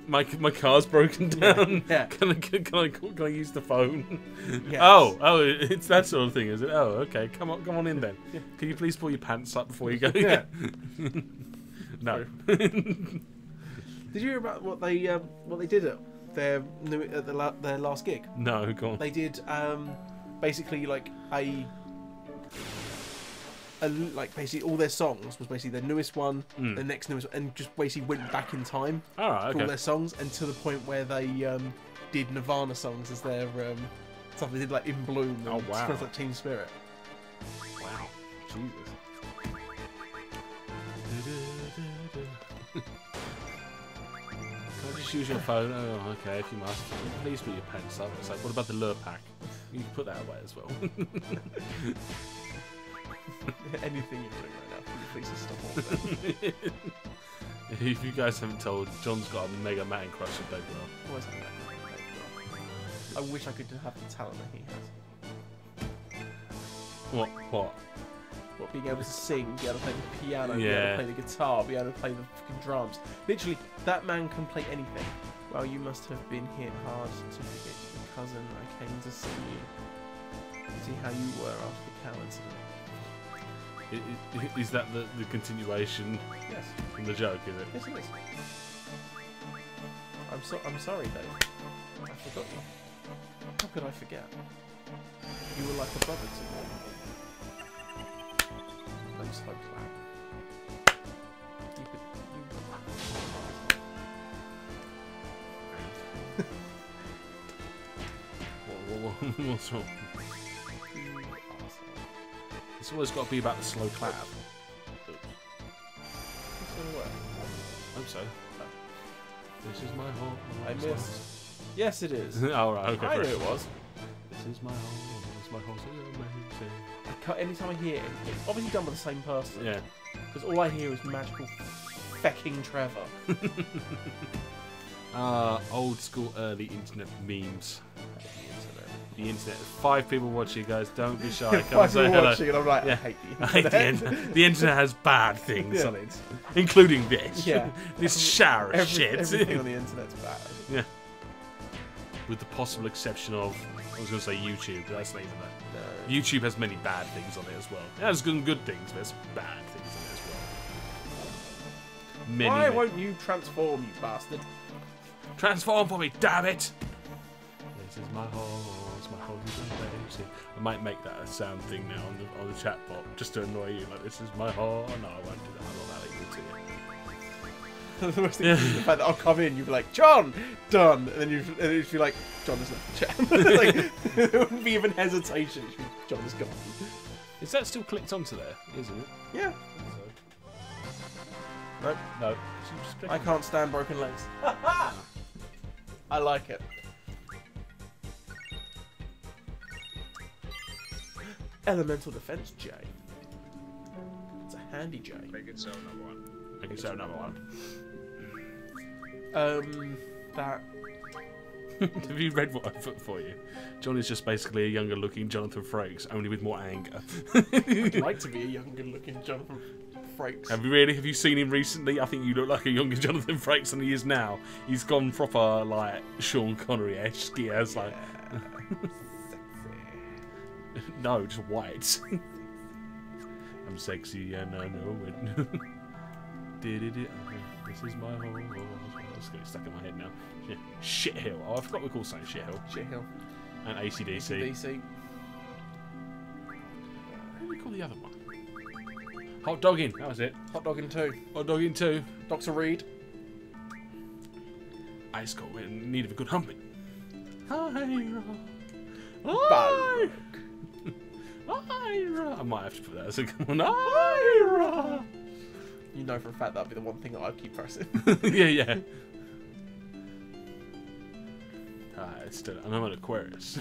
my car's broken down. Yeah. Can I use the phone? Yes. Oh, it's that sort of thing, is it? Oh, okay. Come on in then. Yeah. Can you please pull your pants up before you go? Yeah. No. Did you hear about what they did at their last gig? No, go on. They did basically like like basically all their songs was basically their newest one, the next newest, and just basically went back in time All right, for okay. all their songs, and to the point where they did Nirvana songs as their stuff. They did like In Bloom. And Oh, wow. Smells Like Teen Spirit. Wow. Jesus. Can I just use your phone? Oh, okay, if you must. Please put your pants up. It's like, what about the lure pack? You can put that away as well. Anything you're doing right now, can you please just stop all of that? If you guys haven't told, John's got a mega man crush on Dave Grohl. Always have that. I wish I could have the talent that he has. What? What, being able to sing, be able to play the piano, be Yeah. able to play the guitar, be able to play the fucking drums. Literally, that man can play anything. Well, you must have been hit hard to forget your cousin. I came to see you. See how you were after the cow incident. Is that the continuation Yes. from the joke, is it? Yes, it is. I'm sorry, Dave. I forgot you. How could I forget? You were like a brother to me. I'm so glad. You could. What's wrong? You arsehole. It's always got to be about the slow clap. Oops. It's gonna work. Hope so. This is my home. I missed. Yes, it is. Oh, right, okay. I knew fair. it was. This is my home. It's my home. So amazing. Anytime I hear it, it's obviously done by the same person. Yeah. Because all I hear is magical fecking Trevor. Old school early internet memes. The internet. 5 people watching, guys. Don't be shy. Come and say hello. Watching, and I'm like, Yeah. I hate the I hate the internet. internet. The internet has bad things Yeah. on it, including this. Yeah. This shower of shit. Everything on the internet's bad. Yeah. With the possible exception of, I was going to say YouTube, but that's not even that. No. YouTube has many bad things on it as well. It has good things, but there's bad things on it as well. Why won't you transform, you bastard? Transform for me, damn it! This is my home, it's my home. I might make that a sound thing now on the chat bot, just to annoy you. Like, this is my home. No, I won't do that. I'm not that equal to you. The worst thing is the fact that I'll come in, you'll be like, John, done, and then you'd be like, John is left the chat. Like, there wouldn't be even hesitation. It'd be, John is gone. Is that still clicked onto there? Isn't it? Yeah. Nope. No. I can't stand broken legs. I like it. Elemental defense J. It's a handy J. Make it so, number one. Make it so number one. That. Have you read what I put for you? John is just basically a younger looking Jonathan Frakes, only with more anger. I'd like to be a younger looking Jonathan Frakes. Have you really? Have you seen him recently? I think you look like a younger Jonathan Frakes than he is now. He's gone proper, like, Sean Connery-esque. He has, like... No, just white. I'm sexy and I know it. This is my home. Let's get it stuck in my head now. Shit Hill. Oh, I forgot we called something Shit Hill. Shit Hill. And AC/DC. DC. What do we call the other one? Hot dogging. That was it. Hot dogging 2. Hot dogging 2. Dr. Reed. I just got in need of a good humping. Balrog. Ira. I might have to put that as a come on. Ira. You know for a fact that'd be the one thing that I'd keep pressing. yeah. It's still, and I'm an Aquarius.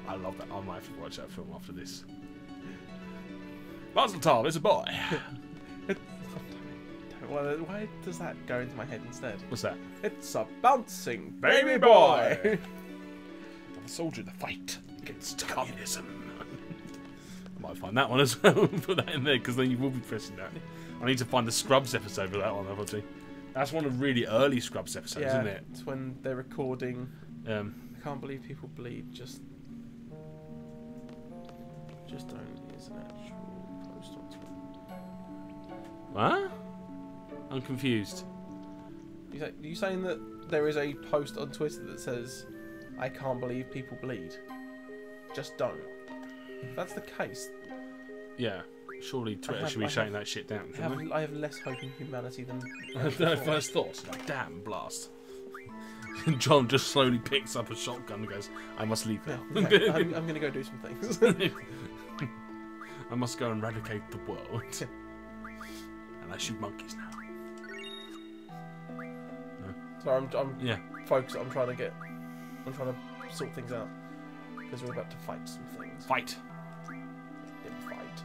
I love that. I might have to watch that film after this. Basil Tom is a boy. Why does that go into my head instead? What's that? It's a bouncing baby boy. A soldier in the fight against communism. I might find that one as well. Put that in there because then you will be pressing that. I need to find the Scrubs episode for that one, obviously. That's one of the really early Scrubs episodes, isn't it? It's when they're recording. I can't believe people bleed. Just don't use an actual post on Twitter. What? I'm confused. You saying that there is a post on Twitter that says, "I can't believe people bleed. Just don't." If that's the case. Yeah. Surely Twitter should be shutting that shit down. I have less hope in humanity than. No first thoughts. Like, damn, blast. John just slowly picks up a shotgun and goes, I must leave now. Okay, I'm going to go do some things. I must go and eradicate the world. And I shoot monkeys now. No. So I'm focused. I'm trying to sort things out. Because we're about to fight some things. Fight. Fight.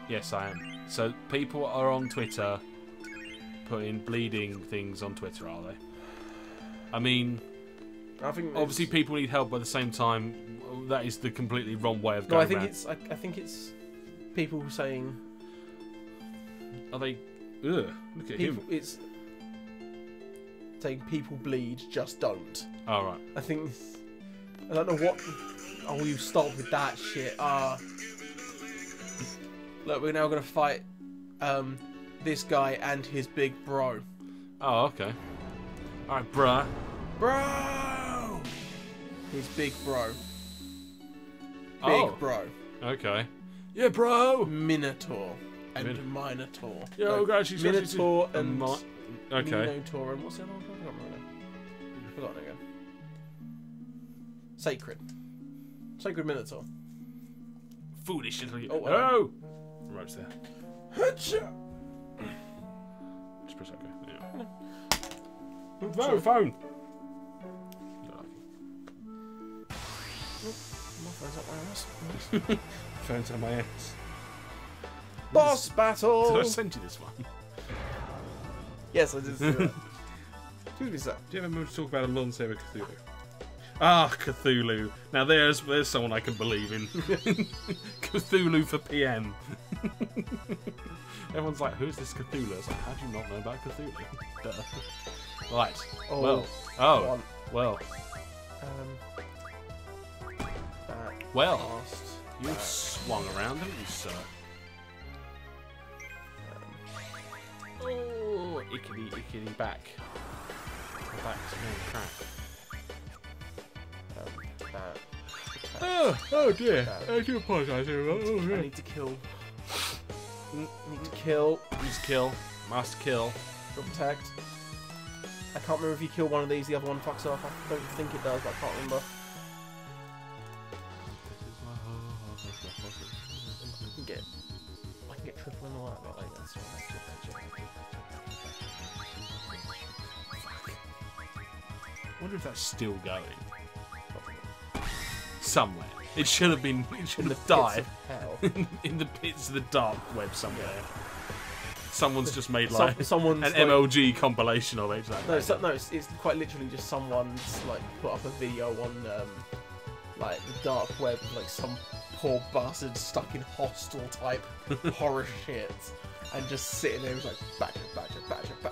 Yes, I am. So people are on Twitter putting bleeding things on Twitter, are they? I mean, I think obviously people need help, but at the same time, that is the completely wrong way of going. No, I think it's people saying. Are they? Ugh, look at him. It's saying people bleed, just don't. All right. I think. I don't know what. Oh, you stop with that shit. Look, we're now gonna fight this guy and his big bro. Oh, okay. Alright, bruh. Bro! His big bro. Oh. Big bro. Okay. Yeah, bro! Minotaur and Minotaur. Yo, guys, she's Minotaur and okay. Minotaur and what's the other one? I can't remember now. Forgotten again. Sacred. Sacred Minotaur. Foolish little. Oh, no! Right there. Hatcha! Just press OK. Yeah. No, phone! My phone's up my ass. Phone's on my ass. Boss battle! Did I send you this one? Yes, I did see that. Who is that? Do you ever remember to talk about a Lon Sarah Cthulhu? Ah, Cthulhu. Now there's someone I can believe in. Cthulhu for PM. Everyone's like, who's this Cthulhu? I was like, how do you not know about Cthulhu? Right. Oh, well. one. Well. Well. You swung around, haven't you, sir? Oh, ickety back. Back's going crack. Oh dear. I do apologise. I need to kill. Need to kill. Just kill. Must kill. Protect. I can't remember if you kill one of these, the other one fucks off. I don't think it does, but I can't remember. I can get triple in the work, but like that's I wonder if that's still going. Somewhere. It should have been. It should have died. In the pits of the dark web somewhere. Yeah. Someone's just made like someone's an MLG compilation of it. Like, no, it's quite literally just someone's like put up a video on like the dark web of like some poor bastard stuck in hostel type horror shit, and just sitting there, he was like badger,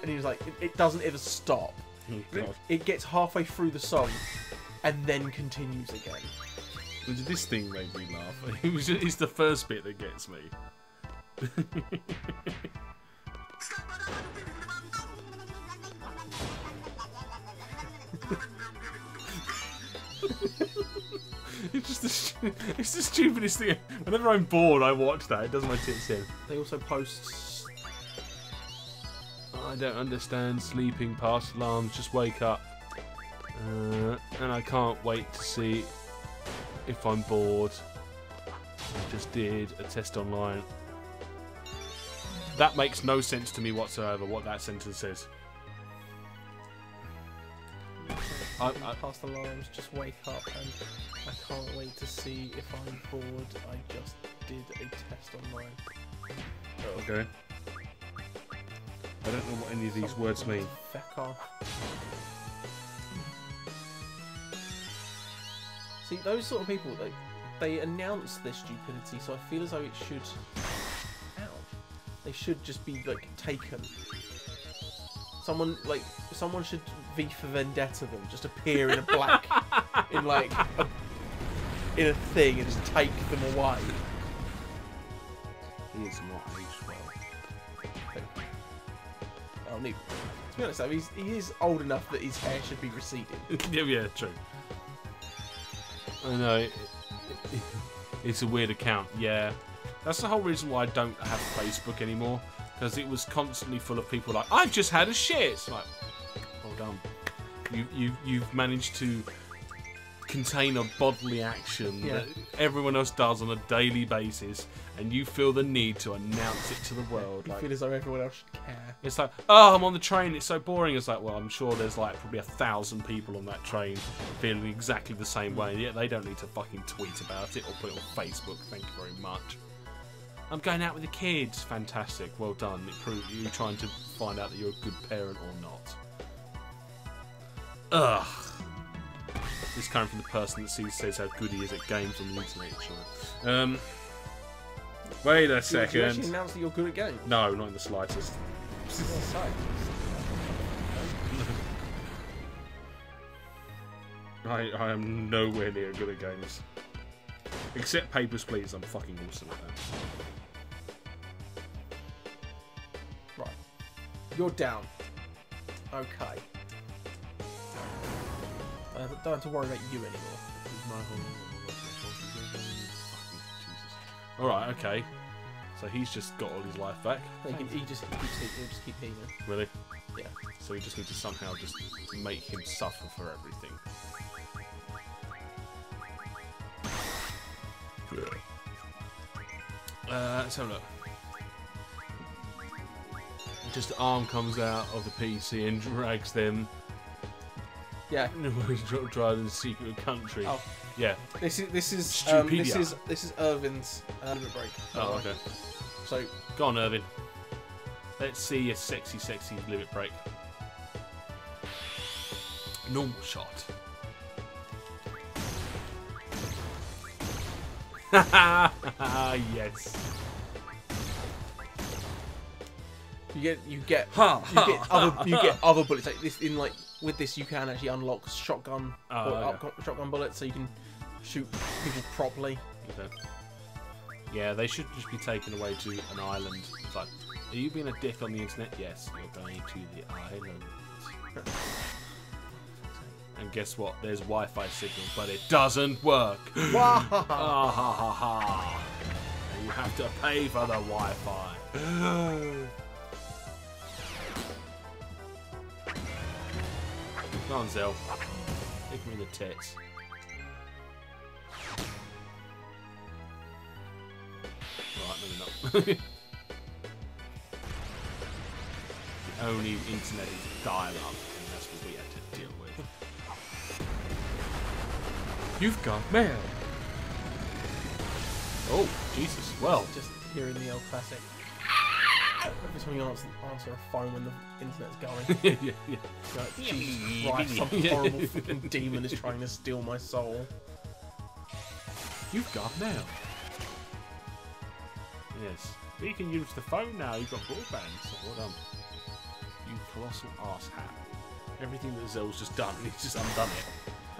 and he was like, it doesn't ever stop. Oh, it gets halfway through the song, and then continues again. This thing made me laugh. It's the first bit that gets me. It's the stupidest thing. Whenever I'm bored, I watch that. It does my tits in. They also post. I don't understand sleeping past alarms. Just wake up. And I can't wait to see if I'm bored. I just did a test online. That makes no sense to me whatsoever, what that sentence says. Past alarms, just wake up, and I can't wait to see if I'm bored. I just did a test online. Okay. I don't know what any of these words mean. Feck off. See, those sort of people, they announce their stupidity, so I feel as though it should. They should just be like taken. Someone should V for Vendetta them, just appear in a black, in a thing and just take them away. He is not aged well. To be honest though, he is old enough that his hair should be receding. Yeah, true. I know. It's a weird account, yeah. That's the whole reason why I don't have Facebook anymore, because it was constantly full of people like, I've just had a shit. It's like, well done. You've managed to contain a bodily action that everyone else does on a daily basis, and you feel the need to announce it to the world. You feel as though everyone else should care. It's like, oh, I'm on the train, it's so boring. It's like, well, I'm sure there's like probably 1,000 people on that train feeling exactly the same way, yet they don't need to fucking tweet about it or put it on Facebook. Thank you very much. I'm going out with the kids. Fantastic. Well done. It proves you trying to find out that you're a good parent or not. Ugh. This coming from the person that says how good he is at games on the internet. Wait a second. Do you actually announce that you're good at games? No, not in the slightest. I am nowhere near good at games. Except Papers, Please. I'm fucking awesome at that. Right. You're down. Okay. I don't have to worry about you anymore. Alright, okay. So he's just got all his life back. He'll just keep healing. Really? Yeah. So we just need to somehow just make him suffer for everything. Let's have a look. Just arm comes out of the PC and drags them. Yeah. Driving the secret country. Oh. Yeah. This is Stupedia. This is Irvin's limit break. Oh, okay. So go on, Irvin. Let's see your sexy limit break. Normal shot. Yes. You get other bullets like this. With this, you can actually unlock shotgun bullets, so you can shoot people properly. Okay. Yeah, they should just be taken away to an island. It's like, are you being a dick on the internet? Yes, you're going to the island. And guess what? There's Wi-Fi signal, but it doesn't work. And you have to pay for the Wi-Fi. Come on, Zell. Kick me in the tits. Right, maybe not. The only internet is dial-up, and that's what we had to deal with. You've got mail. Oh, Jesus. Well. Just hearing the old classic. Every time you answer a phone when the internet's going. Yeah. Like, Jesus Christ, some horrible fucking demon is trying to steal my soul. You've got mail. Yes. But you can use the phone now. You've got broadband. So well done. You colossal arse hat. Everything that Zell's just done, he's just undone it.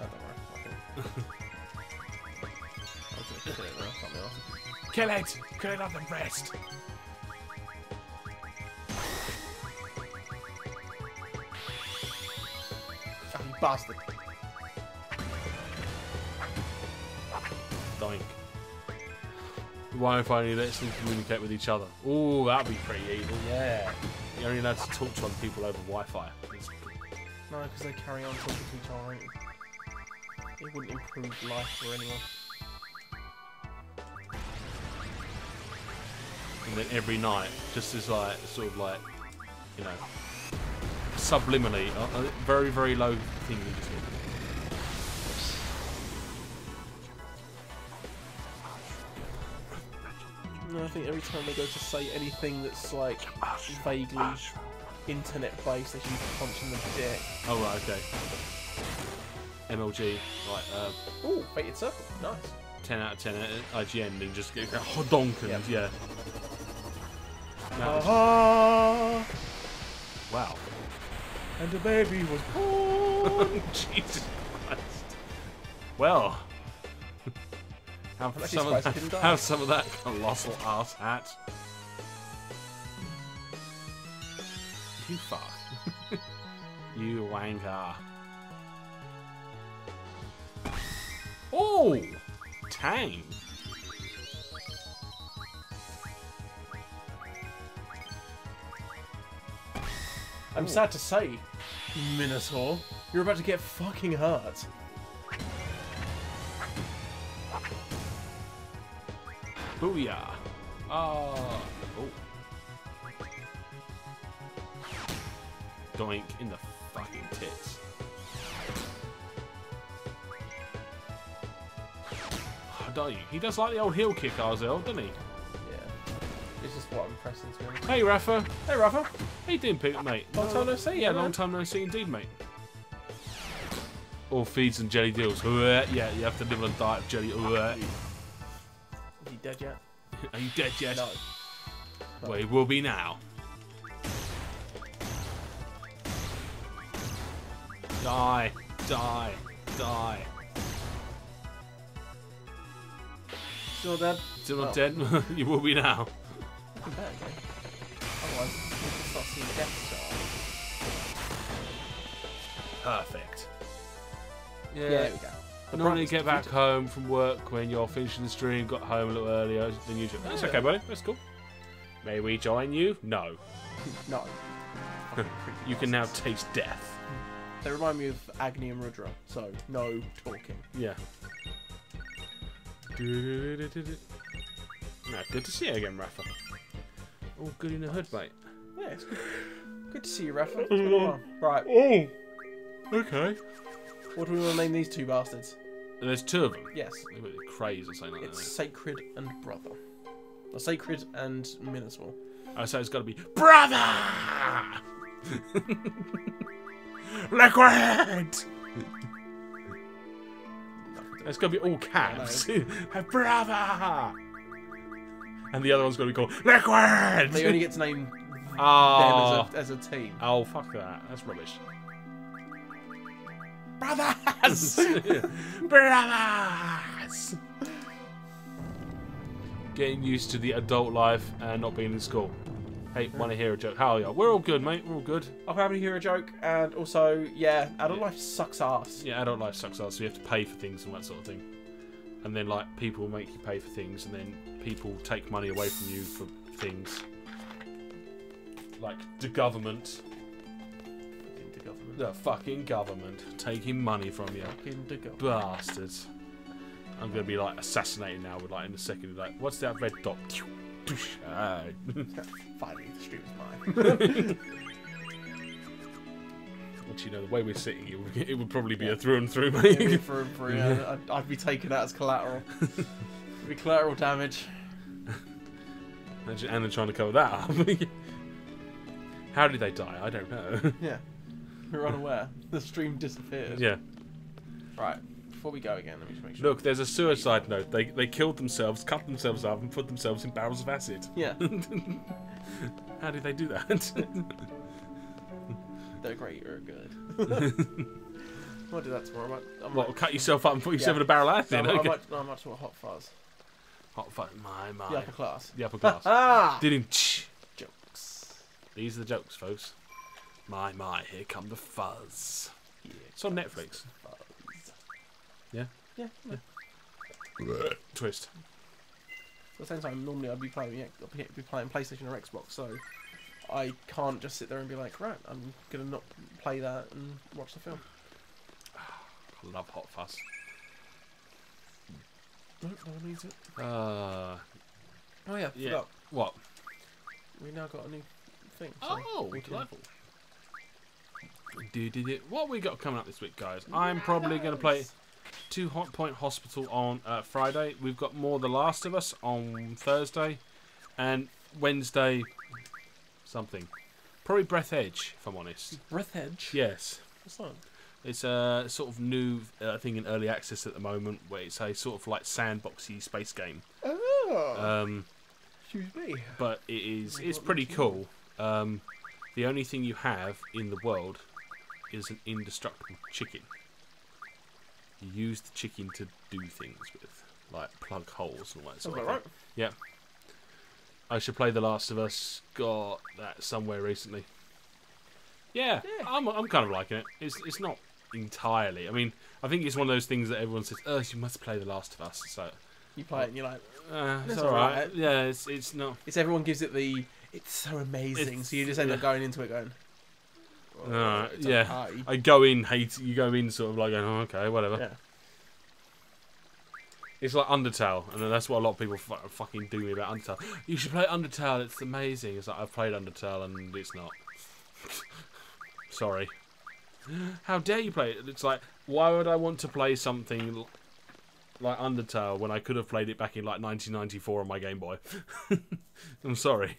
Oh, don't worry. I was gonna kill it now. Cut me off. Kill it! Kill it off the rest! Oh, you bastard. Doink. Wi-Fi only lets them communicate with each other. Oh, that'd be pretty evil, yeah. You're only allowed to talk to other people over Wi-Fi. No, because they carry on talking to each other. It wouldn't improve life for anyone. And then every night, just as like, sort of like, you know, subliminally, a very, very low thing you just hear. No, I think every time they go to say anything that's like vaguely internet-based, they should be punched in the dick. Oh right, okay. MLG, right? Ooh, Fated Circle, nice. 10 out of 10 at IGN, and just get hodonk and yeah. No, wow. And the baby was born. Jesus Christ. Well, have some of that colossal ass hat. You fuck. You wanker. Oh, tang. I'm sad to say, Minotaur, you're about to get fucking hurt. Booyah. Oh. Doink in the fucking tits. Oh, don't you? He does like the old heel kick, Arzel, doesn't he? Yeah. It's just what I'm pressing to him. Hey, Rafa. Hey, Rafa. How you doing, mate? Long time no see. Yeah, long time no see indeed, mate. All feeds and jelly deals. Yeah, you have to live on a diet of jelly. Is he dead yet? Are you dead yet? No. Well, he will be now. Die, die, die. Still dead? Still not dead? You will be now. I'm back, okay. Otherwise, we can start seeing Death Star. Perfect. Yeah, there we go. Normally get back home from work when you're finishing the stream, got home a little earlier than usual. That's okay, buddy. That's cool. May we join you? No. No. You can now taste death. They remind me of Agni and Rudra, so no talking. Yeah. No, good to see you again, Rafa. All good in the hood, mate. Yeah, it's good. Good to see you, Rafa. It's been a while. Right. Oh. Okay. What do we want to name these two bastards? There's two of them. Yes. Craze or something like that. It's Sacred and Brother. Or Sacred and Minotaur. I say it's got to be brother. Liquid. It's got to be all caps. Brother. And the other one's got to be called Liquid. They only get to name them as a team. Oh, fuck that. That's rubbish. Brothers! Brothers! Getting used to the adult life and not being in school. Hey, want to hear a joke? How are you? We're all good, mate. We're all good. I'm happy to hear a joke, and also, yeah, adult life sucks ass. Yeah, adult life sucks ass, so you have to pay for things and that sort of thing. And then, like, people make you pay for things, and then people take money away from you for things. Like, the government. The fucking government taking money from you. Bastards. I'm going to be, like, assassinated now with, like, in a second, like, what's that red dot? Finally, the stream is mine. Once you know the way we're sitting, it would probably be a through and through, mate. Yeah, through and through, yeah. I'd be taken out as collateral. It'd be collateral damage. Imagine Anna trying to cover that up. How did they die? I don't know. Yeah. We're unaware. The stream disappeared. Yeah. Right. Before we go again, let me just make sure. Look, there's a suicide note. They killed themselves, cut themselves up, and put themselves in barrels of acid. Yeah. How did they do that? They're great or good. I'll do that tomorrow. What, cut yourself up and put yourself in a barrel of acid? No, Okay. I might do a hot fuzz. Hot fuzz, my. The upper class. The upper class. Didn't jokes. These are the jokes, folks. My, here come the fuzz. Yeah, it's on Netflix. Fuzz. Yeah? Yeah. Twist. At the same time, normally I'd be playing PlayStation or Xbox, so I can't just sit there and be like, right, I'm gonna not play that and watch the film. I love Hot Fuzz. No one needs it. Oh yeah, forgot. What? We now got a new thing. Oh, delightful. What have we got coming up this week, guys? I'm probably going to play 2 Hot Point Hospital on Friday. We've got more The Last of Us on Thursday. And Wednesday, something. Probably Breath Edge, if I'm honest. Breath Edge? Yes. What's that? It's a sort of new thing in early access at the moment, where it's a sort of like sandboxy space game. Oh. Excuse me. But it's pretty cool. The only thing you have in the world is an indestructible chicken. You use the chicken to do things with, like plug holes and all that sort of thing. Right. Yeah. I should play The Last of Us. Got that somewhere recently. Yeah. I'm kind of liking it. It's not entirely. I mean, I think it's one of those things that everyone says, "Oh, you must play The Last of Us." So you play it and you're like, it's alright. Yeah, it's not. It's everyone gives it the. It's so amazing. So you just end up going into it going. Yeah. Okay. I go in you go in sort of like going, oh, okay, whatever. Yeah. It's like Undertale, and that's what a lot of people fucking do me about Undertale. You should play Undertale, it's amazing. It's like, I've played Undertale and it's not. Sorry. How dare you play it? It's like, why would I want to play something like Undertale when I could have played it back in like 1994 on my Game Boy? I'm sorry.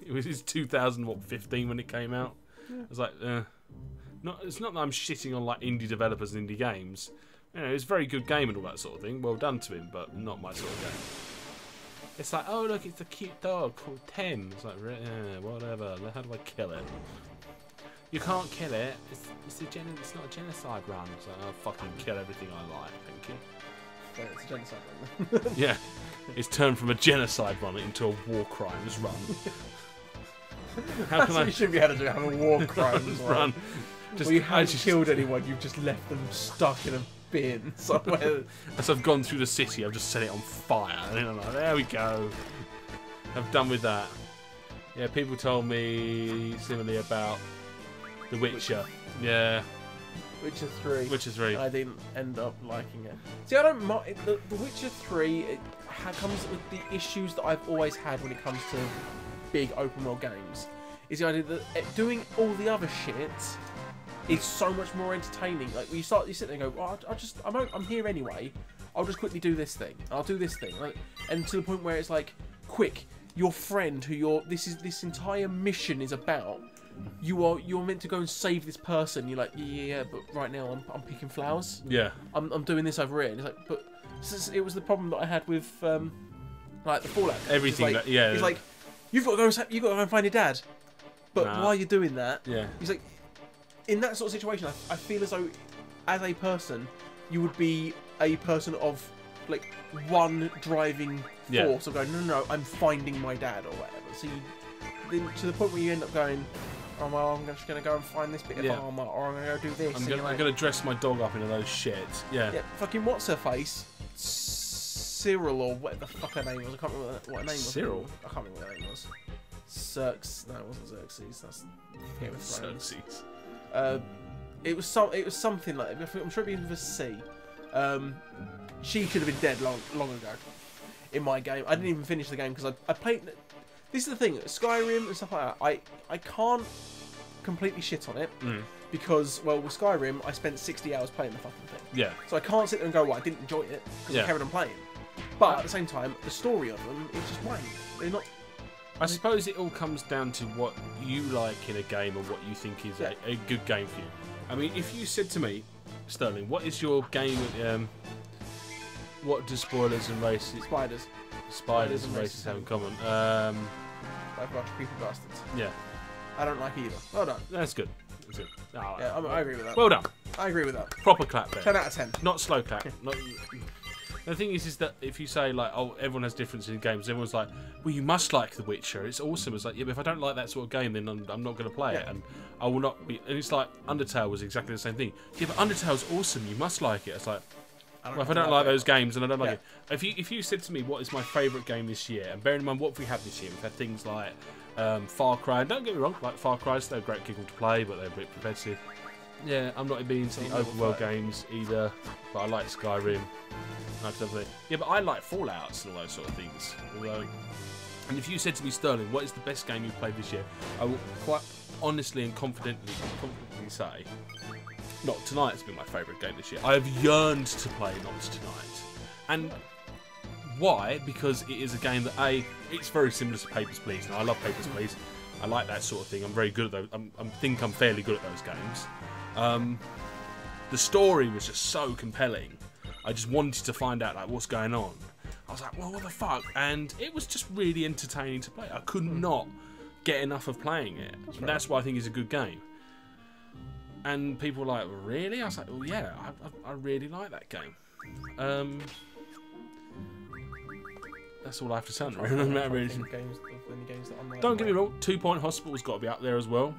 It was 2015 when it came out. Yeah. I was like, it's not that I'm shitting on like indie developers and indie games. You know, it's a very good game and all that sort of thing. Well done to him, but not my sort of game. It's like, oh look, it's a cute dog called 10. It's like, yeah, whatever. How do I kill it? You can't kill it. It's not a genocide run. It's like, I'll fucking kill everything I like. Thank you. So it's a genocide run. Yeah, it's turned from a genocide run into a war crimes run. How can you shouldn't be able to do have a war crimes run. Just, well, you haven't killed anyone. You've just left them stuck in a bin somewhere. As I've gone through the city, I've just set it on fire. And I'm like, there we go. I'm done with that. Yeah, people told me similarly about The Witcher. Yeah. Witcher 3. Witcher 3. I didn't end up liking it. See, I don't mind. The Witcher 3 comes with the issues that I've always had when it comes to big open world games. Is the idea that doing all the other shit is so much more entertaining. Like you sit there and go, well, I'm here anyway. I'll just quickly do this thing. I'll do this thing. Like, and to the point where it's like, quick, your friend who this entire mission is about. You're meant to go and save this person. You're like, yeah, but right now I'm picking flowers. Yeah. I'm doing this over here. And it's like, but it was the problem that I had with like the Fallout. Everything. It's like, yeah. It's like you've got to go and find your dad. But while you're doing that, yeah. He's like, in that sort of situation, I feel as though, as a person, you would be a person of like one driving force of going, no, I'm finding my dad or whatever. So then to the point where you end up going, oh well, I'm just going to go and find this bit of armor, or I'm going to go do this. I'm going to dress my dog up into those shits. Yeah. Yeah. Fucking what's her face? Cyril or whatever the fuck her name was. I can't remember what her name was. Cyril. I can't remember what her name was. No, it wasn't Xerxes. That's Game of Thrones. Xerxes. It was something like. I'm sure it begins with a C. She should have been dead long ago. In my game, I didn't even finish the game because I played. This is the thing, Skyrim and stuff like that. I can't completely shit on it because, well, with Skyrim, I spent 60 hours playing the fucking thing. Yeah. So I can't sit there and go, well, I didn't enjoy it because I carried on playing. But at the same time, the story of them is just wank. They're not. I suppose it all comes down to what you like in a game and what you think is a good game for you. I mean, if you said to me, Sterling, what is your game? What do spoilers and races? Spiders and races have in common? Like a bunch of creepy bastards. Yeah. I don't like either. Well done. That's good. That's good. Oh, yeah, I agree with that. Well done. I agree with that. Proper clap there. 10 out of 10. Not slow clap. Not. The thing is that if you say like, oh, everyone has differences in games, everyone's like, well, you must like The Witcher. It's awesome. It's like, yeah, but if I don't like that sort of game, then I'm not going to play it, and I will not be. And it's like Undertale was exactly the same thing. Yeah, but Undertale's awesome. You must like it. It's like, Well, if I don't like those games, then I don't like it. If you said to me what is my favourite game this year, and bearing in mind what have we had this year, we've had things like Far Cry. And don't get me wrong, like Far Cry's they're a great giggle to play, but they're a bit repetitive. Yeah, I'm not being into the open world games either, but I like Skyrim. Yeah, but I like Fallouts and all those sort of things. Although, and if you said to me, Sterling, what is the best game you've played this year, I will quite honestly and confidently say, Not Tonight has been my favourite game this year. I have yearned to play Not Tonight. And why? Because it is a game that, it's very similar to Papers, Please. Now, I love Papers, Please. I like that sort of thing. I'm very good at those. I think I'm fairly good at those games. The story was just so compelling. I just wanted to find out like what's going on. I was like, well, what the fuck? And it was just really entertaining to play. I could not get enough of playing it. And that's why I think it's a good game. And people were like, really? I was like, well, yeah, I really like that game. That's all I have to say. Don't get me wrong, 2 Point Hospital's got to be up there as well.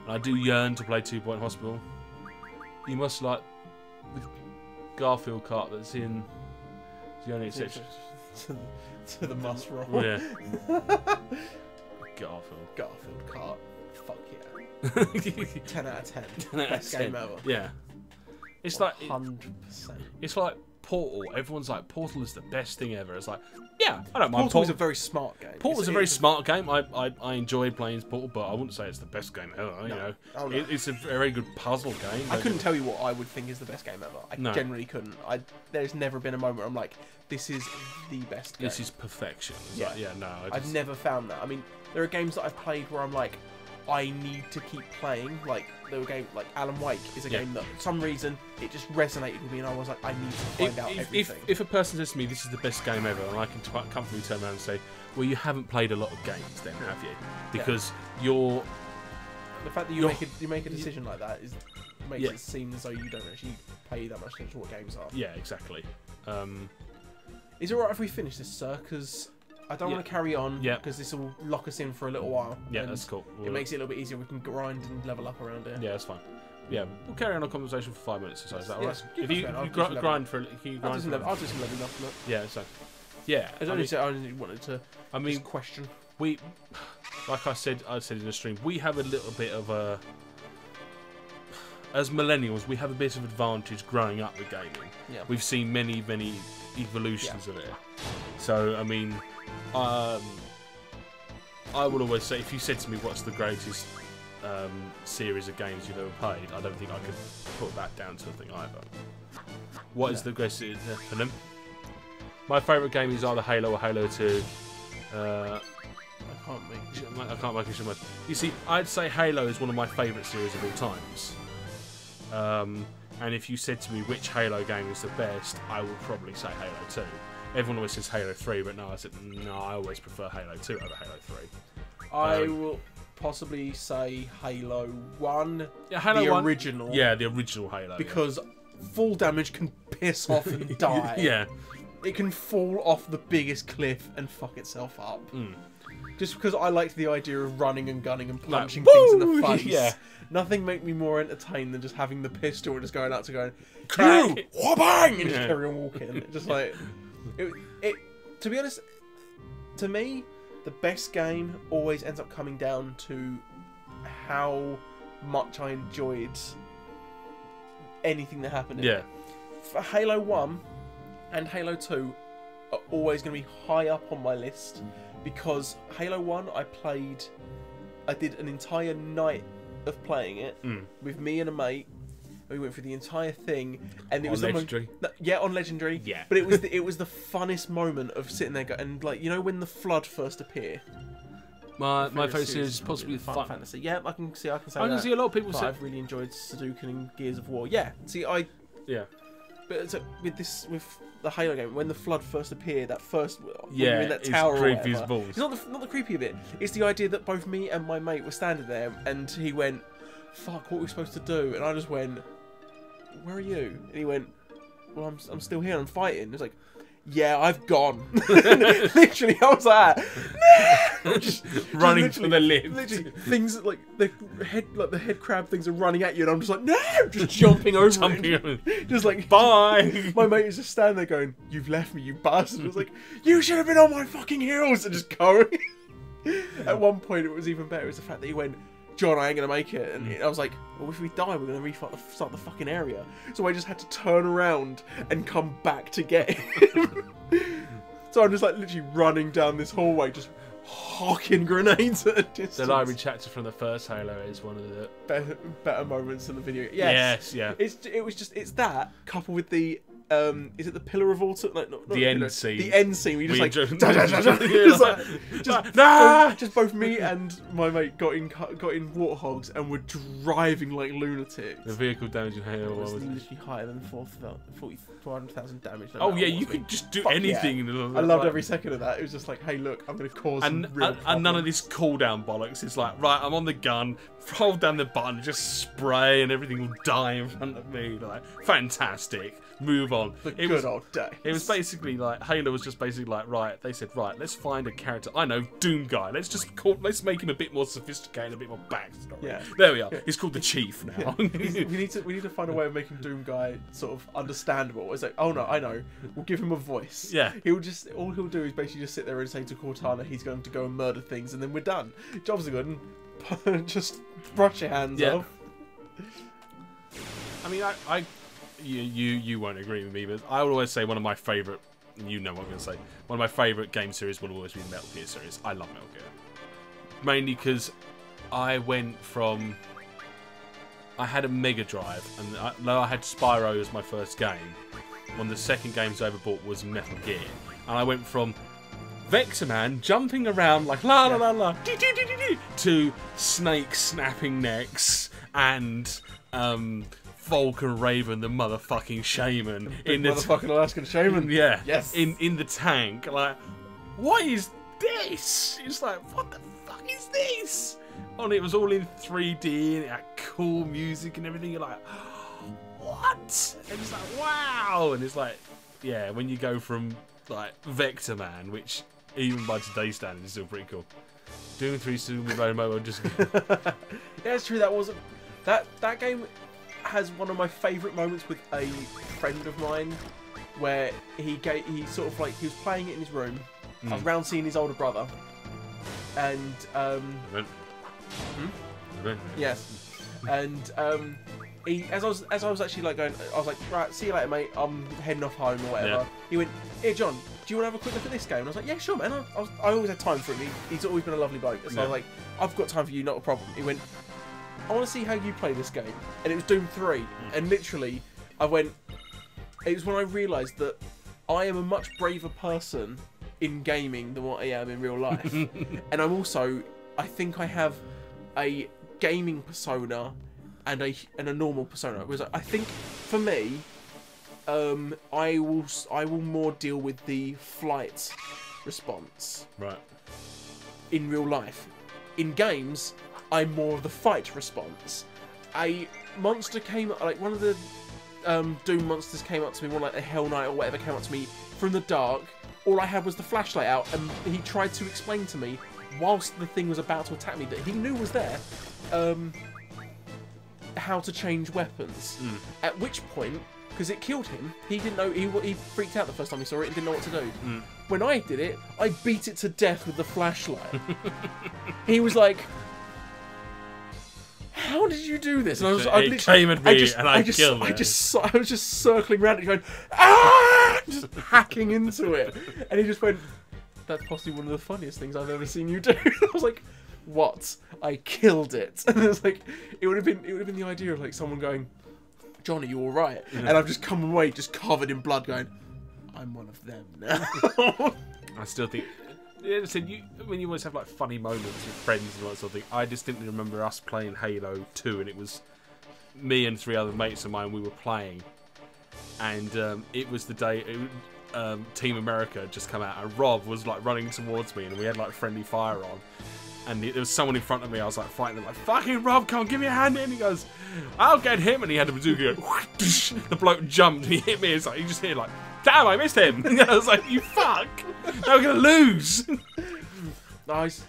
And I do yearn to play 2 Point Hospital. You must like the Garfield cart that's in the only exception. to the must roll. Yeah. Garfield cart. Fuck yeah. 10 out of 10. Best game ever. Yeah. It's like 100%. It's like Portal. Everyone's like, Portal is the best thing ever. It's like, yeah, I don't mind. Portal is a very smart game. Portal's a very smart game. I enjoyed playing Portal, but I wouldn't say it's the best game ever. You know, it's a very good puzzle game. I couldn't tell you what I would think is the best game ever. I generally couldn't. There's never been a moment where I'm like, this is the best game. This is perfection. I've never found that. I mean, there are games that I've played where I'm like, I need to keep playing. Like there were games like Alan Wake is a game that for some reason it just resonated with me, and I was like, I need to find out everything. If a person says to me, "This is the best game ever," and I can comfortably turn around and say, "Well, you haven't played a lot of games, then, have you? Because you're the fact that you make a decision like that makes it seem as though you don't actually pay that much attention to what games are." Yeah, exactly. Is it alright if we finish this, sir? Because I don't want to carry on, because this will lock us in for a little while. Yeah, that's cool. It makes it a little bit easier. We can grind and level up around here. Yeah, that's fine. Yeah, we'll carry on a conversation for 5 minutes or so. Is that alright? If you grind for, can you grind I'll do some leveling up. Yeah, so yeah. I only wanted to. I mean, question. We, like I said in the stream, we have a little bit of a. As millennials, we have a bit of advantage growing up with gaming. Yeah. We've seen many evolutions of it. So I mean. I would always say, if you said to me what's the greatest series of games you've ever played, I don't think I could put that down to a thing either. What is the greatest for them? My favourite game is either Halo or Halo 2. I can't make it so much. You see, I'd say Halo is one of my favourite series of all times. And if you said to me which Halo game is the best, I would probably say Halo 2. Everyone always says Halo 3, but no, I said, no, I always prefer Halo 2 over Halo 3. I will possibly say Halo 1, Halo the 1, original. Yeah, the original Halo. Because full damage can piss off and die. Yeah. It can fall off the biggest cliff and fuck itself up. Just because I liked the idea of running and gunning and punching things in the face. Yeah. Nothing made me more entertained than just having the pistol and just going out to go, wha-bang! And just carry on walking. Just like... It to be honest, to me, the best game always ends up coming down to how much I enjoyed anything that happened in it. For Halo 1 and Halo 2 are always going to be high up on my list, because Halo 1 I did an entire night of playing it with me and a mate. We went through the entire thing, and it was Legendary. On Legendary. Yeah. But it was the funnest moment of sitting there and like, you know, when the Flood first appear. My favourite series is possibly Final Fantasy. Yeah, I can say. I can see a lot of people say. I've really enjoyed Sudoku and Gears of War. Yeah. See, But so with the Halo game, when the Flood first appeared, that first in that tower, creepy as balls. It's not the creepy bit. It's the idea that both me and my mate were standing there, and he went, "Fuck, what are we supposed to do?" And I just went, "Where are you?" And he went, "Well, I'm still here. I'm fighting." It's like, "Yeah, I've gone." Literally, I was like, just running from the lift. Literally, things like the head crab things are running at you, and I'm just like, no, just jumping over it. Just like, bye. My mate is just standing there going, "You've left me, you bastard." I was like, "You should have been on my fucking heels," and just going. At one point, it was even better. It was the fact that he went, "John, I ain't gonna make it," and I was like, "Well, if we die, we're gonna restart the fucking area." So I just had to turn around and come back to get him. So I'm just like literally running down this hallway, just hocking grenades at a distance. The library chapter from the first Halo is one of the better moments in the video. Yes, yeah. It's that coupled with the is it the Pillar of Autumn? Like, not the end scene. The end scene. We just like, just both me and my mate got in warthogs and were driving like lunatics. The vehicle damage in Halo was literally higher than 400,000 damage. Oh yeah, you could just do anything. Yeah. I loved every second of that. It was just like, hey, look, I'm going to cause some real and none of this cooldown bollocks. It's like, right, I'm on the gun, hold down the button, just spray, and everything will die in front of me. Like, fantastic. Move on. The good old days. It was basically like Halo was just basically like, right. They said, right, let's find a character. I know, Doom guy. Let's make him a bit more sophisticated, a bit more backstory. Yeah. There we are. Yeah. He's called the Chief now. Yeah. we need to find a way of making Doom guy sort of understandable. It's like, oh no, I know. We'll give him a voice. Yeah. All he'll do is basically just sit there and say to Cortana he's going to go and murder things, and then we're done. Jobs are good. And just brush your hands off. I mean, You won't agree with me, but I would always say one of my favourite, you know what I'm going to say, one of my favourite game series will always be the Metal Gear series. I love Metal Gear. Mainly because I went from, I had a Mega Drive, and I had Spyro as my first game. One of the second games I ever bought was Metal Gear. And I went from Vector Man jumping around like la la la la to Snake snapping necks and Vulcan Raven, the motherfucking shaman, in the motherfucking Alaskan shaman. Yeah, yes. In the tank. Like, what is this? It's like, what the fuck is this? And it was all in 3D and it had cool music and everything. You're like, what? And it's like, wow. And it's like, yeah, when you go from like Vector Man, which even by today's standards is still pretty cool. Doom 3 Super Mario just. Yeah, it's true. That wasn't that game. Has one of my favourite moments with a friend of mine, where he sort of like he was playing it in his room. I was around seeing his older brother, and yes, and he as I was actually like going, I was like, right, see you later, mate. I'm heading off home or whatever. Yeah. He went, here, John, do you want to have a quick look at this game? And I was like, yeah, sure, man. I always had time for him. He's always been a lovely bloke. So I was like, I've got time for you, not a problem. He went, I want to see how you play this game. And it was Doom 3. And literally, it was when I realised that I am a much braver person in gaming than what I am in real life. And I'm also, I think I have a gaming persona and a normal persona. Because I think, for me, I will more deal with the flight response. Right. In real life. In games, I'm more of the fight response. A monster came, like one of the Doom monsters came up to me, one like a Hell Knight or whatever came up to me from the dark. All I had was the flashlight out, and he tried to explain to me, whilst the thing was about to attack me, that he knew was there, how to change weapons. At which point, because it killed him, he didn't know, he freaked out the first time he saw it and didn't know what to do. When I did it, I beat it to death with the flashlight. He was like, how did you do this? And I was just circling around it going, ah, just hacking into it. And he just went, that's possibly one of the funniest things I've ever seen you do. I was like, what? I killed it. And it was like, it would have been the idea of like someone going, John, are you all right? And I've just come away just covered in blood going, I'm one of them now. I still think, yeah, so when you always have like funny moments with friends and all that sort of thing, I distinctly remember us playing Halo 2, and it was me and 3 other mates of mine, we were playing, and it was the day Team America had just come out, and Rob was like running towards me, and we had like friendly fire on, and there was someone in front of me. I was like fighting them, like, fucking Rob, come on, give me a hand. And he goes, I'll get him. And he had a bazooka go, the bloke jumped and he hit me. It's like, you just hear like, damn, I missed him. And I was like, you fuck, now we're gonna lose. Nice.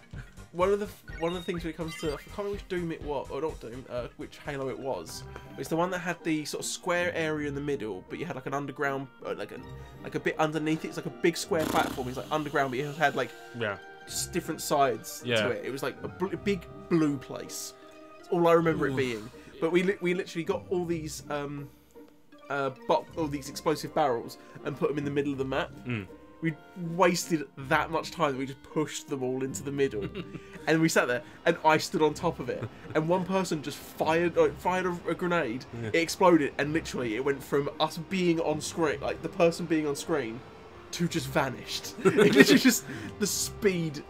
one of the things when it comes to, I can't remember which Doom it was, or not Doom, which Halo it was. It's the one that had the sort of square area in the middle, but you had like an underground, like a bit underneath it. It's like a big square platform. It's like underground, but it had like just different sides to it. It was like a big blue place. That's all I remember it being. But we literally got all these all these explosive barrels and put them in the middle of the map. We wasted that much time that we just pushed them all into the middle. And we sat there, and I stood on top of it. And one person just fired a grenade. It exploded, and literally it went from us being on screen, like the person being on screen, to just vanished. It literally just, the speed.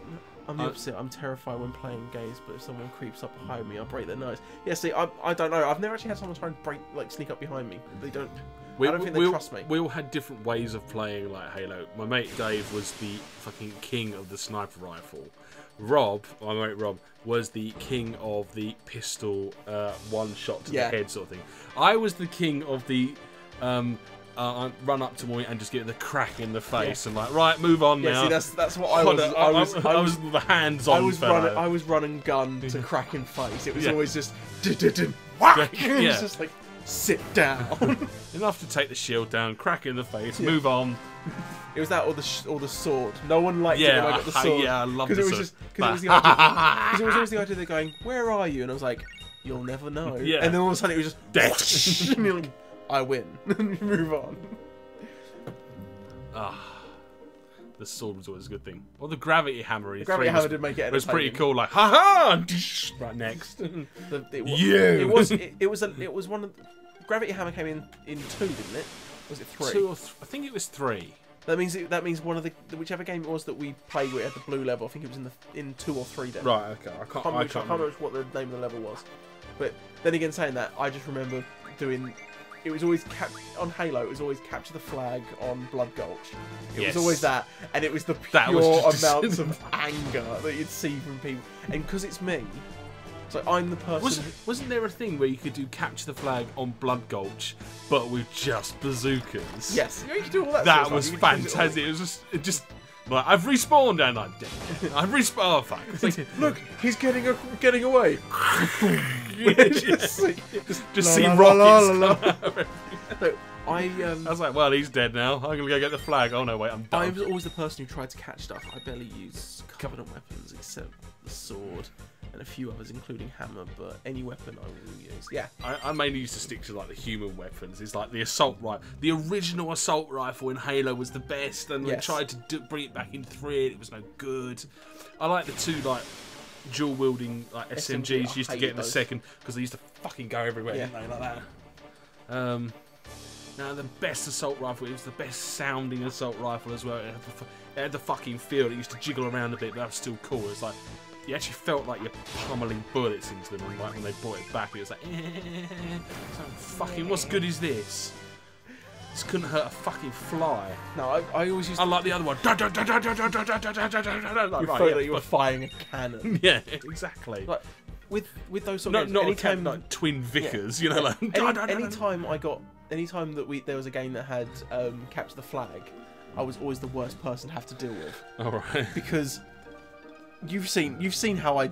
I'm the opposite. I'm terrified when playing games, but if someone creeps up behind me, I'll break their nose. Yeah, see, I don't know. I've never actually had someone try and sneak up behind me. They don't. I don't think they trust me. We all had different ways of playing like Halo. My mate Dave was the fucking king of the sniper rifle. Rob, my mate Rob, was the king of the pistol, one shot to the head sort of thing. I was the king of the run up to me and just get the crack in the face and like, right, move on now. Yeah, see, that's what I was. I was the hands-on fellow. I was running gun to crack in face. It was always just whack. It was just like, sit down. Enough to take the shield down, crack in the face, move on. It was that or the sword. No one liked it when I got the sword. Yeah, I love the sword. Because it was always the idea they're going, where are you? And I was like, you'll never know. Yeah. And then all of a sudden it was just death. And you're like, I win. And you move on. The sword was always a good thing. Or the gravity hammer. The gravity hammer did make it. It was pretty cool. Like, ha! Right next. It was one of. Gravity hammer came in 2, didn't it? Was it 3? 2 or I think it was 3. That means one of the whichever game it was that we played where it had the blue level. I think it was in 2 or 3 then. Right. Okay. I can't remember what the name of the level was. But then again, saying that, I just remember doing. It was always on Halo. It was always capture the flag on Blood Gulch. It was always that, and it was the pure amounts of anger that you'd see from people. And because it's me, so I'm the person. Wasn't there a thing where you could do capture the flag on Blood Gulch, but with just bazookas? Yes, you could do all that. That was fantastic. It was just. Like, I've respawned and I'm dead. I've respawned. Oh fuck! It's like, look, he's getting away. just see rockets. So, I was like, well, he's dead now. I'm gonna go get the flag. Oh no, wait, I'm done. I was always the person who tried to catch stuff. I barely use Covenant weapons except the sword and a few others, including hammer. But any weapon I will use. Yeah. I mainly used to stick to like the human weapons. It's like the assault rifle. The original assault rifle in Halo was the best, and we tried to bring it back in 3. And it was no good. I like the 2 like dual wielding like SMGs used to get in the second because they used to fucking go everywhere, didn't they? Like that. Now the best assault rifle, it was the best sounding assault rifle as well. It had the fucking feel. It used to jiggle around a bit, but that was still cool. It's like you actually felt like you're pummeling bullets into them, and like when they brought it back, it was like, so fucking, what's good is this? This couldn't hurt a fucking fly. No, I always used to... Unlike the other one. You felt like you were firing a cannon. Yeah, exactly. Like, with those sort of games, not anytime, like Twin Vickers, you know, like... Anytime that there was a game that had Capture the Flag, I was always the worst person to have to deal with. Alright. Because... You've seen how I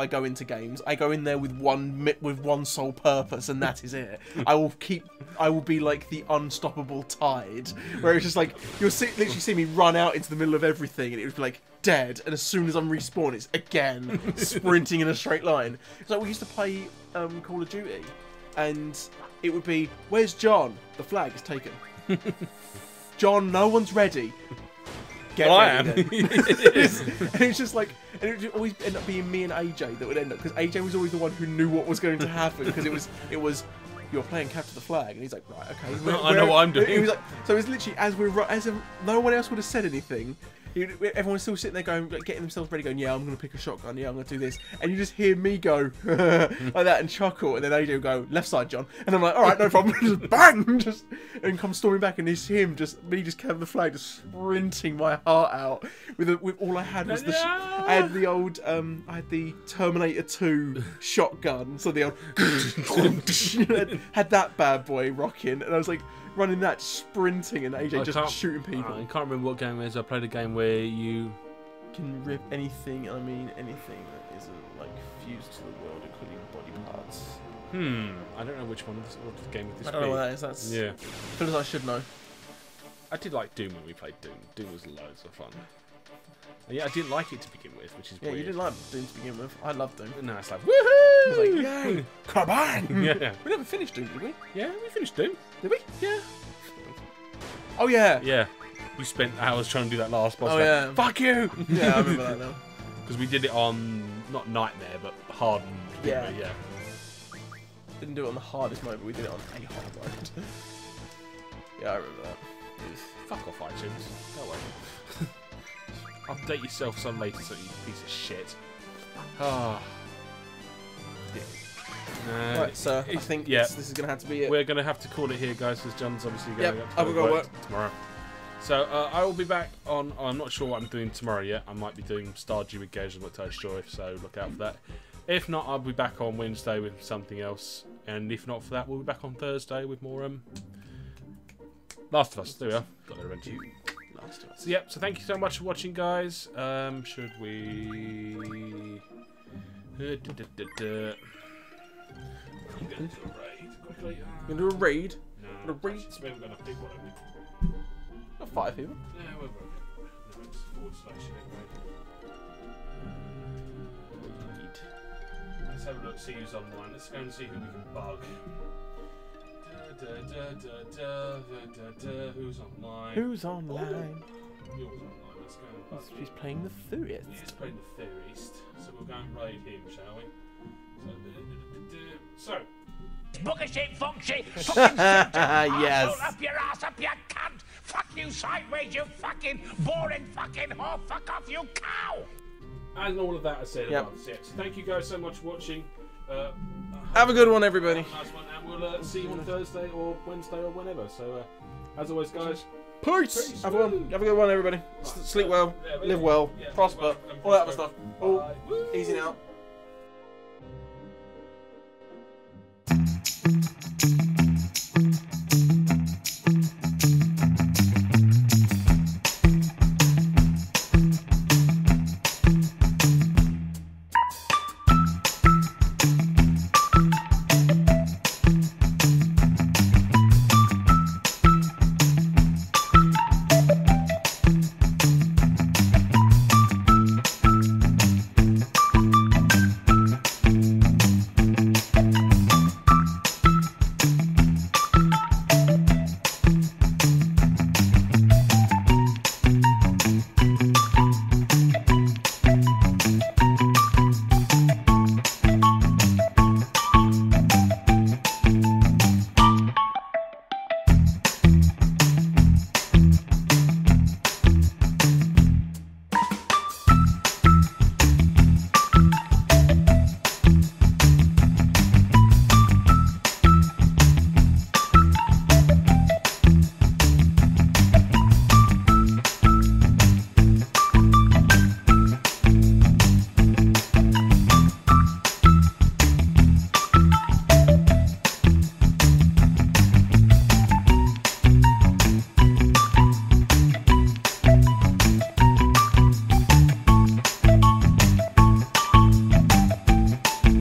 go into games. I go in there with one sole purpose, and that is it. I will be like the unstoppable tide, where it's just like you'll literally see me run out into the middle of everything, and it would be like dead. And as soon as I'm respawned, it's again sprinting in a straight line. It's like we used to play Call of Duty, and it would be, "Where's John? The flag is taken. John, no one's ready." I am. And it's just like, and it would always end up being me and AJ that would end up, because AJ was always the one who knew what was going to happen, because it was you're playing Capture the Flag, and he's like, right, okay, I know what I'm doing. He was like, so it was literally as if no one else would have said anything. Everyone's still sitting there going, getting themselves ready, going, yeah, I'm going to pick a shotgun, yeah, I'm going to do this. And you just hear me go like that and chuckle, and then AJ will go, left side, John. And I'm like, all right, no problem. Just bang! And come storming back, and it's him, me just carrying the flag, just sprinting my heart out. With all I had was I had the old, I had the Terminator 2 shotgun. So the old, had that bad boy rocking, and I was like, running that, sprinting, and AJ just shooting people. I can't remember what game it is. I played a game where you can rip anything. I mean anything that isn't like fused to the world, including body parts. I don't know which one of what game would this I don't know what that is. That's Yeah. I feel as I should know. I did like Doom when we played Doom. Doom was loads of fun. And yeah, I didn't like it to begin with, which is Yeah, weird. you didn't like Doom to begin with. I love Doom. No, it's like I woohoo! was like, yay! Come on! Yeah. We never finished Doom, did we? Yeah, we finished Doom. Did we? Yeah. Oh yeah. Yeah. You spent hours trying to do that last boss. Oh, fight. yeah. Fuck you! Yeah, I remember that now. Because we did it on, not Nightmare, but Hardened. Yeah. Yeah. Didn't do it on the hardest mode, but we did it on a hard mode. Yeah, I remember that. It was... Fuck off, iTunes. Go away. Update yourself some later, so you piece of shit. Ah. Right, so I think this is going to have to be it. We're going to have to call it here, guys, because John's obviously going I will go work tomorrow. So I will be back on. I'm not sure what I'm doing tomorrow yet. I might be doing Stardew Engage. I'm not totally sure, so look out for that. If not, I'll be back on Wednesday with something else, and if not for that, we'll be back on Thursday with more Last of Us. There we are. Got there eventually. Last of Us. So so thank you so much for watching, guys. Should we? I'm gonna do a raid quickly. You gonna do a raid? No, A raid? we're gonna pick one. Not 5 people. Yeah, we're no, it's /. Let's have a look, see who's online. Let's go and see who we can bug. Who's online? Who's online? Yours online. Let's go and bug He's him. playing the Theorist. Yeah, he's playing the Theorist. So we'll go and raid him, shall we? So. Booger shit, funk shit, fucking Yes. asshole up your ass, up your cunt. Fuck you sideways, you fucking boring fucking whore. Fuck off, you cow. And all of that I said Yep. above. So thank you guys so much for watching. Have a good one, everybody. Nice one, and we'll see you on Thursday or Wednesday or whenever. So, as always, guys, Peace. Have a good one, everybody. Sleep well, live well, prosper, all that other stuff. All easy now.